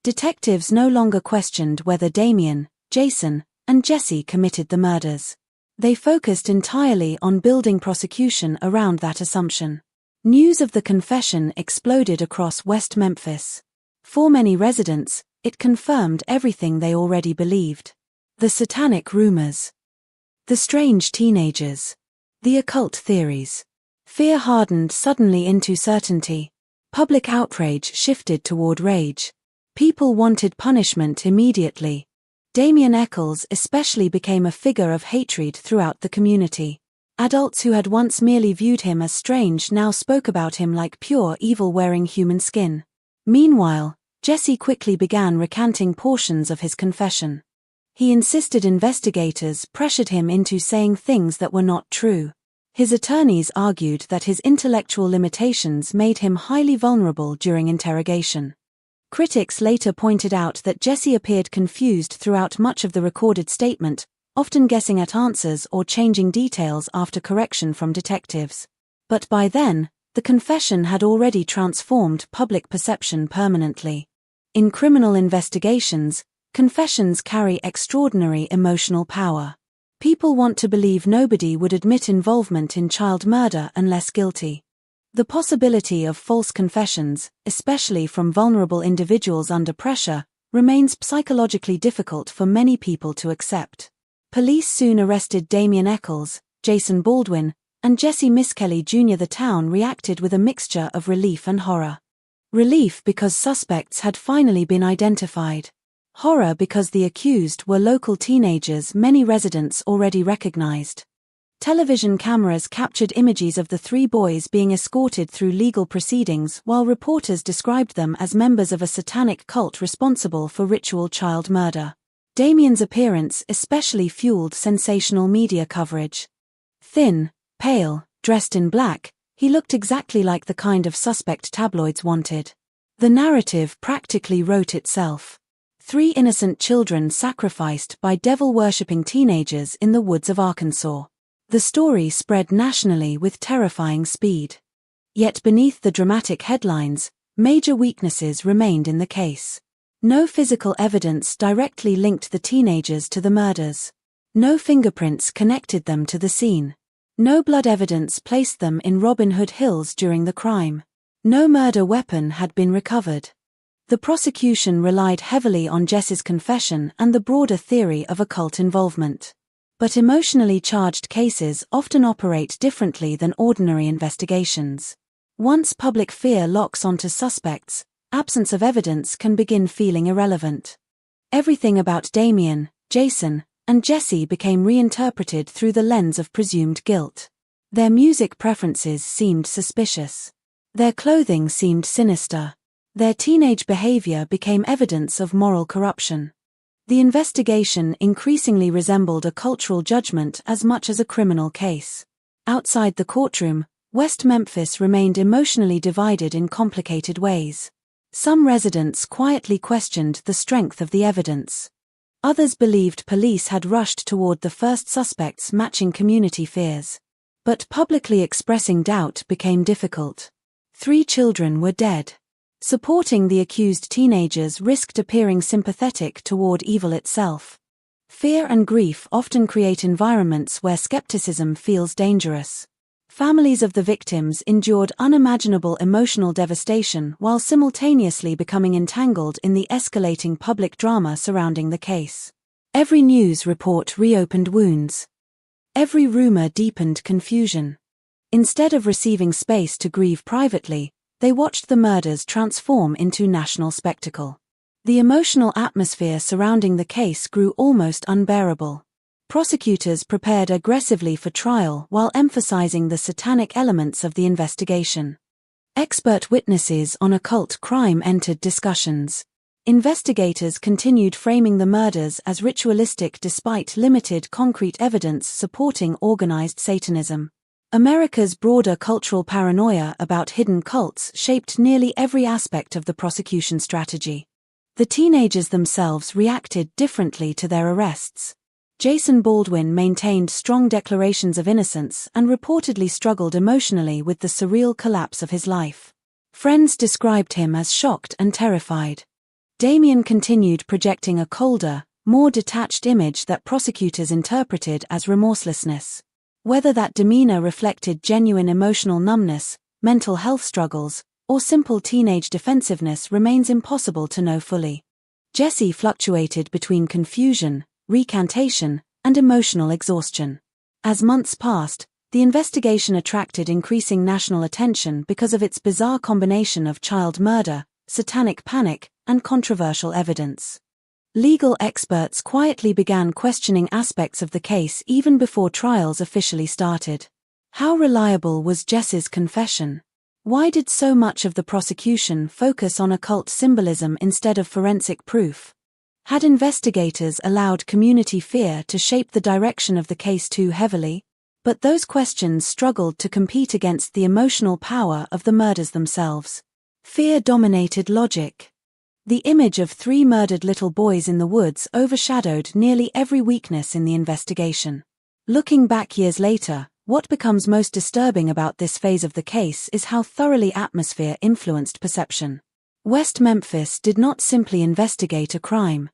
Detectives no longer questioned whether Damien, Jason, and Jesse committed the murders. They focused entirely on building prosecution around that assumption. News of the confession exploded across West Memphis. For many residents, it confirmed everything they already believed. The satanic rumors, the strange teenagers, the occult theories. Fear hardened suddenly into certainty. Public outrage shifted toward rage. People wanted punishment immediately. Damien Echols especially became a figure of hatred throughout the community. Adults who had once merely viewed him as strange now spoke about him like pure evil wearing human skin. Meanwhile, Jesse quickly began recanting portions of his confession. He insisted investigators pressured him into saying things that were not true. His attorneys argued that his intellectual limitations made him highly vulnerable during interrogation. Critics later pointed out that Jesse appeared confused throughout much of the recorded statement, often guessing at answers or changing details after correction from detectives. But by then, the confession had already transformed public perception permanently. In criminal investigations, confessions carry extraordinary emotional power. People want to believe nobody would admit involvement in child murder unless guilty. The possibility of false confessions, especially from vulnerable individuals under pressure, remains psychologically difficult for many people to accept. Police soon arrested Damien Echols, Jason Baldwin, and Jesse Miskelly Jr. The town reacted with a mixture of relief and horror. Relief because suspects had finally been identified. Horror because the accused were local teenagers many residents already recognized. Television cameras captured images of the three boys being escorted through legal proceedings while reporters described them as members of a satanic cult responsible for ritual child murder. Damien's appearance especially fueled sensational media coverage. Thin, pale, dressed in black, he looked exactly like the kind of suspect tabloids wanted. The narrative practically wrote itself. 3 innocent children sacrificed by devil-worshipping teenagers in the woods of Arkansas. The story spread nationally with terrifying speed. Yet beneath the dramatic headlines, major weaknesses remained in the case. No physical evidence directly linked the teenagers to the murders. No fingerprints connected them to the scene. No blood evidence placed them in Robin Hood Hills during the crime. No murder weapon had been recovered. The prosecution relied heavily on Jesse's confession and the broader theory of occult involvement. But emotionally charged cases often operate differently than ordinary investigations. Once public fear locks onto suspects, absence of evidence can begin feeling irrelevant. Everything about Damien, Jason, and Jesse became reinterpreted through the lens of presumed guilt. Their music preferences seemed suspicious. Their clothing seemed sinister. Their teenage behavior became evidence of moral corruption. The investigation increasingly resembled a cultural judgment as much as a criminal case. Outside the courtroom, West Memphis remained emotionally divided in complicated ways. Some residents quietly questioned the strength of the evidence. Others believed police had rushed toward the first suspects matching community fears. But publicly expressing doubt became difficult. 3 children were dead. Supporting the accused teenagers risked appearing sympathetic toward evil itself. Fear and grief often create environments where skepticism feels dangerous. Families of the victims endured unimaginable emotional devastation while simultaneously becoming entangled in the escalating public drama surrounding the case. Every news report reopened wounds. Every rumor deepened confusion. Instead of receiving space to grieve privately, they watched the murders transform into national spectacle. The emotional atmosphere surrounding the case grew almost unbearable. Prosecutors prepared aggressively for trial while emphasizing the satanic elements of the investigation. Expert witnesses on occult crime entered discussions. Investigators continued framing the murders as ritualistic despite limited concrete evidence supporting organized Satanism. America's broader cultural paranoia about hidden cults shaped nearly every aspect of the prosecution strategy. The teenagers themselves reacted differently to their arrests. Jason Baldwin maintained strong declarations of innocence and reportedly struggled emotionally with the surreal collapse of his life. Friends described him as shocked and terrified. Damien continued projecting a colder, more detached image that prosecutors interpreted as remorselessness. Whether that demeanor reflected genuine emotional numbness, mental health struggles, or simple teenage defensiveness remains impossible to know fully. Jesse fluctuated between confusion, recantation, and emotional exhaustion. As months passed, the investigation attracted increasing national attention because of its bizarre combination of child murder, satanic panic, and controversial evidence. Legal experts quietly began questioning aspects of the case even before trials officially started. How reliable was Jesse's confession? Why did so much of the prosecution focus on occult symbolism instead of forensic proof? Had investigators allowed community fear to shape the direction of the case too heavily? But those questions struggled to compete against the emotional power of the murders themselves. Fear dominated logic. The image of 3 murdered little boys in the woods overshadowed nearly every weakness in the investigation. Looking back years later, what becomes most disturbing about this phase of the case is how thoroughly atmosphere influenced perception. West Memphis did not simply investigate a crime.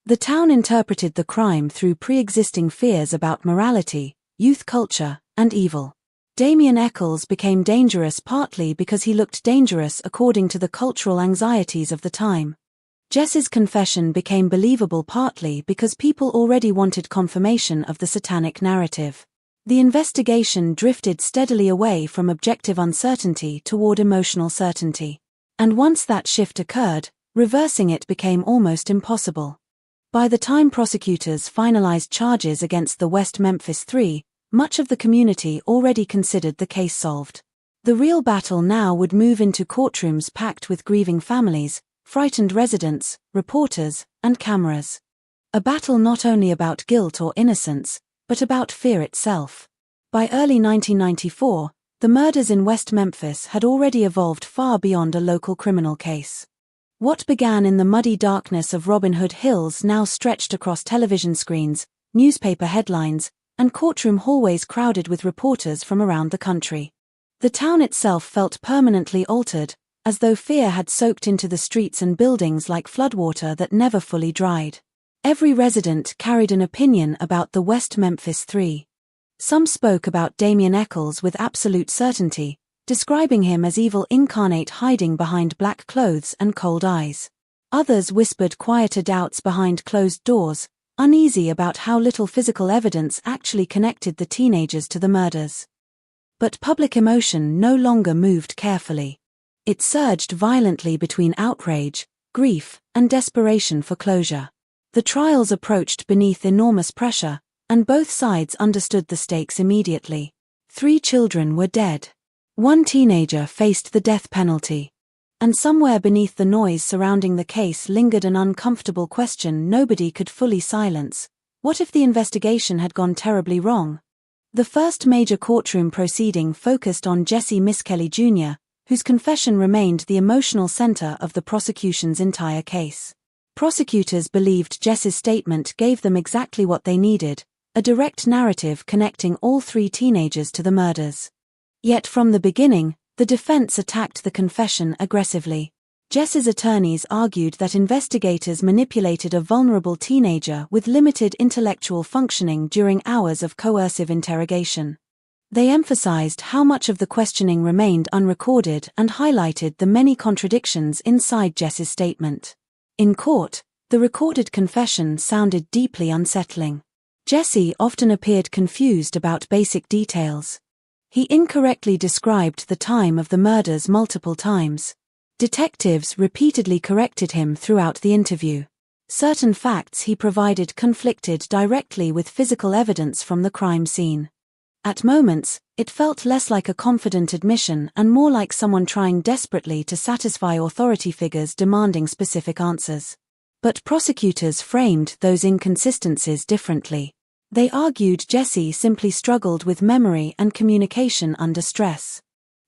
The town interpreted the crime through pre-existing fears about morality, youth culture, and evil. Damien Echols became dangerous partly because he looked dangerous according to the cultural anxieties of the time. Jess's confession became believable partly because people already wanted confirmation of the satanic narrative. The investigation drifted steadily away from objective uncertainty toward emotional certainty. And once that shift occurred, reversing it became almost impossible. By the time prosecutors finalized charges against the West Memphis Three, much of the community already considered the case solved. The real battle now would move into courtrooms packed with grieving families, frightened residents, reporters, and cameras. A battle not only about guilt or innocence, but about fear itself. By early 1994, the murders in West Memphis had already evolved far beyond a local criminal case. What began in the muddy darkness of Robin Hood Hills now stretched across television screens, newspaper headlines, and courtroom hallways crowded with reporters from around the country. The town itself felt permanently altered, as though fear had soaked into the streets and buildings like floodwater that never fully dried. Every resident carried an opinion about the West Memphis Three. Some spoke about Damien Echols with absolute certainty, describing him as evil incarnate hiding behind black clothes and cold eyes. Others whispered quieter doubts behind closed doors, uneasy about how little physical evidence actually connected the teenagers to the murders. But public emotion no longer moved carefully. It surged violently between outrage, grief, and desperation for closure. The trials approached beneath enormous pressure, and both sides understood the stakes immediately. 3 children were dead. 1 teenager faced the death penalty. And somewhere beneath the noise surrounding the case lingered an uncomfortable question nobody could fully silence. What if the investigation had gone terribly wrong? The first major courtroom proceeding focused on Jesse Misskelley Jr., whose confession remained the emotional center of the prosecution's entire case. Prosecutors believed Jess's statement gave them exactly what they needed, a direct narrative connecting all 3 teenagers to the murders. Yet from the beginning, the defense attacked the confession aggressively. Jess's attorneys argued that investigators manipulated a vulnerable teenager with limited intellectual functioning during hours of coercive interrogation. They emphasized how much of the questioning remained unrecorded and highlighted the many contradictions inside Jess's statement. In court, the recorded confession sounded deeply unsettling. Jesse often appeared confused about basic details. He incorrectly described the time of the murders multiple times. Detectives repeatedly corrected him throughout the interview. Certain facts he provided conflicted directly with physical evidence from the crime scene. At moments, it felt less like a confident admission and more like someone trying desperately to satisfy authority figures demanding specific answers. But prosecutors framed those inconsistencies differently. They argued Jesse simply struggled with memory and communication under stress.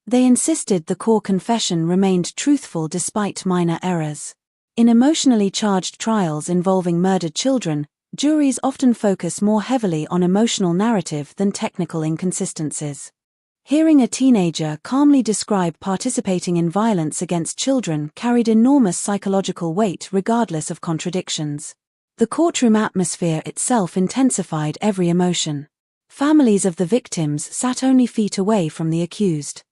They insisted the core confession remained truthful despite minor errors. In emotionally charged trials involving murdered children, juries often focus more heavily on emotional narrative than technical inconsistencies. Hearing a teenager calmly describe participating in violence against children carried enormous psychological weight regardless of contradictions. The courtroom atmosphere itself intensified every emotion. Families of the victims sat only feet away from the accused.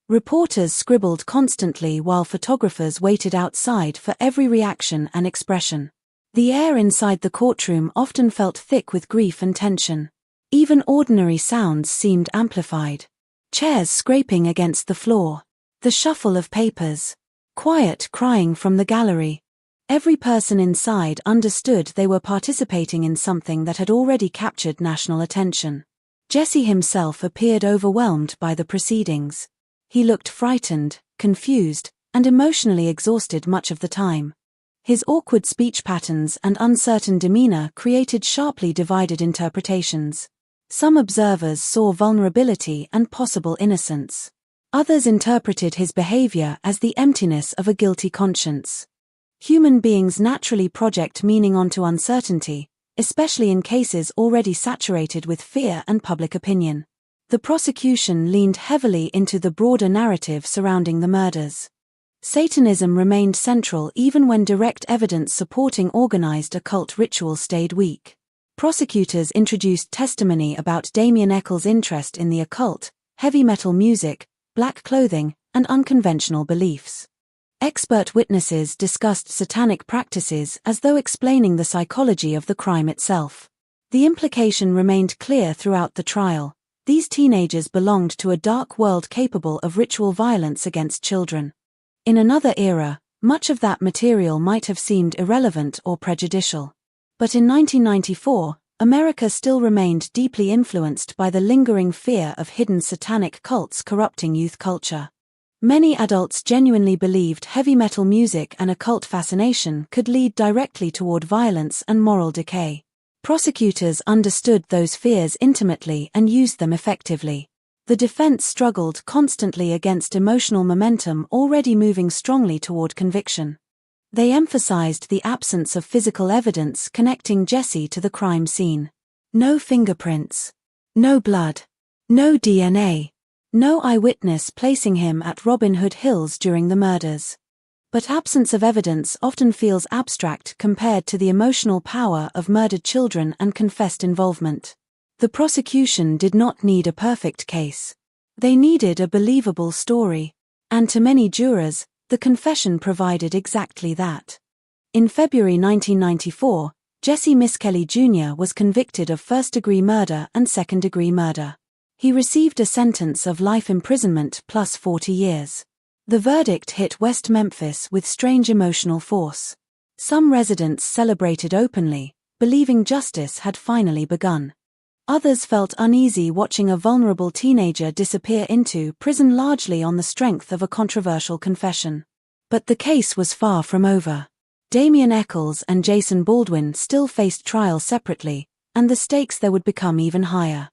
Reporters scribbled constantly while photographers waited outside for every reaction and expression. The air inside the courtroom often felt thick with grief and tension. Even ordinary sounds seemed amplified. Chairs scraping against the floor. The shuffle of papers. Quiet crying from the gallery. Every person inside understood they were participating in something that had already captured national attention. Jesse himself appeared overwhelmed by the proceedings. He looked frightened, confused, and emotionally exhausted much of the time. His awkward speech patterns and uncertain demeanor created sharply divided interpretations. Some observers saw vulnerability and possible innocence. Others interpreted his behavior as the emptiness of a guilty conscience. Human beings naturally project meaning onto uncertainty, especially in cases already saturated with fear and public opinion. The prosecution leaned heavily into the broader narrative surrounding the murders. Satanism remained central even when direct evidence supporting organized occult ritual stayed weak. Prosecutors introduced testimony about Damien Echols' interest in the occult, heavy metal music, black clothing, and unconventional beliefs. Expert witnesses discussed satanic practices as though explaining the psychology of the crime itself. The implication remained clear throughout the trial. These teenagers belonged to a dark world capable of ritual violence against children. In another era, much of that material might have seemed irrelevant or prejudicial. But in 1994, America still remained deeply influenced by the lingering fear of hidden satanic cults corrupting youth culture. Many adults genuinely believed heavy metal music and occult fascination could lead directly toward violence and moral decay. Prosecutors understood those fears intimately and used them effectively. The defense struggled constantly against emotional momentum already moving strongly toward conviction. They emphasized the absence of physical evidence connecting Jesse to the crime scene. No fingerprints. No blood. No DNA. No eyewitness placing him at Robin Hood Hills during the murders. But absence of evidence often feels abstract compared to the emotional power of murdered children and confessed involvement. The prosecution did not need a perfect case. They needed a believable story. And to many jurors, the confession provided exactly that. In February 1994, Jesse Misskelley Jr. was convicted of first-degree murder and second-degree murder. He received a sentence of life imprisonment plus 40 years. The verdict hit West Memphis with strange emotional force. Some residents celebrated openly, believing justice had finally begun. Others felt uneasy watching a vulnerable teenager disappear into prison largely on the strength of a controversial confession. But the case was far from over. Damien Echols and Jason Baldwin still faced trial separately, and the stakes there would become even higher.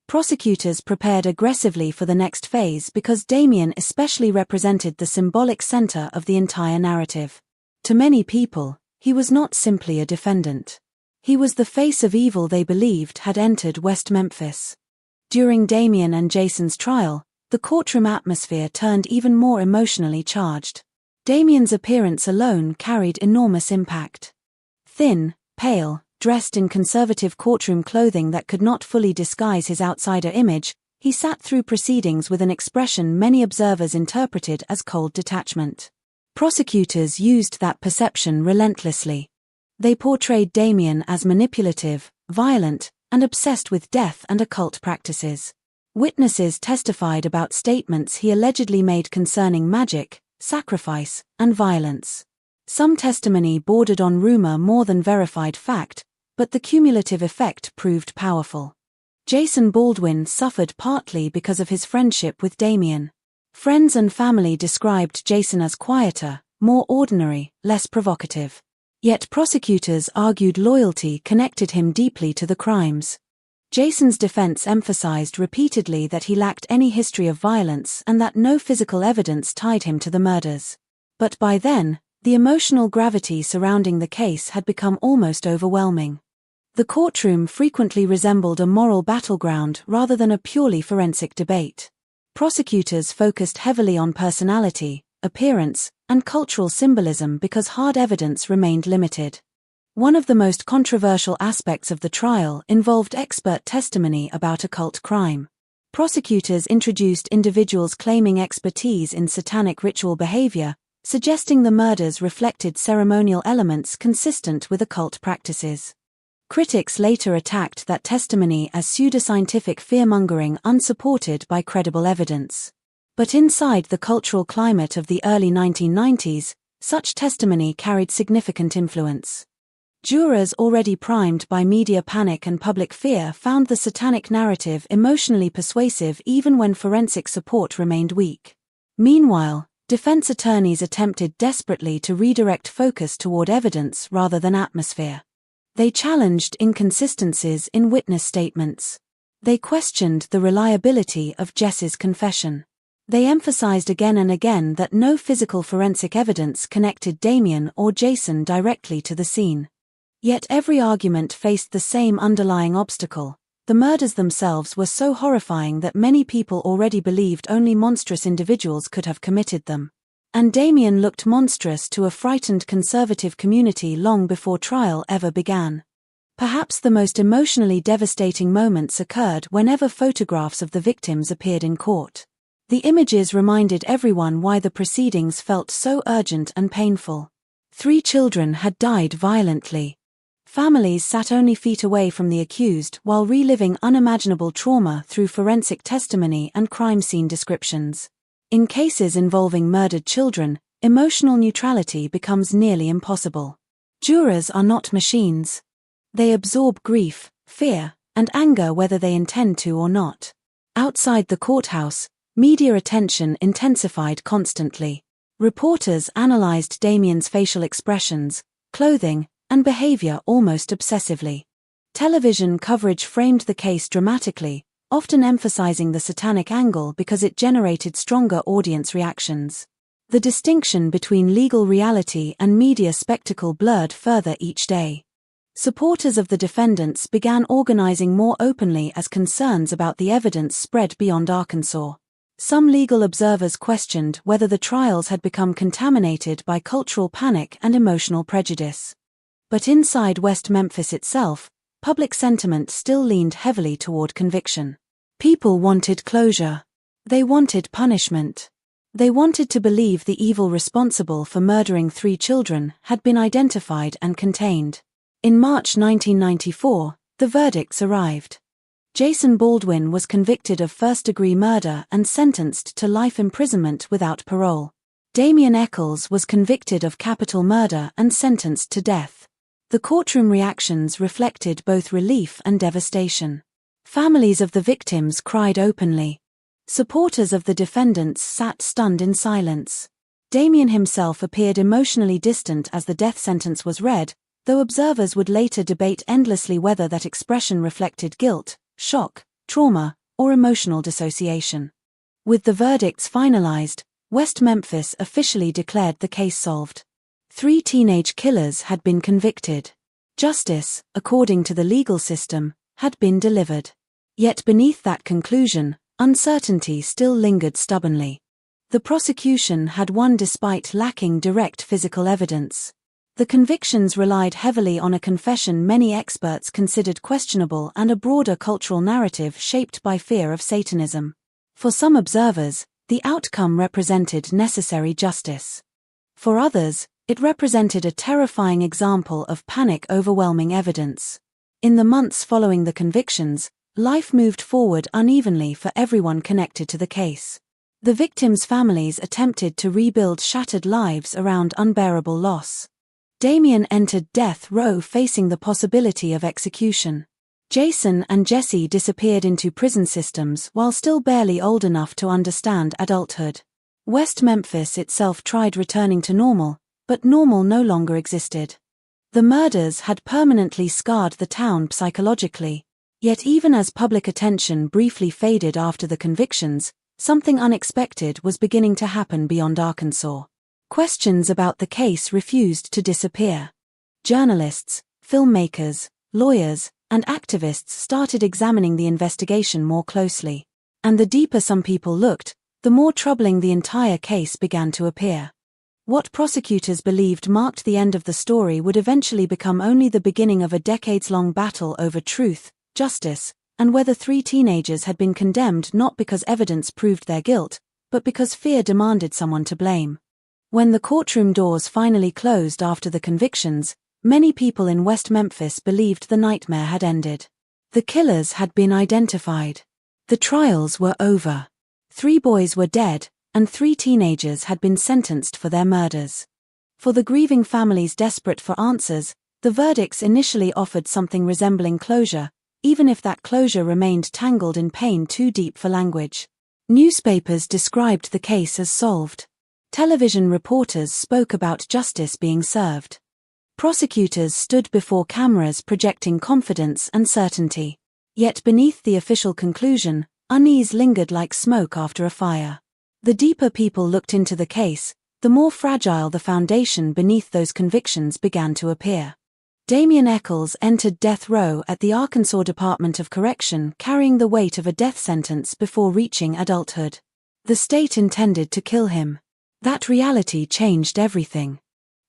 Prosecutors prepared aggressively for the next phase because Damien especially represented the symbolic center of the entire narrative. To many people, he was not simply a defendant. He was the face of evil they believed had entered West Memphis. During Damien and Jason's trial, the courtroom atmosphere turned even more emotionally charged. Damien's appearance alone carried enormous impact. Thin, pale, dressed in conservative courtroom clothing that could not fully disguise his outsider image, he sat through proceedings with an expression many observers interpreted as cold detachment. Prosecutors used that perception relentlessly. They portrayed Damien as manipulative, violent, and obsessed with death and occult practices. Witnesses testified about statements he allegedly made concerning magic, sacrifice, and violence. Some testimony bordered on rumor more than verified fact, but the cumulative effect proved powerful. Jason Baldwin suffered partly because of his friendship with Damien. Friends and family described Jason as quieter, more ordinary, less provocative. Yet prosecutors argued loyalty connected him deeply to the crimes. Jason's defense emphasized repeatedly that he lacked any history of violence and that no physical evidence tied him to the murders. But by then, the emotional gravity surrounding the case had become almost overwhelming. The courtroom frequently resembled a moral battleground rather than a purely forensic debate. Prosecutors focused heavily on personality, appearance, and cultural symbolism because hard evidence remained limited. One of the most controversial aspects of the trial involved expert testimony about occult crime. Prosecutors introduced individuals claiming expertise in satanic ritual behavior, suggesting the murders reflected ceremonial elements consistent with occult practices. Critics later attacked that testimony as pseudoscientific fear-mongering unsupported by credible evidence. But inside the cultural climate of the early 1990s, such testimony carried significant influence. Jurors already primed by media panic and public fear found the satanic narrative emotionally persuasive even when forensic support remained weak. Meanwhile, defense attorneys attempted desperately to redirect focus toward evidence rather than atmosphere. They challenged inconsistencies in witness statements. They questioned the reliability of Jess's confession. They emphasized again and again that no physical forensic evidence connected Damien or Jason directly to the scene. Yet every argument faced the same underlying obstacle. The murders themselves were so horrifying that many people already believed only monstrous individuals could have committed them. And Damien looked monstrous to a frightened conservative community long before trial ever began. Perhaps the most emotionally devastating moments occurred whenever photographs of the victims appeared in court. The images reminded everyone why the proceedings felt so urgent and painful. 3 children had died violently. Families sat only feet away from the accused while reliving unimaginable trauma through forensic testimony and crime scene descriptions. In cases involving murdered children, emotional neutrality becomes nearly impossible. Jurors are not machines. They absorb grief, fear, and anger whether they intend to or not. Outside the courthouse, media attention intensified constantly. Reporters analyzed Damien's facial expressions, clothing, and behavior almost obsessively. Television coverage framed the case dramatically, often emphasizing the satanic angle because it generated stronger audience reactions. The distinction between legal reality and media spectacle blurred further each day. Supporters of the defendants began organizing more openly as concerns about the evidence spread beyond Arkansas. Some legal observers questioned whether the trials had become contaminated by cultural panic and emotional prejudice. But inside West Memphis itself, public sentiment still leaned heavily toward conviction. People wanted closure. They wanted punishment. They wanted to believe the evil responsible for murdering 3 children had been identified and contained. In March 1994, the verdicts arrived. Jason Baldwin was convicted of first-degree murder and sentenced to life imprisonment without parole. Damien Echols was convicted of capital murder and sentenced to death. The courtroom reactions reflected both relief and devastation. Families of the victims cried openly. Supporters of the defendants sat stunned in silence. Damien himself appeared emotionally distant as the death sentence was read, though observers would later debate endlessly whether that expression reflected guilt, shock, trauma, or emotional dissociation. With the verdicts finalized, West Memphis officially declared the case solved. 3 teenage killers had been convicted. Justice, according to the legal system, had been delivered. Yet beneath that conclusion, uncertainty still lingered stubbornly. The prosecution had won despite lacking direct physical evidence. The convictions relied heavily on a confession many experts considered questionable and a broader cultural narrative shaped by fear of Satanism. For some observers, the outcome represented necessary justice. For others, it represented a terrifying example of panic overwhelming evidence. In the months following the convictions, life moved forward unevenly for everyone connected to the case. The victims' families attempted to rebuild shattered lives around unbearable loss. Damien entered death row facing the possibility of execution. Jason and Jesse disappeared into prison systems while still barely old enough to understand adulthood. West Memphis itself tried returning to normal, but normal no longer existed. The murders had permanently scarred the town psychologically. Yet even as public attention briefly faded after the convictions, something unexpected was beginning to happen beyond Arkansas. Questions about the case refused to disappear. Journalists, filmmakers, lawyers, and activists started examining the investigation more closely. And the deeper some people looked, the more troubling the entire case began to appear. What prosecutors believed marked the end of the story would eventually become only the beginning of a decades-long battle over truth, justice, and whether 3 teenagers had been condemned not because evidence proved their guilt, but because fear demanded someone to blame. When the courtroom doors finally closed after the convictions, many people in West Memphis believed the nightmare had ended. The killers had been identified. The trials were over. 3 boys were dead, and 3 teenagers had been sentenced for their murders. For the grieving families desperate for answers, the verdicts initially offered something resembling closure, even if that closure remained tangled in pain too deep for language. Newspapers described the case as solved. Television reporters spoke about justice being served. Prosecutors stood before cameras projecting confidence and certainty. Yet beneath the official conclusion, unease lingered like smoke after a fire. The deeper people looked into the case, the more fragile the foundation beneath those convictions began to appear. Damien Echols entered death row at the Arkansas Department of Correction carrying the weight of a death sentence before reaching adulthood. The state intended to kill him. That reality changed everything.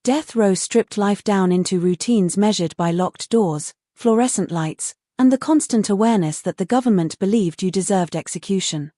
Death row stripped life down into routines measured by locked doors, fluorescent lights, and the constant awareness that the government believed you deserved execution.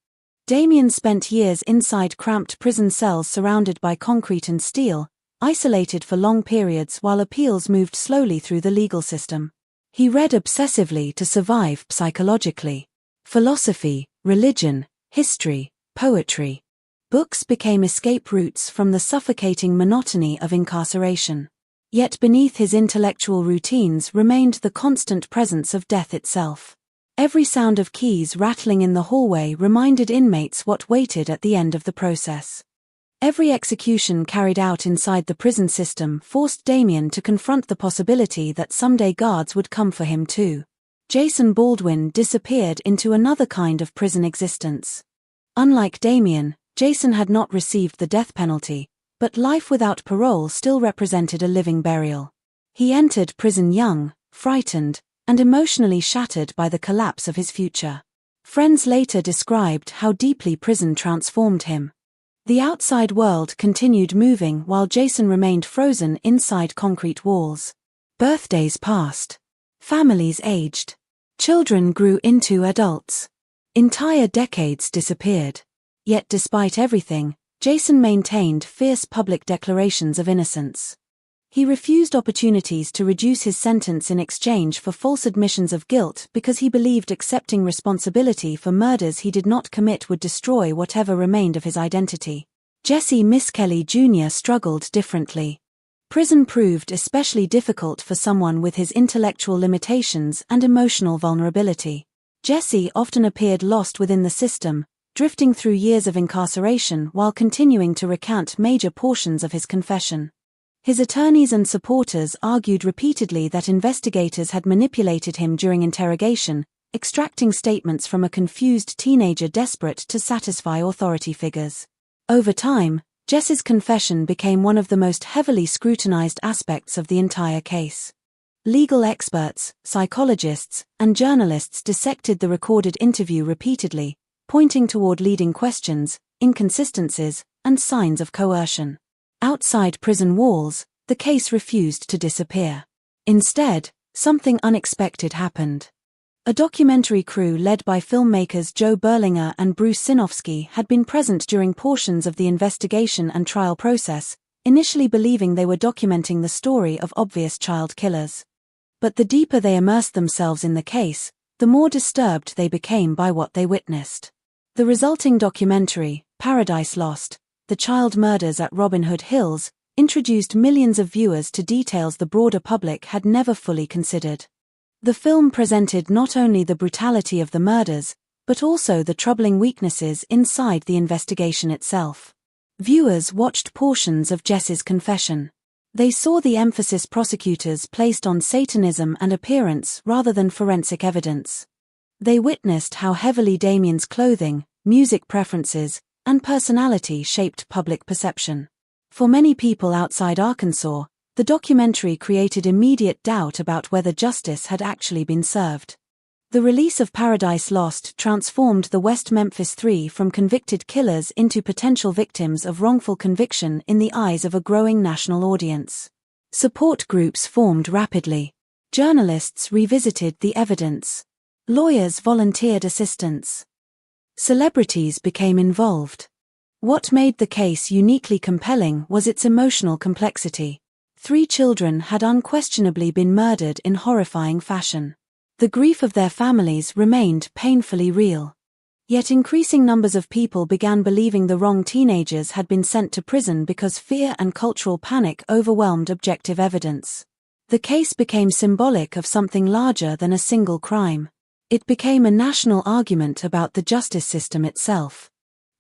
Damien spent years inside cramped prison cells surrounded by concrete and steel, isolated for long periods while appeals moved slowly through the legal system. He read obsessively to survive psychologically. Philosophy, religion, history, poetry. Books became escape routes from the suffocating monotony of incarceration. Yet beneath his intellectual routines remained the constant presence of death itself. Every sound of keys rattling in the hallway reminded inmates what waited at the end of the process. Every execution carried out inside the prison system forced Damien to confront the possibility that someday guards would come for him too. Jason Baldwin disappeared into another kind of prison existence. Unlike Damien, Jason had not received the death penalty, but life without parole still represented a living burial. He entered prison young, frightened, and emotionally shattered by the collapse of his future. Friends later described how deeply prison transformed him. The outside world continued moving while Jason remained frozen inside concrete walls. Birthdays passed. Families aged. Children grew into adults. Entire decades disappeared. Yet despite everything, Jason maintained fierce public declarations of innocence. He refused opportunities to reduce his sentence in exchange for false admissions of guilt because he believed accepting responsibility for murders he did not commit would destroy whatever remained of his identity. Jesse Miskelly Jr. struggled differently. Prison proved especially difficult for someone with his intellectual limitations and emotional vulnerability. Jesse often appeared lost within the system, drifting through years of incarceration while continuing to recount major portions of his confession. His attorneys and supporters argued repeatedly that investigators had manipulated him during interrogation, extracting statements from a confused teenager desperate to satisfy authority figures. Over time, Jesse's confession became one of the most heavily scrutinized aspects of the entire case. Legal experts, psychologists, and journalists dissected the recorded interview repeatedly, pointing toward leading questions, inconsistencies, and signs of coercion. Outside prison walls, the case refused to disappear. Instead, something unexpected happened. A documentary crew led by filmmakers Joe Berlinger and Bruce Sinofsky had been present during portions of the investigation and trial process, initially believing they were documenting the story of obvious child killers. But the deeper they immersed themselves in the case, the more disturbed they became by what they witnessed. The resulting documentary, Paradise Lost, The Child Murders at Robin Hood Hills, introduced millions of viewers to details the broader public had never fully considered. The film presented not only the brutality of the murders, but also the troubling weaknesses inside the investigation itself. Viewers watched portions of Jess's confession. They saw the emphasis prosecutors placed on Satanism and appearance rather than forensic evidence. They witnessed how heavily Damien's clothing, music preferences, and personality shaped public perception. For many people outside Arkansas, the documentary created immediate doubt about whether justice had actually been served. The release of Paradise Lost transformed the West Memphis Three from convicted killers into potential victims of wrongful conviction in the eyes of a growing national audience. Support groups formed rapidly. Journalists revisited the evidence. Lawyers volunteered assistance. Celebrities became involved. What made the case uniquely compelling was its emotional complexity. 3 children had unquestionably been murdered in horrifying fashion. The grief of their families remained painfully real. Yet increasing numbers of people began believing the wrong teenagers had been sent to prison because fear and cultural panic overwhelmed objective evidence. The case became symbolic of something larger than a single crime. It became a national argument about the justice system itself.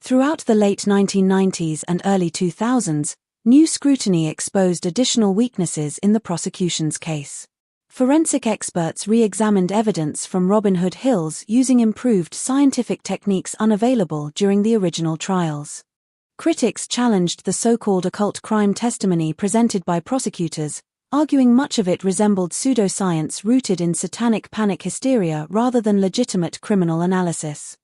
Throughout the late 1990s and early 2000s, new scrutiny exposed additional weaknesses in the prosecution's case. Forensic experts re-examined evidence from Robin Hood Hills using improved scientific techniques unavailable during the original trials. Critics challenged the so-called occult crime testimony presented by prosecutors, arguing much of it resembled pseudoscience rooted in satanic panic hysteria rather than legitimate criminal analysis.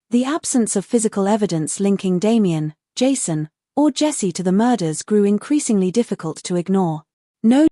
The absence of physical evidence linking Damien, Jason, or Jesse to the murders grew increasingly difficult to ignore. No